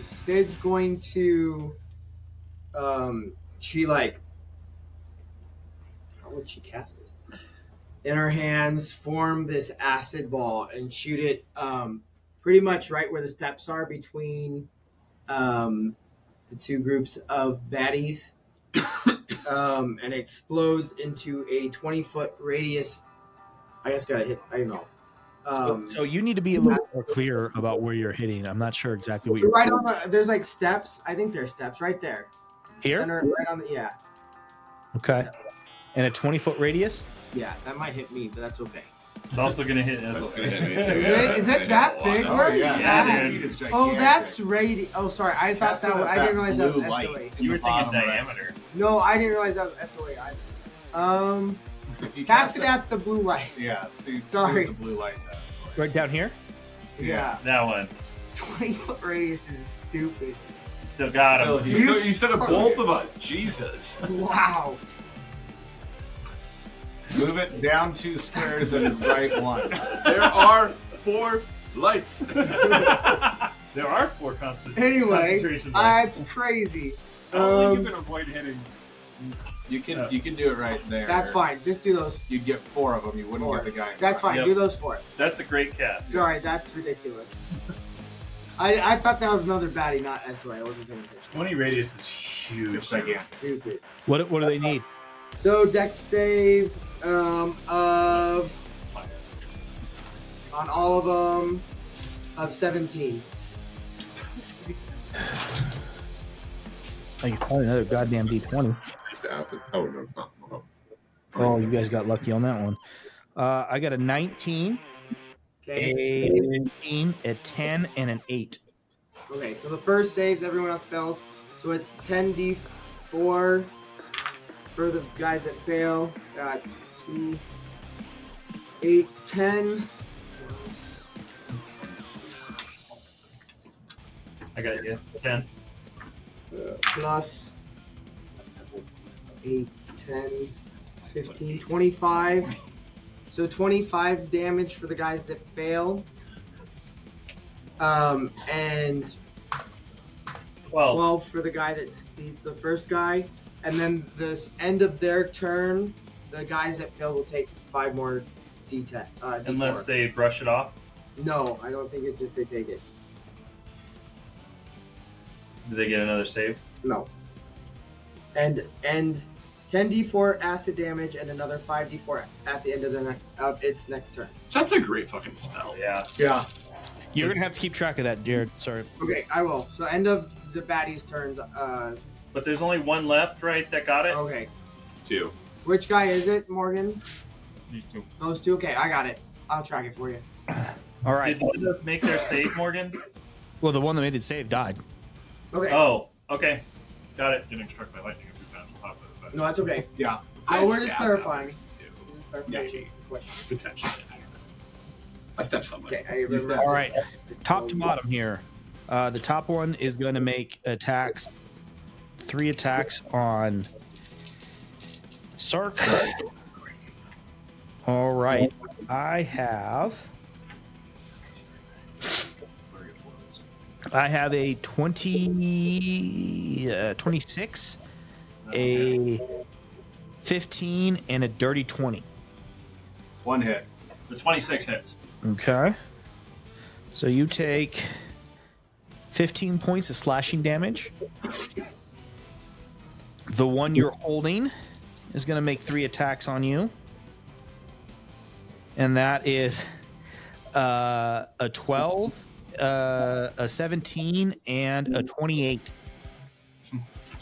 Sid's going to she like how would she cast this? In her hands, form this acid ball and shoot it pretty much right where the steps are between the two groups of baddies. And it explodes into a 20-foot radius. I guess gotta hit. I don't know. So you need to be a little more clear about where you're hitting. I'm not sure exactly what So you're right on the, there's like steps. I think there's steps right there. here. Center, right on the, yeah. Okay. And a 20-foot radius. Yeah, that might hit me, but that's okay. It's also going to hit That's us. gonna hit me. Is it that big? Oh, Where yeah. Yeah, Dude, it's Oh, gigantic. that's radi. Oh, sorry. I thought That's that was, I didn't realize that was blue light SOA. in You the were thinking bottom right. diameter. No, I didn't realize that was SOA either. If you Cast it at the blue light. Yeah, see Sorry. the blue light does. Right down here. Yeah. That one. 20-foot radius is stupid. Still got him. Still, You said of both of us. Jesus. Wow. Move it down 2 squares and right 1. There are 4 lights. There are 4 constant Anyway, concentration lights. that's crazy. I don't think you can avoid hitting. You can do it right there. That's fine. Just do those. You'd get 4 of them. You wouldn't 4. get the guy. in That's front. fine. Yep. Do those 4. That's a great cast. Sorry, that's ridiculous. I thought that was another baddie, not SOA. I wasn't paying attention. 20 radius is huge. It's gigantic. Stupid. What do they need? So dex save of on all of them of 17. I can find another goddamn D20. It's out. Oh no, it's not. Oh. Oh, you guys got lucky on that one. I got a 19, Okay. a Save. 15, a 10, and an 8. Okay, so the first saves, everyone else fails. So it's 10d4 for the guys that fail. That's 2, 8, 10. I got you. 10. Plus 8, 10, 15, 25. So 25 damage for the guys that fail. And 12 for the guy that succeeds, the first guy. And then this end of their turn, the guys that fail will take 5 more D10. D4. Unless they brush it off. No, I don't think it's just they take it. Do they get another save? No. And 10d4 acid damage and another 5d4 at the end of its next turn. That's a great fucking spell. Yeah. Yeah. You're gonna have to keep track of that, Jared. Sorry. Okay, I will. So end of the baddies' turns. But there's only one left, right, that got it? Okay. 2. Which guy is it, Morgan? These two. Those two? Okay, I got it. I'll track it for you. All right. Did one of those make their save, Morgan? Well, the one that made it save died. Okay. Oh, okay. Got it. Getting struck by lightning a few times on top of this. No, that's okay. Yeah. No, we're just stabbed clarifying. others, too. We're just clarifying Yeah, the question. Potentially. I stepped somebody. Okay, I remember. All right. Top to bottom here. The top one is going to make attacks, 3 attacks on Sark. All right. I have a 26, a 15, and a dirty 20. 1 hit. The 26 hits. Okay. So you take 15 points of slashing damage. The one you're holding is going to make 3 attacks on you. And that is a 12, a 17, and a 28.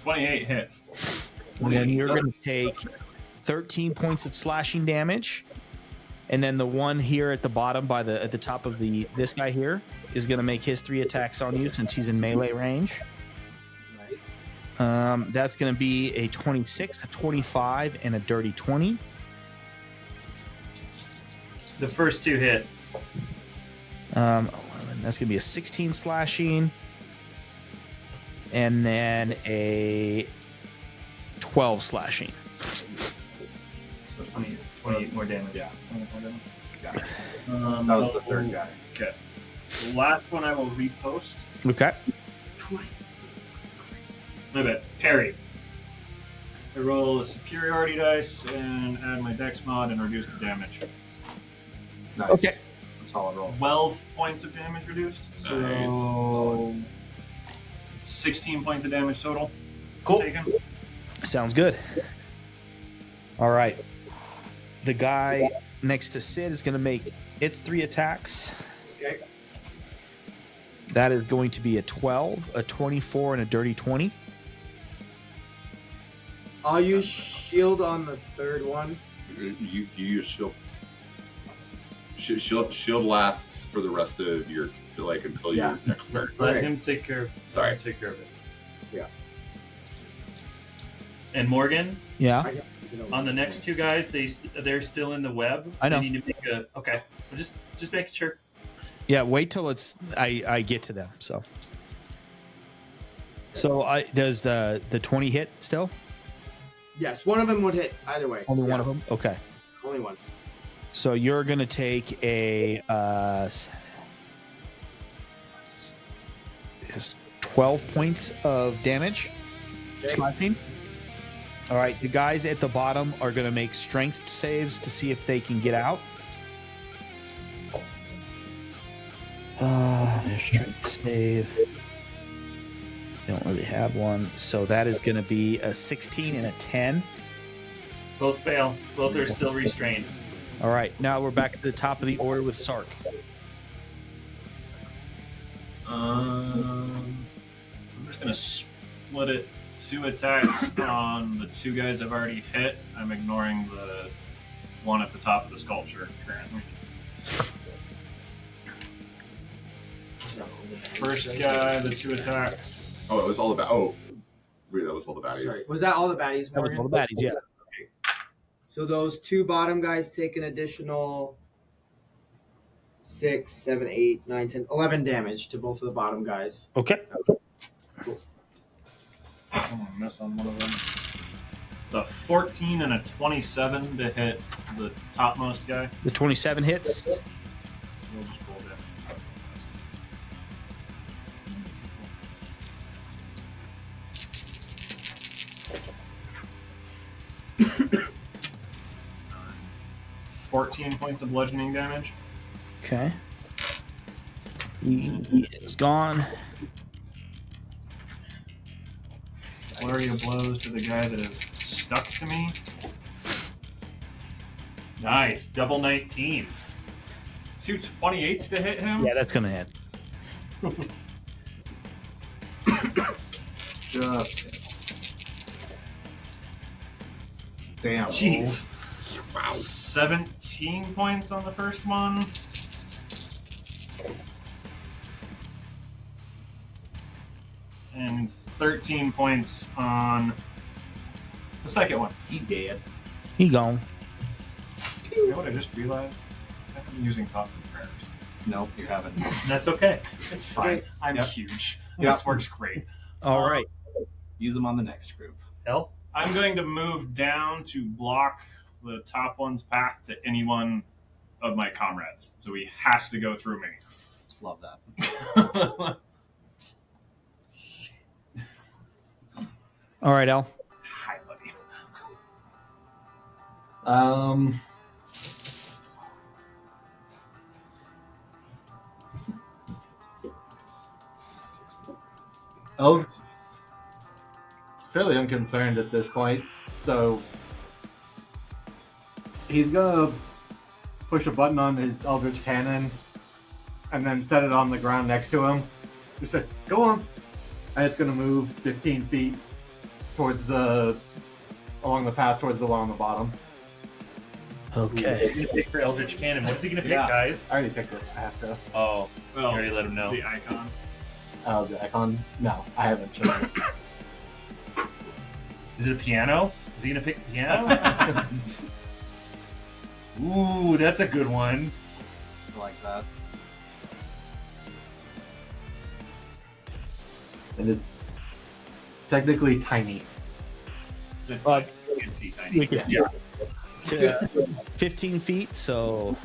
28 hits. And then you're going to take 13 points of slashing damage. And then the one here at the bottom at the top of this guy here is going to make his 3 attacks on you since he's in melee range. Nice. That's going to be a 26, a 25, and a dirty 20. The first 2 hit. 11. That's going to be a 16 slashing. And then a 12 slashing. So 28 more damage. Yeah. 28 more damage. Got it. That was the third guy. Okay. The last one I will repost. Okay. My bad. Parry. I roll a superiority dice and add my dex mod and reduce the damage. Nice. Okay. A solid roll. 12 points of damage reduced. So Nice. 16 points of damage total. Cool. Taken. Sounds good. All right. The guy next to Sid is going to make its 3 attacks. Okay. That is going to be a 12, a 24, and a dirty 20. I'll use shield on the third one. You use shield. Shield lasts for the rest of your until your next turn. Let Okay. him take care. Sorry. Let him take care of it. Yeah. And Morgan, Yeah. on the next 2 guys, they're still in the web. I know. They need to make a okay. Just making sure. Yeah, wait till I get to them. So does the 20 hit still? Yes, one of them would hit either way. Only Yeah, one of them? Okay. Only one. So you're going to take a 12 points of damage. Okay. Slashing. All right, the guys at the bottom are going to make strength saves to see if they can get out. Their strength save. They don't really have one. So that is going to be a 16 and a 10. Both fail. Both are still restrained. All right, now we're back to the top of the order with Sark. I'm just gonna split it 2 attacks on the 2 guys I've already hit. I'm ignoring the one at the top of the sculpture currently. First guy, the 2 attacks. Oh, it was all about. Oh, really? That was all the baddies. Sorry. Was that all the baddies, That was Morgan? all the baddies, yeah. So those 2 bottom guys take an additional 6, 7, 8, 9, 10, 11 damage to both of the bottom guys. Okay. I'm gonna miss on one of them. It's a 14 and a 27 to hit the topmost guy. The 27 hits. We'll just roll that. 14 points of bludgeoning damage. Okay. He is gone. Flurry of blows to the guy that is stuck to me. Nice. Double 19s. 2 28s to hit him. Yeah, that's going to hit. Just hit. Damn. Jeez. Wow. 17 points on the first one. And 13 points on the second one. He dead. He gone. You know what I just realized? I've been using thoughts and prayers. Nope, you haven't. And that's okay. It's fine. I'm Yep. huge. Yep. This works great. All right. Use them on the next group. Hell, I'm going to move down to block the top one's path to any one of my comrades. So he has to go through me. Love that. All right, Al. Hi, buddy. El's fairly unconcerned at this point, so he's gonna push a button on his Eldritch Cannon and then set it on the ground next to him. Just say, "Go on," and it's gonna move 15 feet towards the along the path towards the one on the bottom. Okay. He's gonna pick for Eldritch Cannon. What's he gonna pick, Yeah. guys? I already picked it. I have to. Oh, Well, you already let him know. The icon. Oh, the icon? No, I haven't chosen it. Is it a piano? Is he gonna pick piano? Ooh, that's a good one. I like that. And it's technically tiny. It's Uh, you can see tiny. Yeah. To 15 feet, so.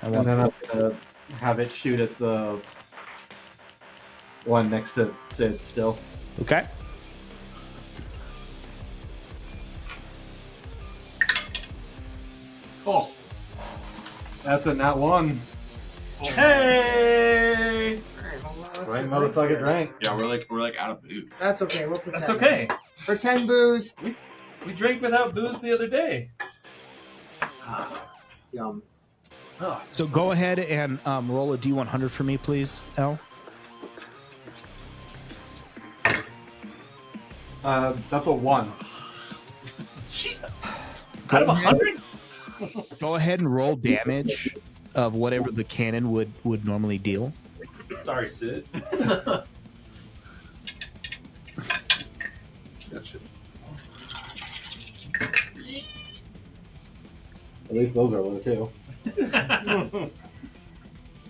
I And want then I'm gonna have it shoot at the one next to Sid still. Okay. Oh, That's a nat one. Hey! Alright, hold on, let's Right, take a motherfucker break here. drank. Yeah, we're like out of booze. That's okay. We'll pretend. That's okay. Pretend booze. We drank without booze the other day. Yum. Oh, So go ahead and roll a D100 for me, please, El. That's a 1. shit. Out of 100? Go ahead and roll damage of whatever the cannon would normally deal. Sorry, Sid. At least those are low too.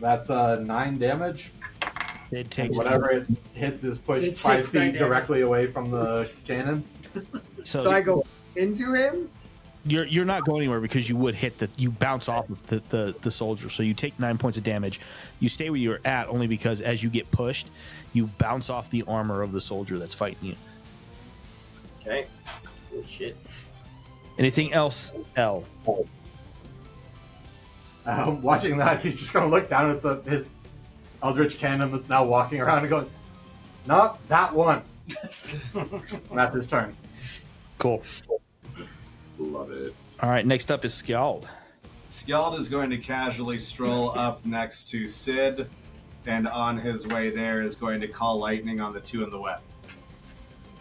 That's 9 damage. It And takes whatever it hits is pushed It 5 takes 9 feet damage. directly away from the cannon. So I go into him. You're not going anywhere because you would hit you bounce off of the soldier. So you take 9 points of damage. You stay where you're at only because as you get pushed, you bounce off the armor of the soldier that's fighting you. Okay. Oh shit. Anything else, L? Watching that, he's just gonna look down at his Eldritch Cannon that's now walking around and going, "Not that one." And that's his turn. Cool. Love it. All right, next up is Skjald. Skjald is going to casually stroll up next to Sid, and on his way there is going to call lightning on the 2 in the web.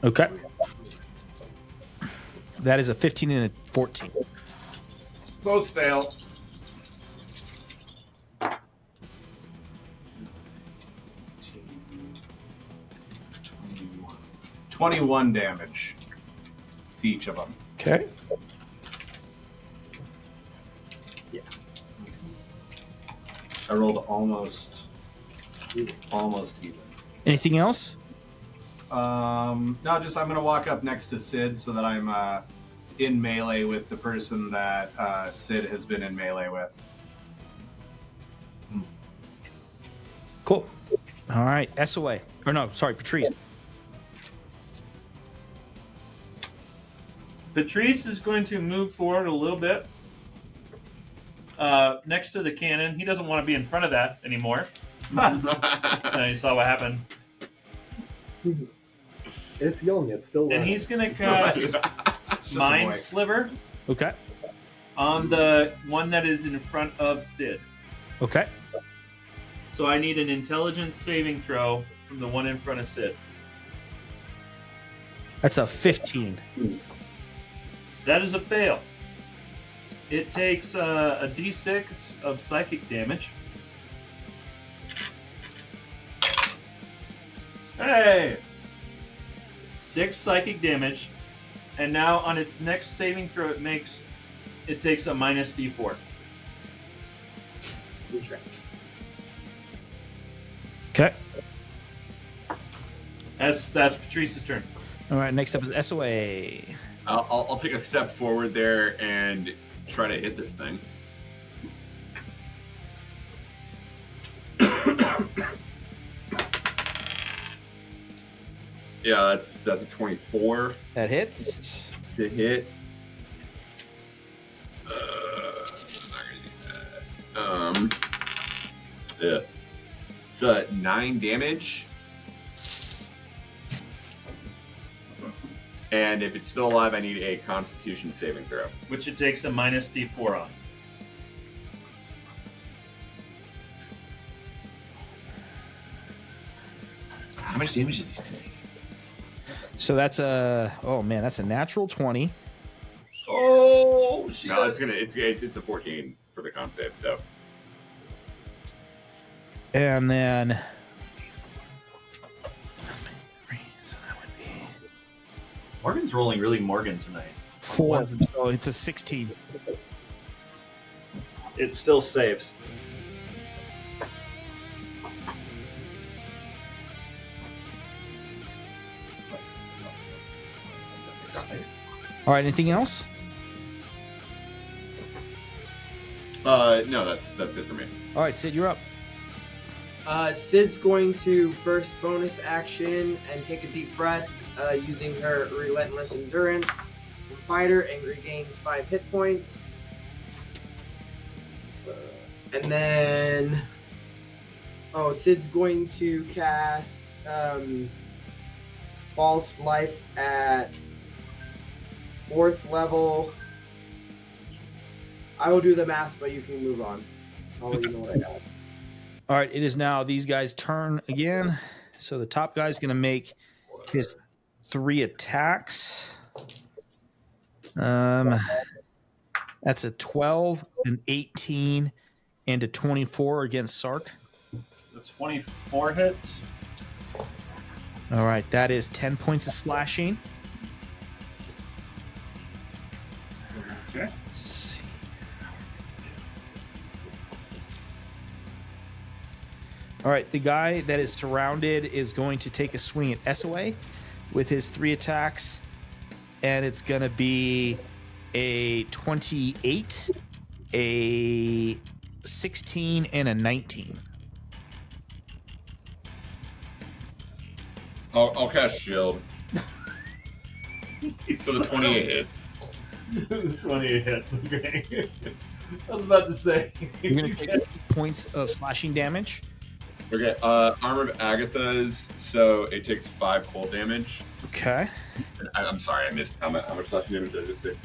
Okay. That is a 15 and a 14. Both fail. $21 damage to each of them. Okay. I rolled almost even. Anything else? No, just I'm gonna walk up next to Sid so that I'm in melee with the person that Sid has been in melee with. Cool. All right, SOA. Or no, sorry, Patrice. Patrice is going to move forward a little bit. Next to the cannon. He doesn't want to be in front of that anymore. You saw what happened. It's young. It's still. And he's going to cast Just a Mind boy. Sliver Okay. on the one that is in front of Sid. Okay. So I need an intelligence saving throw from the one in front of Sid. That's a 15. That is a fail. It takes a d6 of psychic damage. Hey! 6 psychic damage. And now on its next saving throw, it takes a minus d4. Okay. That's Patrice's turn. All right, next up is SOA. I'll take a step forward there and try to hit this thing. Yeah, that's a 24 That hits. to hit. Yeah. It's 9 damage. And if it's still alive, I need a Constitution saving throw. Which it takes a minus d4 on. How much damage is this thing taking? So that's a that's a natural 20. Oh shit! No, it's a 14 for the con save. So And then Morgan's rolling really Morgan tonight. 4. So it's a 16. It still saves. All right, anything else? no, that's it for me. All right, Sid, you're up. Sid's going to first bonus action and take a deep breath using her relentless endurance fighter and regains 5 hit points. And then, Sid's going to cast False Life at 4th level. I will do the math, but you can move on. I'll let you know what I got. All right, it is now these guys' turn again. So the top guy's going to make his 3 attacks. That's a 12, an 18, and a 24 against Sark. The 24 hits. All right, that is 10 points of slashing. Okay. Let's see. All right, the guy that is surrounded is going to take a swing at SOA with his 3 attacks, and it's going to be a 28, a 16, and a 19. I'll cast shield. So the 28 hits. 28 hits, okay. I was about to say. You're going to take 8 points of slashing damage. Okay, Armor of Agatha's, so it takes 5 cold damage. Okay. And I'm sorry, I missed how much slashing damage did I just do?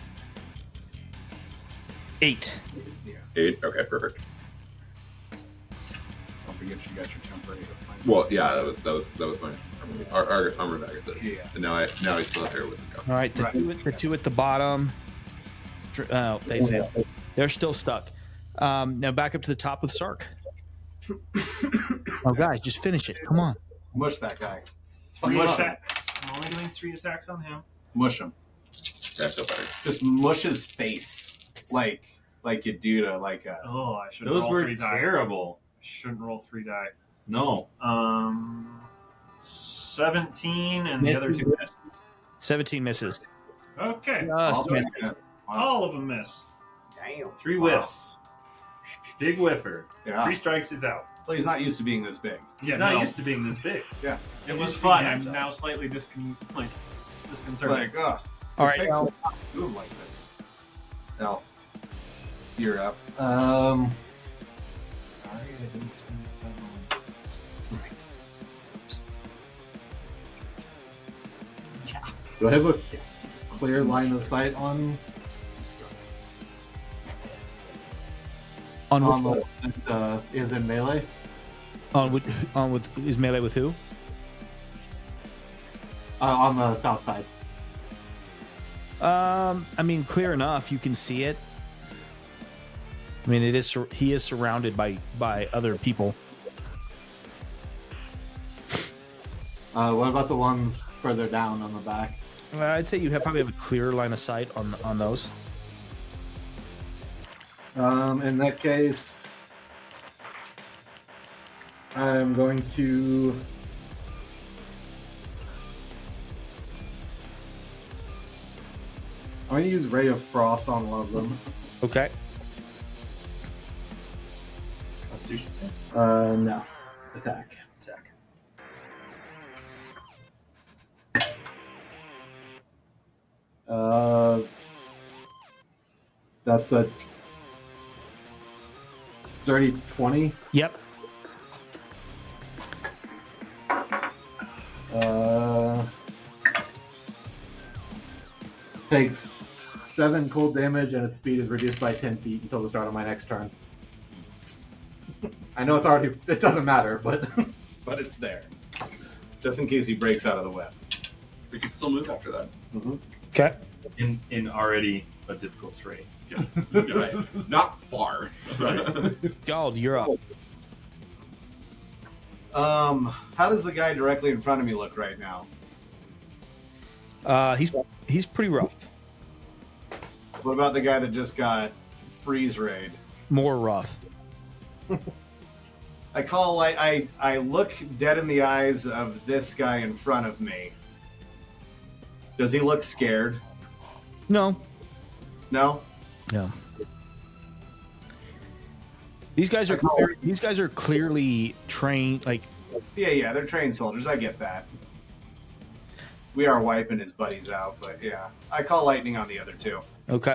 8. 8? Okay, perfect. Don't forget you got your temporary hit points. Well, yeah, that was my Armor of Agatha's. Yeah. And now he's still here with him. All right, the two at the bottom. Oh, they failed. They're still stuck. Now back up to the top with Sark. Oh, guys, just finish it. Come on. Mush that guy. 3 Mush him. attacks. I'm only doing 3 attacks on him. Mush him. That's so better. Just mush his face like you do to like a. Oh, I should Those roll were 3 die. terrible. I shouldn't roll 3 die. No. 17 and the other 2 missed. 17 misses. Okay. Just missed. All of them miss. Damn. 3 whiffs. Big whiffer. Yeah. 3 strikes is out. Well, he's not used to being this big. He's not used to being this big. Yeah. It Just was fun. I'm hands up. now slightly disconcerted. Like, All it right, takes now, a lot to move like this. Now, you're up. Sorry, I didn't spend that Do I have a clear line of sight on on which the one? one that is in melee? On with is melee with who? On the south side. I mean, clear enough. You can see it. I mean, he is surrounded by other people. What about the ones further down on the back? I'd say you probably have a clearer line of sight on those. In that case, I'm going to use Ray of Frost on one of them. Okay. Constitution save. No. Attack. That's a dirty 20. Yep. Takes 7 cold damage and its speed is reduced by 10 feet until the start of my next turn. I know it doesn't matter, but But it's there. Just in case he breaks out of the web. We can still move after that. Okay. In already a difficult terrain. Right. Not far. Gald, you're up. How does the guy directly in front of me look right now? He's pretty rough. What about the guy that just got freeze raid? More rough. I look dead in the eyes of this guy in front of me. Does he look scared? No. No? No. These guys are clearly trained. Like, Yeah, they're trained soldiers. I get that. We are wiping his buddies out, but yeah. I call lightning on the other two. okay.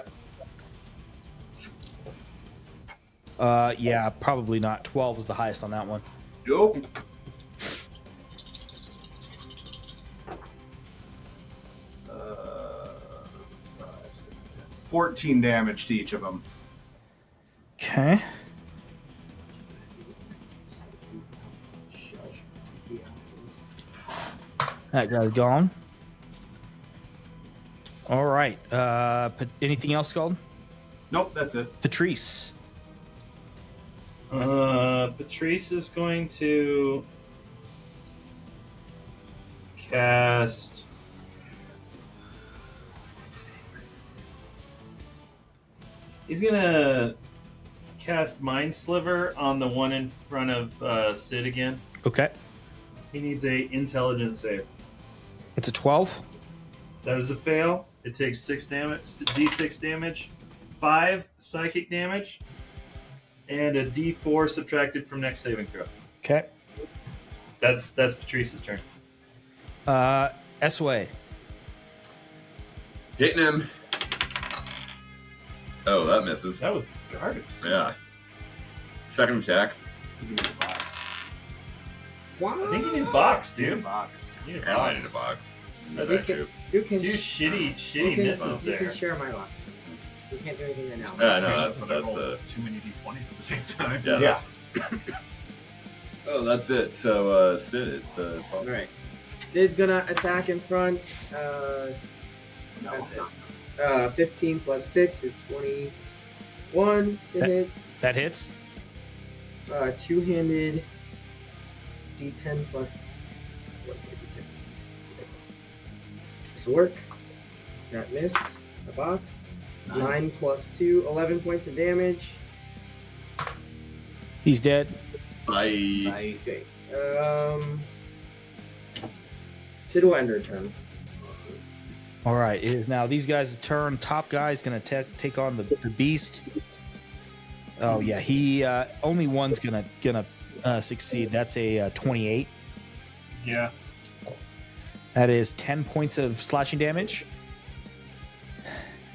Yeah, probably not. 12 is the highest on that one. Nope. 14 damage to each of them. Okay. That guy's gone. All right. Anything else, Gold? Nope, that's it. Patrice. Patrice is going to cast. He's gonna cast Mind Sliver on the one in front of Sid again. Okay. He needs a intelligence save. It's a 12. That is a fail. It takes 6 damage, d6 damage, 5 psychic damage, and a d4 subtracted from next saving throw. Okay. That's Patrice's turn. S-Way. Hitting him. Oh, that misses. That was garbage. Yeah. Second attack. You need a box. I think you need a box, You need a dude. box. You need a And I box. need a box. That's That too. You can. Two shitty you can, misses you there. can share my box. You can't do anything right now. Yeah, no, Especially that's when I roll too many d20 at the same time. yeah. Yeah. Oh, that's it. So, Sid, it's all All right. Sid's gonna attack in front. That's it. 15 plus 6 is 21 to hit. That hits. Two-handed D10 plus. What's the D10? Work. That missed. A box. 9 plus 2, 11 points of damage. He's dead. Bye. Okay. Sid will end her turn. All right. It is now these guys' turn. Top guy's going to take on the beast. Oh, yeah. He only one's going to succeed. That's a 28. Yeah. That is 10 points of slashing damage.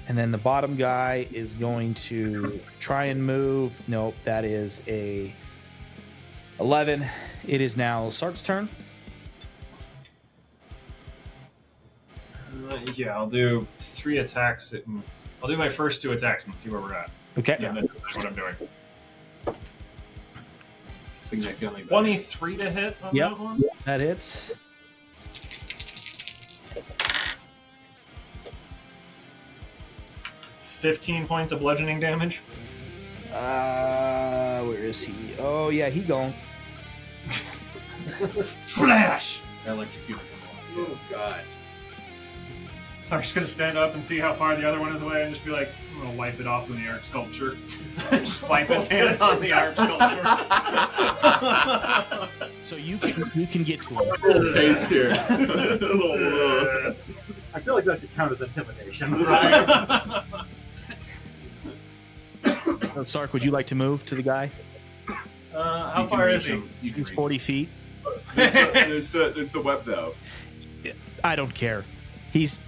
And then the bottom guy is going to try and move. Nope, that is a 11. It is now Sark's turn. Yeah, I'll do 3 attacks. I'll do my first 2 attacks and see where we're at. Okay. And then decide what I'm doing. Significantly better. 23 to hit on Yep. that one. That hits. $15 points of bludgeoning damage. Where is he? Oh, yeah, he gone. Splash! Electrocuted him a lot, too. Oh, God. So I'm just gonna stand up and see how far the other one is away and just be like, I'm gonna wipe it off with the art sculpture. Just wipe his hand on the art sculpture. So you can get to him. Face here. I feel like that could count as intimidation. Sark, would you like to move to the guy? How far is he? He's 40 feet. There's the web though. I don't care. He's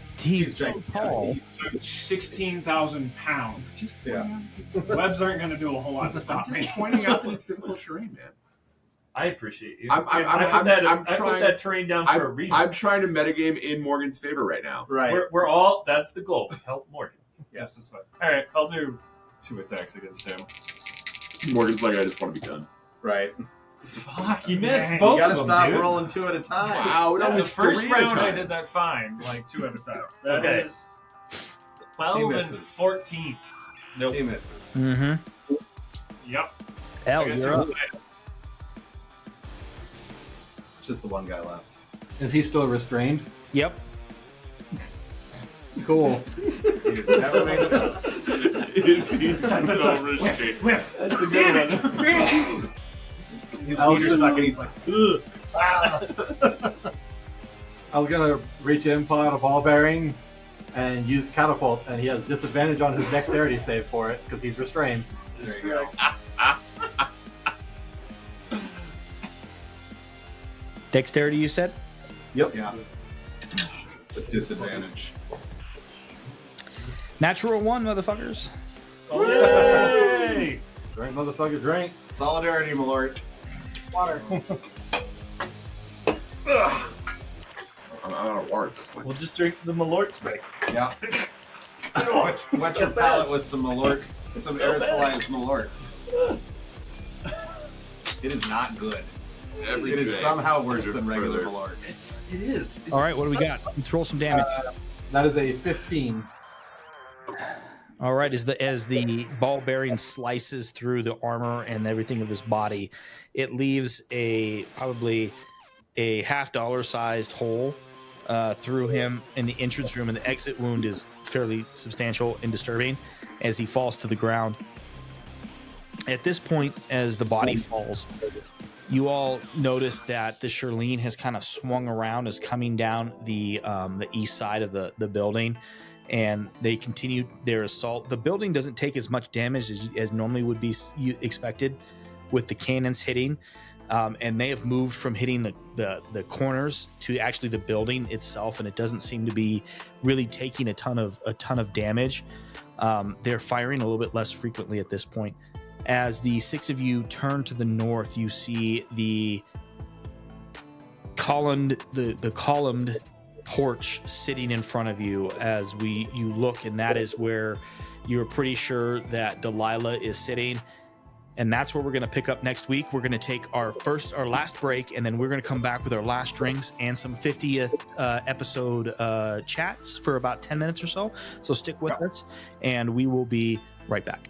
so tall. He's 16,000 pounds. Yeah. Webs aren't going to do a whole lot to stop I'm me. just pointing out that it's difficult terrain, man. I appreciate you. I'm I put trying- that terrain down for a reason. I'm trying to metagame in Morgan's favor right now. Right. We're all. That's the goal. Help Morgan. Yes. That's fine. All right, I'll do 2 attacks against him. Morgan's like, I just want to be done. Right. Fuck, you missed You both gotta of them, stop dude. rolling 2 at a time. Wow, that The was first 3 at a round I time. did that fine, like 2 at a time. That Okay. is 12 and misses. 14. Nope. He misses. Mm-hmm. Yep. L, I got you're 2. up. Just the one guy left. Is he still restrained? Yep. Cool. He's never made it up. Is he so restrained? Whiff. That's a good one. His I was feet are just- stuck and he's like, ugh. I was gonna reach in, pull out a ball bearing, and use catapult, and he has disadvantage on his dexterity save for it because he's restrained. There you go. Dexterity, you said? Yeah. With disadvantage. Natural 1, motherfuckers. Yay! Drink, motherfucker, drink. Solidarity, Malort. Water. I'm out of water at this point. We'll just drink the Malort spray. Yeah. Wet your palate with some Malort. Some So aerosolized Malort. It is not good. Every It is day, somehow worse further, than regular further. Malort. It is. All right, what do we got? Let's roll some damage. That is a 15. All right, as the ball bearing slices through the armor and everything of this body, it leaves probably a $50 sized hole through him in the entrance room, and the exit wound is fairly substantial and disturbing as he falls to the ground. At this point, as the body falls, you all notice that the Shirlene has kind of swung around, is coming down the east side of the building, and they continue their assault. The building doesn't take as much damage as normally would be expected with the cannons hitting, and they have moved from hitting the corners to actually the building itself, and it doesn't seem to be really taking a ton of damage. They're firing a little bit less frequently at this point. As the 6 of you turn to the north, you see the columned porch sitting in front of you as you look, and that is where you're pretty sure that Delilah is sitting. And that's where we're going to pick up next week. We're going to take our last break, and then we're going to come back with our last drinks and some 50th episode chats for about 10 minutes or so. So stick with us, and we will be right back.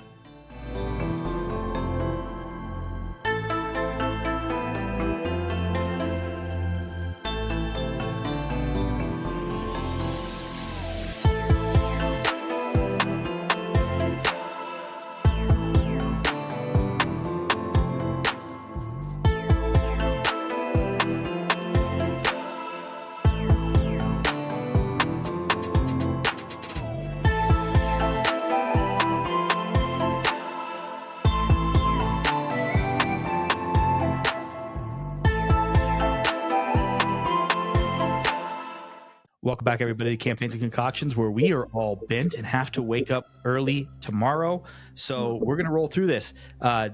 Welcome back, everybody, to Campaigns and Concoctions, where we are all bent and have to wake up early tomorrow. So we're going to roll through this.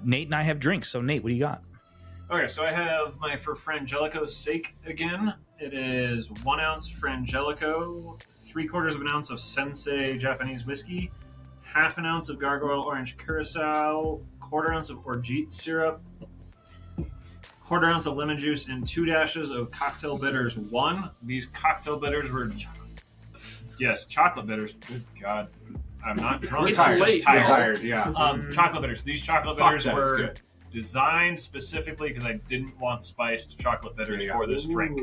Nate and I have drinks. So, Nate, what do you got? Okay, so I have my for Frangelico's sake again. It is 1 ounce Frangelico, 3/4 of an ounce of Sensei Japanese whiskey, 1/2 ounce of Gargoyle Orange Curacao, 1/4 ounce of Orgeat syrup, 1/4 ounce of lemon juice, and 2 dashes of Cocktail Bitters 1. These cocktail bitters were, yes, chocolate bitters. Good God, I'm not drunk. You're tired. Just You're tired, yeah. Chocolate bitters. These chocolate Fuck, bitters that is were good. designed specifically because I didn't want spiced chocolate bitters for this drink.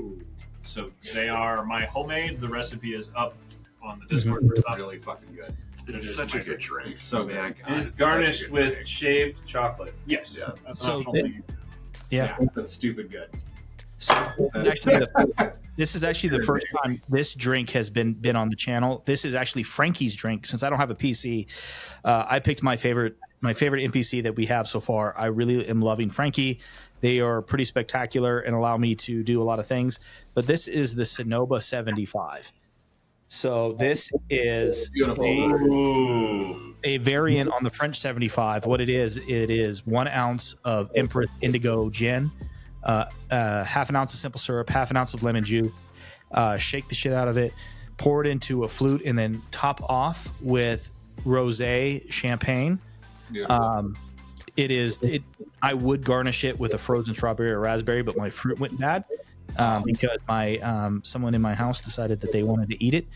So they are my homemade. The recipe is up on the Discord for It's stuff. really fucking good. It's is such a my good drink. It's so Man, good. God, It is it's such a garnished good with drink. shaved chocolate. Yes. Yeah. That's So optional. Yeah. That's stupid good. So this is actually the first time this drink has been on the channel. This is actually Frankie's drink. Since I don't have a PC, I picked my favorite NPC that we have so far. I really am loving Frankie. They are pretty spectacular and allow me to do a lot of things. But this is the Sonoba 75. So this is a variant on the French 75. What it is 1 ounce of Empress Indigo Gin, 1/2 ounce of simple syrup, 1/2 ounce of lemon juice. Shake the shit out of it, pour it into a flute, and then top off with rosé champagne. It is. I would garnish it with a frozen strawberry or raspberry, but my fruit went bad because my someone in my house decided that they wanted to eat it.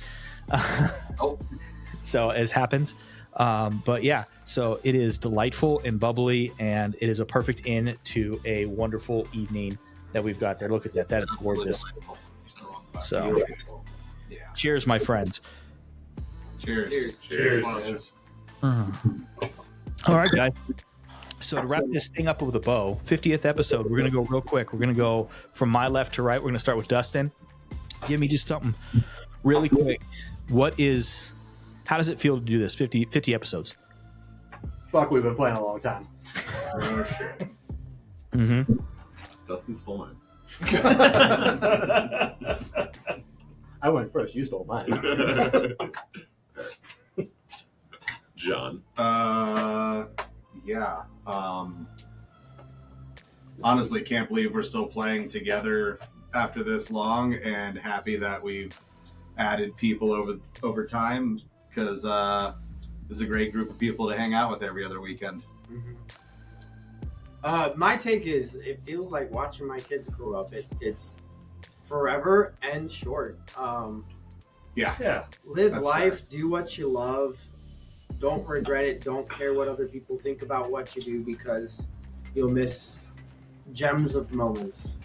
So as happens. But yeah, so it is delightful and bubbly, and it is a perfect end to a wonderful evening that we've got there. Look at that. That is gorgeous. So Yeah. cheers, my friends. Cheers. Cheers. All right, guys. So to wrap this thing up with a bow, 50th episode, we're going to go real quick. We're going to go from my left to right. We're going to start with Dustin. Give me just something really quick. How does it feel to do this? 50 episodes. Fuck, we've been playing a long time. Oh shit. Mm-hmm. Dustin stole mine. I went first. You stole mine. John. Yeah. Honestly, can't believe we're still playing together after this long, and happy that we've added people over time, because it's a great group of people to hang out with every other weekend. My take is, it feels like watching my kids grow up. It's forever and short. Yeah. Live That's life, do what you love, don't regret it, don't care what other people think about what you do, because you'll miss gems of moments.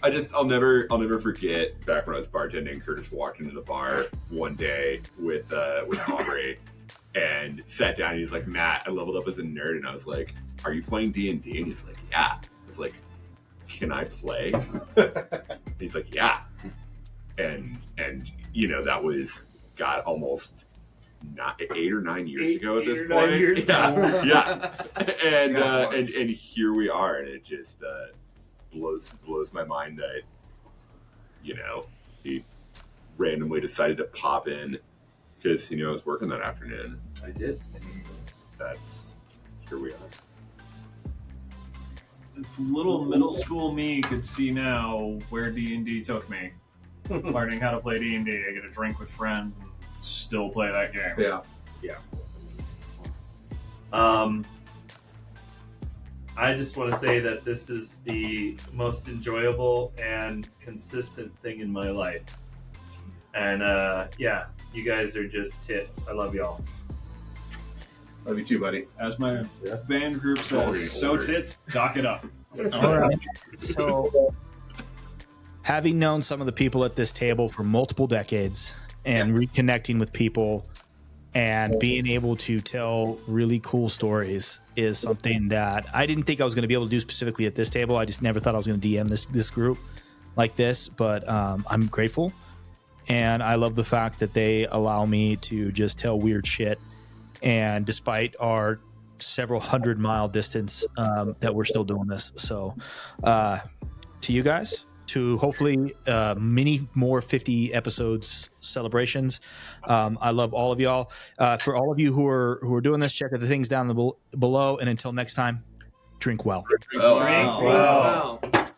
I'll never forget back when I was bartending. Curtis walked into the bar one day with Aubrey and sat down. And he's like, "Matt, I leveled up as a nerd," and I was like, "Are you playing D&D?" And he's like, "Yeah." I was like, "Can I play?" And he's like, "Yeah." And that was almost not 8 or 9 years ago at this point. Yeah. And here we are, and it just blows my mind that he randomly decided to pop in because he knew I was working that afternoon. I did. That's here we are. If little middle school me could see now where D&D took me, learning how to play D&D, I get a drink with friends and still play that game. Yeah. I just want to say that this is the most enjoyable and consistent thing in my life. And you guys are just tits. I love y'all. Love you too, buddy. As my band group says, so tits, dock it up. All right. So, having known some of the people at this table for multiple decades and reconnecting with people and being able to tell really cool stories is something that I didn't think I was going to be able to do specifically at this table. I just never thought I was going to DM this group like this, but I'm grateful. And I love the fact that they allow me to just tell weird shit. And despite our several 100-mile distance, that we're still doing this. So to you guys, to hopefully many more 50 episodes celebrations. I love all of y'all. For all of you who are doing this, check out the things down below. And until next time, drink well. Oh, Drink wow. well.